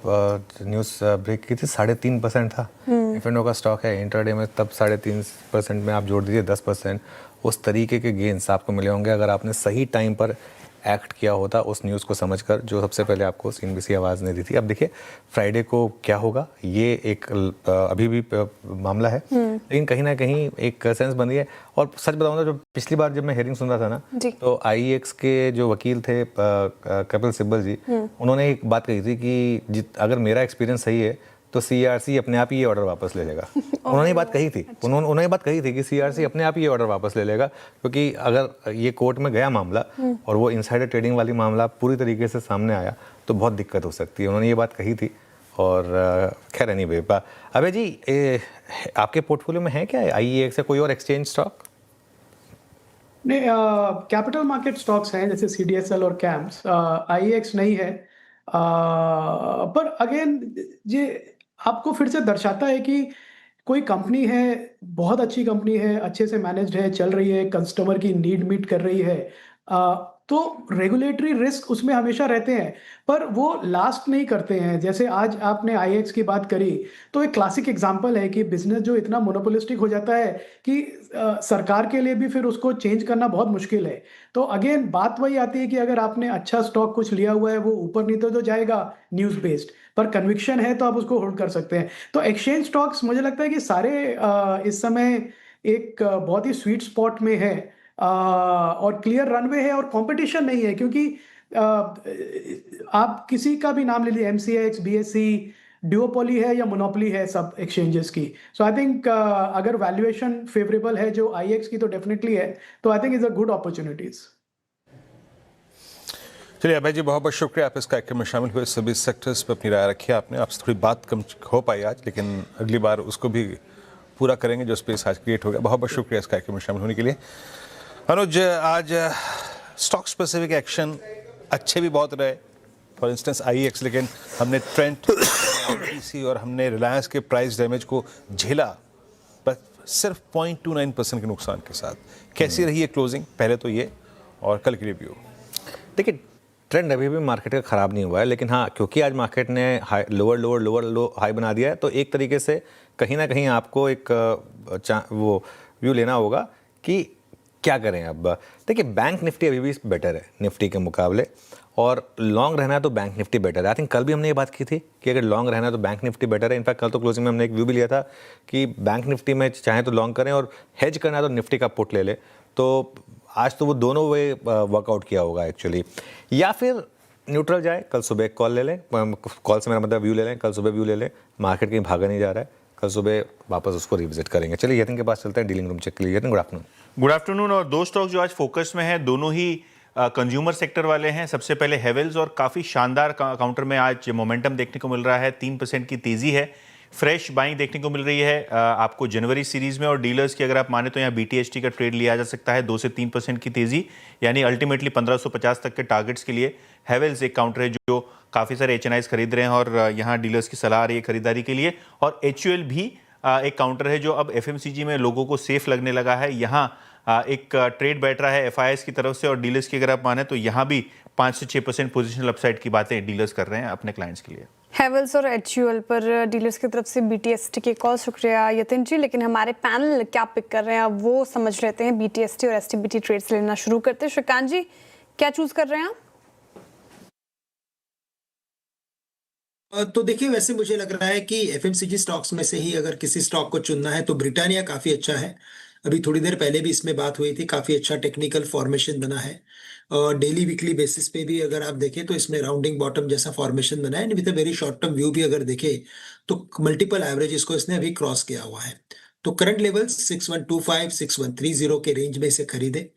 न्यूज़ ब्रेक की थी 3.5% था F&O का स्टॉक है इंट्राडे में, तब 3.5% में आप जोड़ दीजिए 10%। उस तरीके के गेंस आपको मिले होंगे अगर आपने सही टाइम पर एक्ट किया होता उस न्यूज़ को समझकर, जो सबसे पहले आपको CNBC आवाज़ ने दी थी। अब देखिए फ्राइडे को क्या होगा, ये एक अभी भी मामला है, लेकिन कहीं ना कहीं एक सेंस बन रही है। और सच बताऊँ तो जो पिछली बार जब मैं हेयरिंग सुन रहा था ना, तो IEX के जो वकील थे कपिल सिब्बल जी, उन्होंने एक बात कही थी कि अगर मेरा एक्सपीरियंस सही है तो CRC अपने आप ही ये ऑर्डर वापस ले लेगा। उन्होंने ये बात कही थी, उन्होंने ये बात कही थी कि CRC अपने आप ही ये ऑर्डर वापस ले लेगा, क्योंकि अगर ये कोर्ट में गया मामला और वो इनसाइडर ट्रेडिंग वाली मामला पूरी तरीके से सामने आया तो बहुत दिक्कत हो सकती है। उन्होंने ये बात कही थी। और खैर नहीं बेपा। अबे जी, आपके पोर्टफोलियो में है क्या IEX या कोई और एक्सचेंज स्टॉक? नहीं, कैपिटल मार्केट स्टॉक्स हैं जैसे CDSL और CAMS। IEX नहीं है, पर अगेन ये आपको फिर से दर्शाता है कि कोई कंपनी है, बहुत अच्छी कंपनी है, अच्छे से मैनेज्ड है, चल रही है, कस्टमर की नीड मीट कर रही है, तो रेगुलेटरी रिस्क उसमें हमेशा रहते हैं, पर वो लास्ट नहीं करते हैं। जैसे आज आपने IEX की बात करी, तो एक क्लासिक एग्जांपल है कि बिजनेस जो इतना मोनोपोलिस्टिक हो जाता है कि सरकार के लिए भी फिर उसको चेंज करना बहुत मुश्किल है। तो अगेन बात वही आती है कि अगर आपने अच्छा स्टॉक कुछ लिया हुआ है, वो ऊपर नहीं तो जाएगा न्यूज़ बेस्ड, पर कन्विक्शन है तो आप उसको होल्ड कर सकते हैं। तो एक्सचेंज स्टॉक्स मुझे लगता है कि सारे इस समय एक बहुत ही स्वीट स्पॉट में है, और क्लियर रनवे है और कंपटीशन नहीं है, क्योंकि आप किसी का भी नाम ले लीजिए, MCX, BSE, ड्यूओपोली है या मोनोपोली है सब एक्सचेंजेस की। सो आई थिंक अगर वैल्यूएशन फेवरेबल है जो IEX की तो डेफिनेटली है, तो I think is a good opportunities. चलिए अभय जी, बहुत बहुत शुक्रिया, आप इस कार्यक्रम में शामिल हुए, सभी सेक्टर्स पर अपनी राय रखी आपने। आपसे थोड़ी बात कम हो पाई आज, लेकिन अगली बार उसको भी पूरा करेंगे जो स्पेस आज क्रिएट हो गया। बहुत बहुत शुक्रिया इस कार्यक्रम में शामिल होने के लिए। अनुज, आज स्टॉक स्पेसिफिक एक्शन अच्छे भी बहुत रहे, फॉर इंस्टेंस IEX, लेकिन हमने ट्रेंड और हमने रिलायंस के प्राइस डैमेज को झेला, पर सिर्फ 0.29% के नुकसान के साथ। कैसी रही है क्लोजिंग, पहले तो ये, और कल की रिव्यू? देखिए, ट्रेंड अभी भी मार्केट का ख़राब नहीं हुआ है, लेकिन हाँ, क्योंकि आज मार्केट ने लोअर लो हाई बना दिया है, तो एक तरीके से कहीं ना कहीं आपको एक वो व्यू लेना होगा कि क्या करें अब? देखिए, बैंक निफ्टी अभी भी बेटर है निफ्टी के मुकाबले, और लॉन्ग रहना है तो बैंक निफ्टी बेटर है। आई थिंक कल भी हमने ये बात की थी कि अगर लॉन्ग रहना है तो बैंक निफ्टी बेटर है। इनफैक्ट कल तो क्लोजिंग में हमने एक व्यू भी लिया था कि बैंक निफ्टी में चाहे तो लॉन्ग करें, और हेज करना है तो निफ्टी का पुट ले ले। तो आज तो वो दोनों वे वर्कआउट किया होगा एक्चुअली, या फिर न्यूट्रल जाए, कल सुबह एक कॉल ले लें, कॉल से मेरा मतलब व्यू ले लें, कल सुबह व्यू ले लें, मार्केट कहीं भागा नहीं जा रहा है, कल सुबह वापस उसको रिविजिट करेंगे। चलिए यतिन के पास चलते हैं, डीलिंग रूम चेक के लिए। Yatin, good afternoon. Good afternoon. और दो स्टॉक जो आज फोकस में है, दोनों ही कंज्यूमर सेक्टर वाले हैं। सबसे पहले हेवेल्स, और काफ़ी शानदार काउंटर में आज मोमेंटम देखने को मिल रहा है, 3% की तेज़ी है, फ्रेश बाइंग देखने को मिल रही है आपको जनवरी सीरीज में। और डीलर्स की अगर आप माने तो यहाँ BTHT का ट्रेड लिया जा सकता है, 2 से 3% की तेज़ी, यानी अल्टीमेटली 1550 तक के टारगेट्स के लिए हेवेल्स एक काउंटर है जो काफ़ी सारे HNIs खरीद रहे हैं, और यहाँ डीलर्स की सलाह आ रही है खरीदारी के लिए। और HUL भी एक काउंटर है जो अब FMCG में लोगों को सेफ लगने लगा है। यहाँ एक ट्रेड बैठ रहा है FIS की तरफ से, और डीलर्स की अगर आप माने तो यहाँ भी 5 से 6% पोजिशनल अपसाइड की बातें डीलर्स कर रहे हैं अपने क्लाइंट्स के लिए। हेवेल्स और HUL पर डीलर्स की तरफ से BTHT के कॉल, शुक्रिया यतिन जी। लेकिन हमारे पैनल क्या पिक कर रहे हैं अब वो समझ लेते हैं। BTHT और STBT ट्रेड्स लेना शुरू करते हैं। श्रीकांत जी, क्या चूज कर रहे हैं आप? तो देखिए, वैसे मुझे लग रहा है कि FMCG स्टॉक्स में से ही अगर किसी स्टॉक को चुनना है तो ब्रिटानिया काफी अच्छा है। अभी थोड़ी देर पहले भी इसमें बात हुई थी, काफी अच्छा टेक्निकल फॉर्मेशन बना है। डेली वीकली बेसिस पे भी अगर आप देखें तो इसमें राउंडिंग बॉटम जैसा फॉर्मेशन बना है। With a very short term view भी अगर देखें तो मल्टीपल एवरेज इसको इसने अभी क्रॉस किया हुआ है। तो करंट लेवल 6125 6130 के रेंज में इसे खरीदे।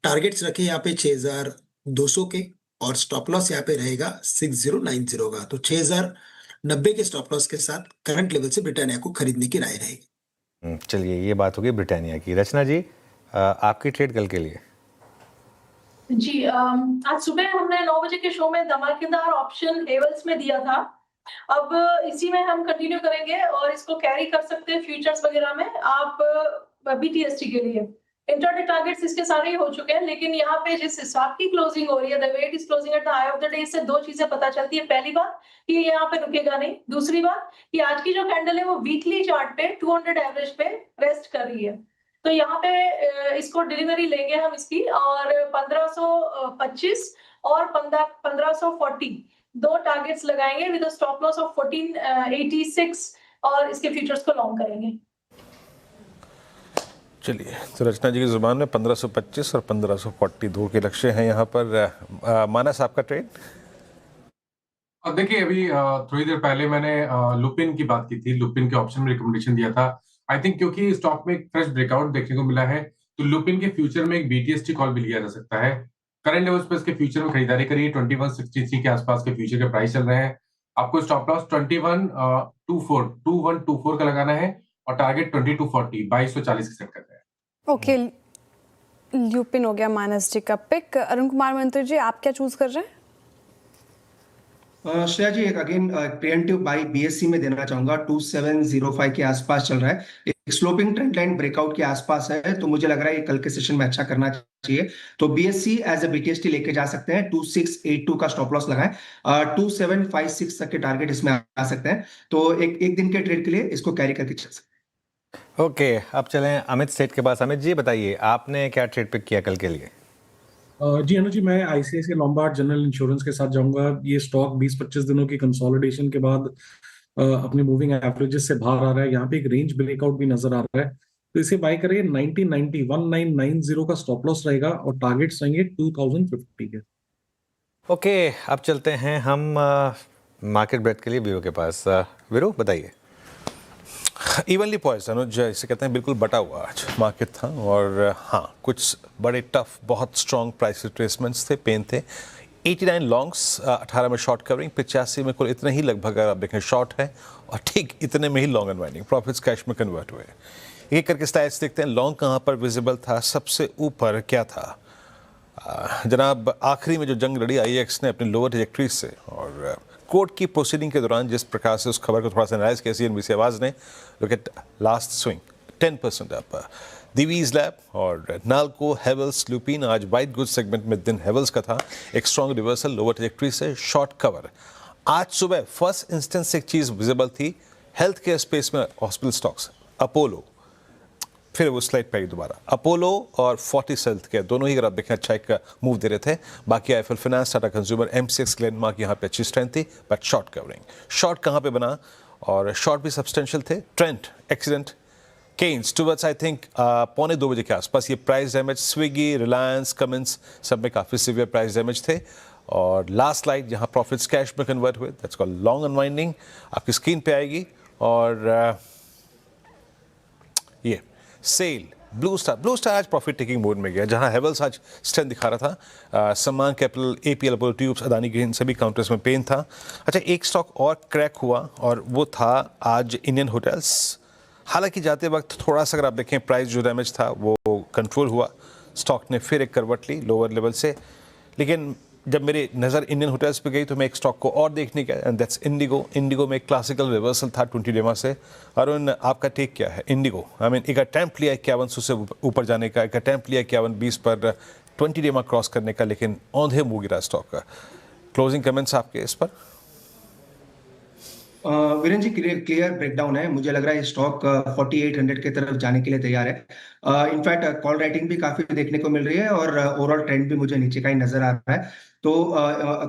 टारगेट्स रखे यहाँ पे 6200 के, और स्टॉप लॉस यहाँ पे रहेगा 6090 का। तो 6090 के स्टॉप लॉस के साथ करंट लेवल से ब्रिटानिया को खरीदने की राय रहेगी। चलिए, ये बात होगी ब्रिटानिया की। रचना जी, आपकी ट्रेड कल के लिए? जी, आज सुबह हमने 9 बजे के शो में धमाकेदार ऑप्शन हेवल्स में दिया था। अब इसी में हम कंटिन्यू करेंगे और इसको कैरी कर सकते हैं फ्यूचर्स वगैरह में आप BTHT के लिए। इंटरडे टारगेट्स इसके सारे ही हो चुके हैं, लेकिन यहाँ पे जिस हिसाब की क्लोजिंग हो रही है, the weight is closing at the high of the day, इससे दो चीजें पता चलती है। पहली बात कि ये यहाँ पे रुकेगा नहीं, दूसरी बात कि आज की जो कैंडल है वो वीकली चार्ट पे 200 एवरेज पे रेस्ट कर रही है। तो यहाँ पे इसको डिलीवरी लेंगे हम इसकी, और 1525 और 1540 दो टारगेट्स लगाएंगे विद स्टॉप लॉस ऑफ 1486, और इसके फ्यूचर्स को लॉन्ग करेंगे। चलिए, तो रचना जी की जुबान में 1525 और 1540 दो के लक्ष्य हैं यहाँ पर। मानस, आपका ट्रेड? अब देखिए, अभी थोड़ी देर पहले मैंने लुपिन की बात की थी, लुपिन के ऑप्शन में रिकमेंडेशन दिया था। आई थिंक क्योंकि स्टॉक में एक फ्रेश ब्रेकआउट देखने को मिला है, तो लुपिन के फ्यूचर में एक BTHT कॉल भी लिया जा सकता है। करंट लेवल्स पे इसके फ्यूचर में खरीदारी करिए। 2163 के आसपास के फ्यूचर के प्राइस चल रहे हैं। आपको स्टॉप लॉस 2124 का लगाना है, और टारगेट 2240 2240 के सेट करना है। ओके, ल्यूपिन हो गया मानस जी का पिक। अरुण कुमार मंत्री जी, आप क्या चूज कर रहे हैं? श्रेया जी, एक अगेन प्रिएम्प्टिव बाई BSE में देना चाहूंगा। 2705 के आसपास चल रहा है, एक स्लोपिंग ट्रेंड लाइन ब्रेकआउट के आसपास है, तो मुझे लग रहा है ये कल के सेशन में अच्छा करना चाहिए। तो BSE एज ए BTHT लेके जा सकते हैं। 2682 का स्टॉप लॉस लगाएं, 2756 तक के टारगेट इसमें आ सकते हैं। तो एक दिन के ट्रेड के लिए इसको कैरी करके चल सकते हैं। ओके, अब चलें अमित सेठ के पास। अमित जी, बताइए आपने क्या ट्रेड पिक किया कल के लिए? जी अनुज जी, मैं ICICI लोम्बार्ड जनरल इंश्योरेंस के साथ जाऊंगा। ये स्टॉक 20-25 दिनों की कंसोलिडेशन के बाद अपने मूविंग एवरेजेस से बाहर आ रहा है। यहाँ पे एक रेंज ब्रेकआउट भी नजर आ रहा है, तो इसे बाय करिए। 1990 का स्टॉप लॉस रहेगा, और टारगेट्स रहेंगे 2050 के। ओके, अब चलते हैं हम मार्केट ब्रेथ के लिए वीरू के पास। वीरू, बताइए। इवनली पॉइज्ड अनुज, इसे कहते हैं बिल्कुल बटा हुआ आज मार्केट था। और हाँ, कुछ बड़े टफ, बहुत स्ट्रॉन्ग प्राइस रिट्रेसमेंट्स थे, पेन थे। 89 लॉन्ग्स, 18 में शॉर्ट कवरिंग, 85 में कुल इतने ही लगभग अगर आप देखें शॉर्ट है, और ठीक इतने में ही लॉन्ग अनवाइंडिंग, प्रॉफिट्स कैश में कन्वर्ट हुए। एक करके स्टाइल्स देखते हैं। लॉन्ग कहाँ पर विजिबल था? सबसे ऊपर क्या था जनाब? आखिरी में जो जंग लड़ी IEX ने अपनी लोअर ट्रैजेक्टरी से, और कोर्ट की प्रोसीडिंग के दौरान जिस प्रकार से उस खबर को थोड़ा सा एनालाइज किया CNBC आवाज़ ने, look at last swing 10% up. Divis lab और नाल्को, हेवल्स, लुपिन, आज वाइट गुड सेगमेंट में दिन हेवल्स का था। एक स्ट्रॉन्ग रिवर्सल लोअर ट्रैजेक्टरी से, शॉर्ट कवर। आज सुबह फर्स्ट इंस्टेंस एक चीज़ विजिबल थी हेल्थ केयर स्पेस में, हॉस्पिटल स्टॉक्स, अपोलो फिर वो स्लाइड पे आई दोबारा। अपोलो और फोर्टिस हेल्थ केयर दोनों ही अगर आप देखें अच्छा एक मूव दे रहे थे। बाकी IFL finance, Tata consumer, MCX, Glenmark यहाँ पे अच्छी स्ट्रेंथ थी, बट शॉर्ट कवरिंग। शॉर्ट कहाँ पे बना और शॉर्ट भी सब्सटेंशियल थे। Trent, accident, Kaynes towards I think 1:45 बजे के आसपास ये price damage, Swiggy, Reliance, Cummins सब में काफ़ी सिवियर प्राइस डैमेज थे। और लास्ट स्लाइड जहाँ प्रॉफिट्स कैश में कन्वर्ट हुए, दैट्स कॉल्ड लॉन्ग अनवाइंडिंग, आपकी स्क्रीन पे आएगी। और ये सेल, ब्लू स्टार आज प्रॉफिट टेकिंग मोड में गया, जहां हेवल्स आज स्ट्रेंथ दिखा रहा था। सम्मान capital, APL, Apollo tubes, Adani green सभी काउंटर्स में पेन था। अच्छा, एक स्टॉक और क्रैक हुआ और वो था आज इंडियन होटल्स। हालांकि जाते वक्त थोड़ा सा अगर आप देखें प्राइस जो डैमेज था वो कंट्रोल हुआ, स्टॉक ने फिर एक करवट ली लोअर लेवल से। लेकिन जब मेरी नज़र इंडियन होटल्स पे गई तो मैं एक स्टॉक को और देखने गया, एंड दैट्स इंडिगो। इंडिगो में एक क्लासिकल रिवर्सल था 20 डेमा से। अरुण, आपका टेक क्या है इंडिगो? आई मीन एक अटैम्प्ट लिया 5100 से ऊपर जाने का, एक अटैम्प्ट लिया 5120 पर 20 डेमा क्रॉस करने का, लेकिन औंधे मुँह गिरा स्टॉक का। क्लोजिंग कमेंट्स आपके इस पर? वीरेंद्र जी, क्लियर ब्रेकडाउन है। मुझे लग रहा है स्टॉक 4800 की तरफ जाने के लिए तैयार है। इनफैक्ट कॉल राइटिंग भी काफी देखने को मिल रही है और ओवरऑल ट्रेंड भी मुझे नीचे का ही नजर आ रहा है। तो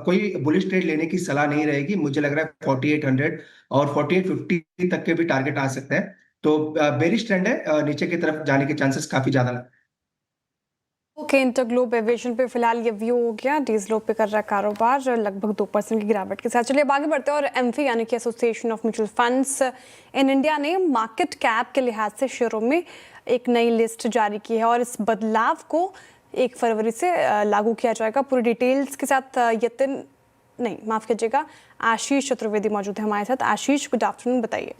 कोई बुलिश ट्रेड लेने की सलाह नहीं रहेगी। मुझे लग रहा है 4800 और 4850 तक के भी टारगेट आ सकते हैं। तो बेरिश ट्रेंड है, नीचे की तरफ जाने के चांसेस काफी ज्यादा है। ओके, इंटरग्लोब एविएशन पे फिलहाल ये व्यू हो गया। डीजलो पे कर रहा है कारोबार लगभग 2% की गिरावट के साथ। चलिए अब आगे बढ़ते हैं और एमफी यानी कि association of mutual funds in India ने मार्केट कैप के लिहाज से शेयरों में एक नई लिस्ट जारी की है और इस बदलाव को 1 फरवरी से लागू किया जाएगा। पूरी डिटेल्स के साथ माफ कीजिएगा, आशीष चतुर्वेदी मौजूद है हमारे साथ। आशीष, गुड आफ्टरनून, बताइए।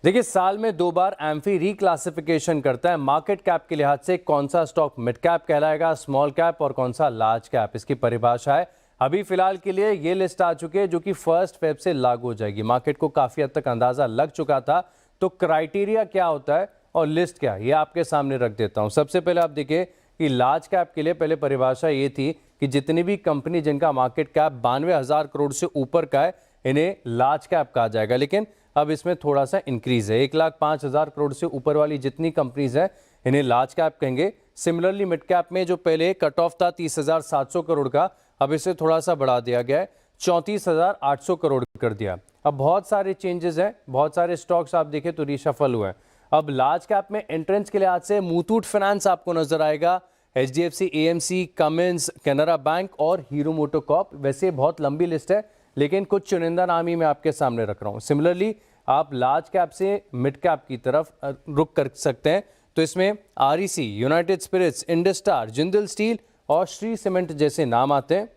देखिए, साल में 2 बार एम्फी रिक्लासिफिकेशन करता है मार्केट कैप के लिहाज से, कौन सा स्टॉक मिड कैप कहलाएगा, स्मॉल कैप और कौन सा लार्ज कैप, इसकी परिभाषा है। अभी फिलहाल के लिए ये लिस्ट आ चुकी है जो कि 1 फेब से लागू हो जाएगी। मार्केट को काफी हद तक अंदाजा लग चुका था, तो क्राइटेरिया क्या होता है और लिस्ट क्या, ये आपके सामने रख देता हूं। सबसे पहले आप देखिए कि लार्ज कैप के लिए पहले परिभाषा ये थी कि जितनी भी कंपनी जिनका मार्केट कैप 92,000 करोड़ से ऊपर का है, इन्हें लार्ज कैप कहा जाएगा। लेकिन अब इसमें थोड़ा सा इंक्रीज है, 1,05,000 करोड़ से ऊपर वाली जितनी कंपनीज हैं इन्हें लार्ज कैप कहेंगे। सिमिलरली मिड कैप में जो पहले कट ऑफ था 30,700 करोड़ का, अब इसे थोड़ा सा बढ़ा दिया गया है, 34,800 करोड़ कर दिया। अब बहुत सारे चेंजेस हैं, बहुत सारे स्टॉक्स आप देखें तो रीशफल हुए हैं। अब लार्ज कैप में एंट्रेंस के लिहाज से मुथूट फाइनेंस आपको नजर आएगा, HDFC, AMC, Cummins, Canara bank और हीरो मोटोकॉर्प। वैसे बहुत लंबी लिस्ट है, लेकिन कुछ चुनिंदा नाम ही मैं आपके सामने रख रहा हूँ। सिमिलरली आप लार्ज कैप से मिड कैप की तरफ रुक कर सकते हैं, तो इसमें REC, United Spirits, Indostar, Jindal steel और श्री सीमेंट जैसे नाम आते हैं।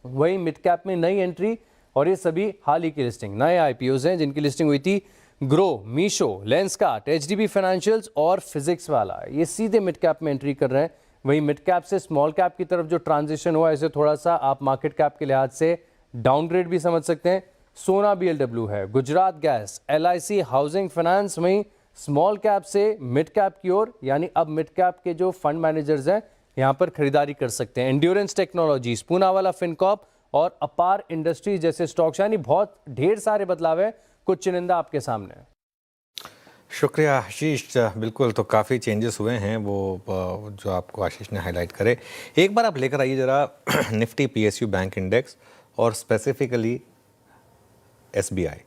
वही मिड कैप में नई एंट्री, और ये सभी हाल ही की लिस्टिंग, नए IPOs हैं जिनकी लिस्टिंग हुई थी। Grow, Meesho, Lenskart, HDB financials और फिजिक्स वाला, ये सीधे मिड कैप में एंट्री कर रहे हैं। वही मिड कैप से स्मॉल कैप की तरफ जो ट्रांजिशन हुआ, इसे थोड़ा सा आप मार्केट कैप के लिहाज से डाउनग्रेड भी समझ सकते हैं। सोना BLW है, Gujarat gas, LIC, housing finance, वहीं स्मॉल कैप से मिड कैप की ओर, यानी अब मिड कैप के जो फंड मैनेजर्स हैं यहाँ पर खरीदारी कर सकते हैं। एंड्योरेंस टेक्नोलॉजीज, पूनावाला फिनकॉर्प और अपार इंडस्ट्रीज जैसे स्टॉक्स, यानी बहुत ढेर सारे बदलाव है, कुछ चुनिंदा आपके सामने है। शुक्रिया आशीष, बिल्कुल, तो काफ़ी चेंजेस हुए हैं वो जो आपको आशीष ने हाईलाइट करे। एक बार आप लेकर आइए ज़रा निफ्टी PSU बैंक इंडेक्स और स्पेसिफिकली SBI।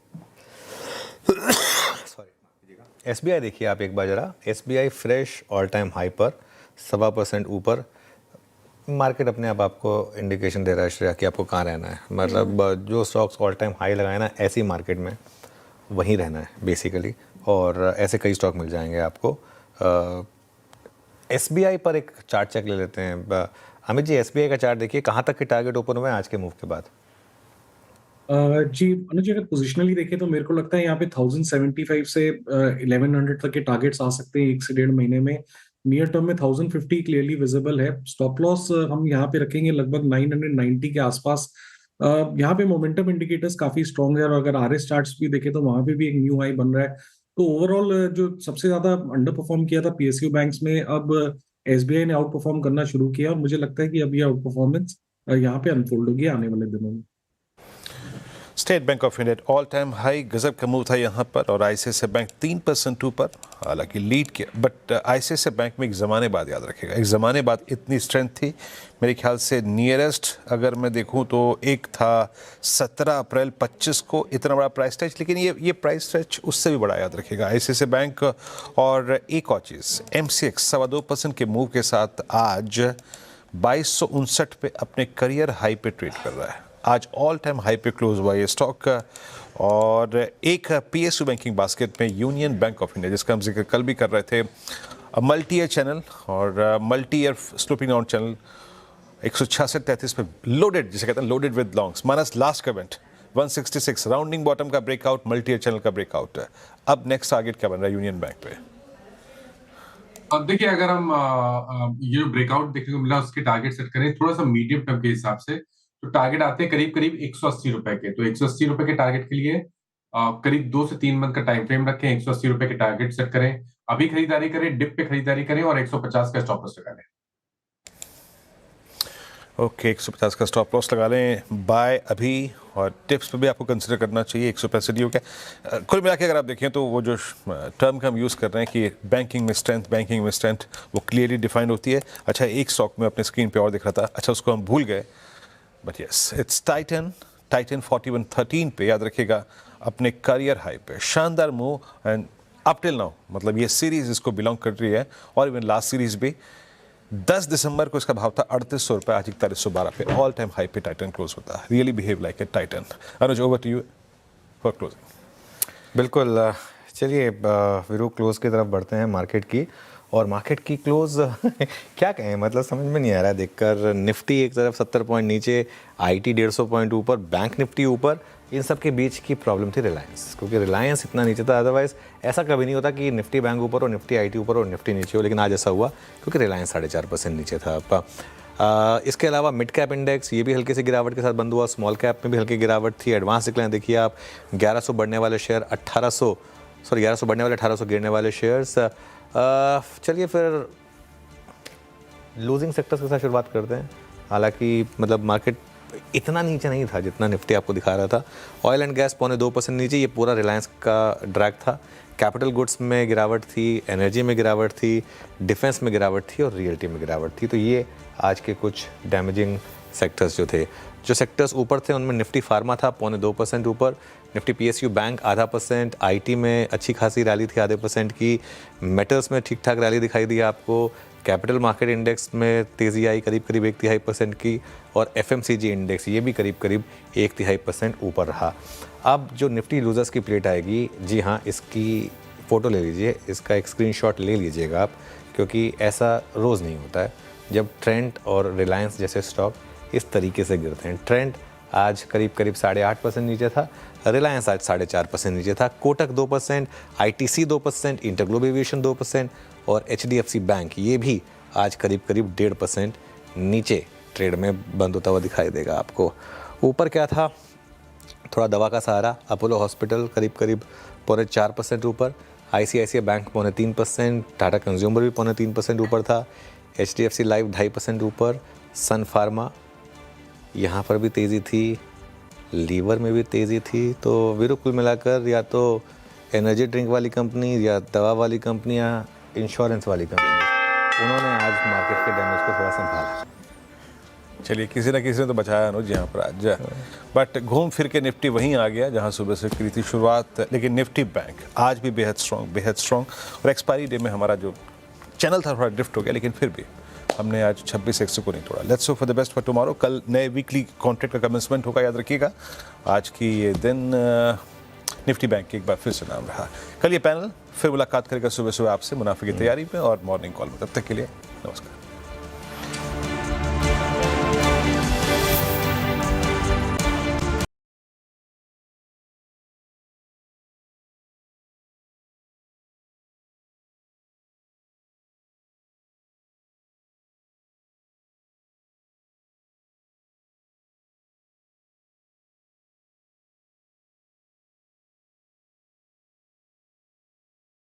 सॉरी, SBI देखिए आप एक बार ज़रा। SBI fresh all time high पर 1.25% ऊपर। मार्केट अपने आप आपको इंडिकेशन दे रहा है श्रेया कि आपको कहाँ रहना है। मतलब जो स्टॉक्स ऑल टाइम हाई लगाए ना, ऐसी मार्केट में वहीं रहना है बेसिकली, और ऐसे कई स्टॉक मिल जाएंगे आपको। SBI पर एक चार्ट चेक ले लेते हैं। अमित जी, SBI का चार्ट देखिए, कहाँ तक के टारगेट ओपन हुए हैं आज के मूव के बाद? जी अनुज जी, अगर पोजिशनली देखें तो मेरे को लगता है यहाँ पे 1075 से 1100 तक के टारगेट्स आ सकते हैं 1 से 1.5 महीने में। नियर टर्म में 1050 क्लियरली विजिबल है। स्टॉप लॉस हम यहाँ पे रखेंगे लगभग 990 के आसपास। यहाँ पे मोमेंटम इंडिकेटर्स काफी स्ट्रॉन्ग है, और अगर RS चार्ट्स भी देखें तो वहां पे भी एक न्यू हाई बन रहा है। तो ओवरऑल जो सबसे ज्यादा अंडर परफॉर्म किया था PSU बैंक्स में, अब SBI ने आउट परफॉर्म करना शुरू किया, और मुझे लगता है कि अब ये आउट परफॉर्मेंस यहाँ पे अनफोल्ड होगी आने वाले दिनों में। State bank of India all time high, गजब का मूव था यहाँ पर, और आईसीआईसीआई बैंक 3% ऊपर, हालांकि लीड किया, बट आईसीआईसीआई बैंक में एक ज़माने बाद याद रखेगा, एक ज़माने बाद इतनी स्ट्रेंथ थी, मेरे ख्याल से नियरेस्ट अगर मैं देखूँ तो एक था 17 अप्रैल 25 को, इतना बड़ा प्राइस स्ट्रेच, लेकिन ये प्राइस स्ट्रेच उससे भी बड़ा याद रखेगा आईसीआईसीआई बैंक। और एक और चीज़, एमसीएक्स 2.25% के मूव के साथ आज 2259 पे अपने करियर हाई पे ट्रेड कर रहा है, आज ऑल टाइम हाई पे क्लोज हुआ ये स्टॉक। और एक पीएसयू बैंकिंग बास्केट में यूनियन बैंक ऑफ इंडिया, जिसका हम जिक्र कल भी कर रहे थे, मल्टी ईयर चैनल और multi year sloping down channel 166.33 पे लोडेड, जिसे कहते हैं loaded with longs, minus last का इवेंट 166, राउंडिंग बॉटम का ब्रेकआउट, मल्टी ईयर चैनल का ब्रेकआउट। अब नेक्स्ट टारगेट क्या बन रहा है यूनियन बैंक पे? अब देखिए, अगर हम ये जो ब्रेकआउट देखने को मिला उसके टारगेट सेट करें थोड़ा सा मीडियम टर्म के हिसाब से, तो टारगेट आते हैं करीब करीब 180 रुपए के। तो 180 रुपए के टारगेट के लिए करीब 2 से 3 मंथ का टाइम फ्रेम रखें, 180 रुपए के टारगेट सेट करें, अभी खरीदारी करें, डिप पे खरीदारी करें और 150 का स्टॉप लॉस लगा लें। ओके, 150 का स्टॉप लॉस लगा लें, बाय अभी, और टिप्स पे भी आपको कंसिडर करना चाहिए 165 डी। ओके, कुल मिला के अगर आप देखें तो वो जो टर्म का हम यूज़ कर रहे हैं कि बैंकिंग में स्ट्रेंथ वो क्लियरली डिफाइंड होती है। अच्छा, एक स्टॉक में अपने स्क्रीन पे और दिख रहा था, अच्छा उसको हम भूल गए, बट यस इट्स टाइटन 4113 पे, याद रखिएगा अपने करियर हाई पे, शानदार move, and up till now, मतलब ये सीरीज इसको बिलोंग कर रही है, और इवन लास्ट सीरीज भी 10 दिसंबर को इसका भाव था 3800 रुपये, आज 4112 पे ऑल टाइम हाई पे टाइटन क्लोज होता है। Really behave like a Titan. Anuj, over to you for closing. बिल्कुल, चलिए वीरू क्लोज की तरफ बढ़ते हैं मार्केट की, और मार्केट की क्लोज क्या कहें, मतलब समझ में नहीं आ रहा है देखकर। निफ्टी एक तरफ 70 पॉइंट नीचे, आईटी 150 पॉइंट ऊपर, बैंक निफ्टी ऊपर, इन सब के बीच की प्रॉब्लम थी रिलायंस, क्योंकि रिलायंस इतना नीचे था। अदरवाइज ऐसा कभी नहीं होता कि निफ्टी बैंक ऊपर और निफ्टी आईटी ऊपर और निफ्टी नीचे हो, लेकिन आज ऐसा हुआ क्योंकि रिलायंस 4.5% नीचे था। इसके अलावा मिड कैप इंडेक्स ये भी हल्के से गिरावट के साथ बंद हुआ, स्मॉल कैप में भी हल्की गिरावट थी। एडवांस डिक्लाइन देखिए आप, 1100 बढ़ने वाले शेयर 1100 बढ़ने वाले 1800 गिरने वाले शेयर्स। चलिए फिर लूजिंग सेक्टर्स के साथ शुरुआत करते हैं। हालांकि मतलब मार्केट इतना नीचे नहीं था जितना निफ्टी आपको दिखा रहा था। ऑयल एंड गैस 0.2% नीचे, ये पूरा रिलायंस का ड्रैग था। कैपिटल गुड्स में गिरावट थी, एनर्जी में गिरावट थी, डिफेंस में गिरावट थी और रियल्टी में गिरावट थी। तो ये आज के कुछ डैमेजिंग सेक्टर्स जो थे। जो सेक्टर्स ऊपर थे उनमें निफ्टी फार्मा था 0.2% ऊपर, निफ्टी पीएसयू बैंक 0.5%, आईटी में अच्छी खासी रैली थी 0.5% की, मेटल्स में ठीक ठाक रैली दिखाई दी आपको, कैपिटल मार्केट इंडेक्स में तेज़ी आई करीब 1/3% की, और एफएमसीजी इंडेक्स ये भी करीब 1/3% ऊपर रहा। अब जो निफ्टी लूजर्स की प्लेट आएगी, जी हाँ, इसकी फ़ोटो ले लीजिए, इसका एक स्क्रीनशॉट ले लीजिएगा आप, क्योंकि ऐसा रोज़ नहीं होता है जब ट्रेंड और रिलायंस जैसे स्टॉक इस तरीके से गिरते हैं। ट्रेंड आज करीब 8.5% नीचे था, रिलायंस आज 4.5% नीचे था, कोटक 2%, आईटीसी 2%, इंटरग्लोब एविएशन 2% और एचडीएफसी बैंक ये भी आज करीब 1.5% नीचे ट्रेड में बंद होता हुआ दिखाई देगा आपको। ऊपर क्या था, थोड़ा दवा का सहारा, अपोलो हॉस्पिटल करीब 0.4% ऊपर, आईसीआईसीआई बैंक 0.3%, टाटा कंज्यूमर भी 0.3% ऊपर था, एचडीएफसी लाइफ 2.5% ऊपर, सन फार्मा यहाँ पर भी तेज़ी थी, लीवर में भी तेज़ी थी। तो वीरू कुल मिलाकर या तो एनर्जी ड्रिंक वाली कंपनी या दवा वाली कंपनी या इंश्योरेंस वाली कंपनी, उन्होंने आज मार्केट के डैमेज को थोड़ा संभाला। चलिए, किसी ना किसी ने तो बचाया अनुज यहाँ पर आज, बट घूम फिर के निफ्टी वहीं आ गया जहाँ सुबह से करी थी शुरुआत। लेकिन निफ्टी बैंक आज भी बेहद स्ट्रॉन्ग, और एक्सपायरी डे में हमारा जो चैनल था थोड़ा ड्रिफ्ट हो गया, लेकिन फिर भी हमने आज 26 को नहीं तोड़ा। Let's hope for the best for tomorrow. कल नए वीकली कॉन्ट्रैक्ट का कमेंसमेंट होगा, याद रखिएगा। आज की ये दिन निफ्टी बैंक एक बार फिर से नाम रहा। कल ये पैनल फिर मुलाकात करेगा सुबह आपसे मुनाफे की तैयारी में और मॉर्निंग कॉल में। तब तक के लिए नमस्कार।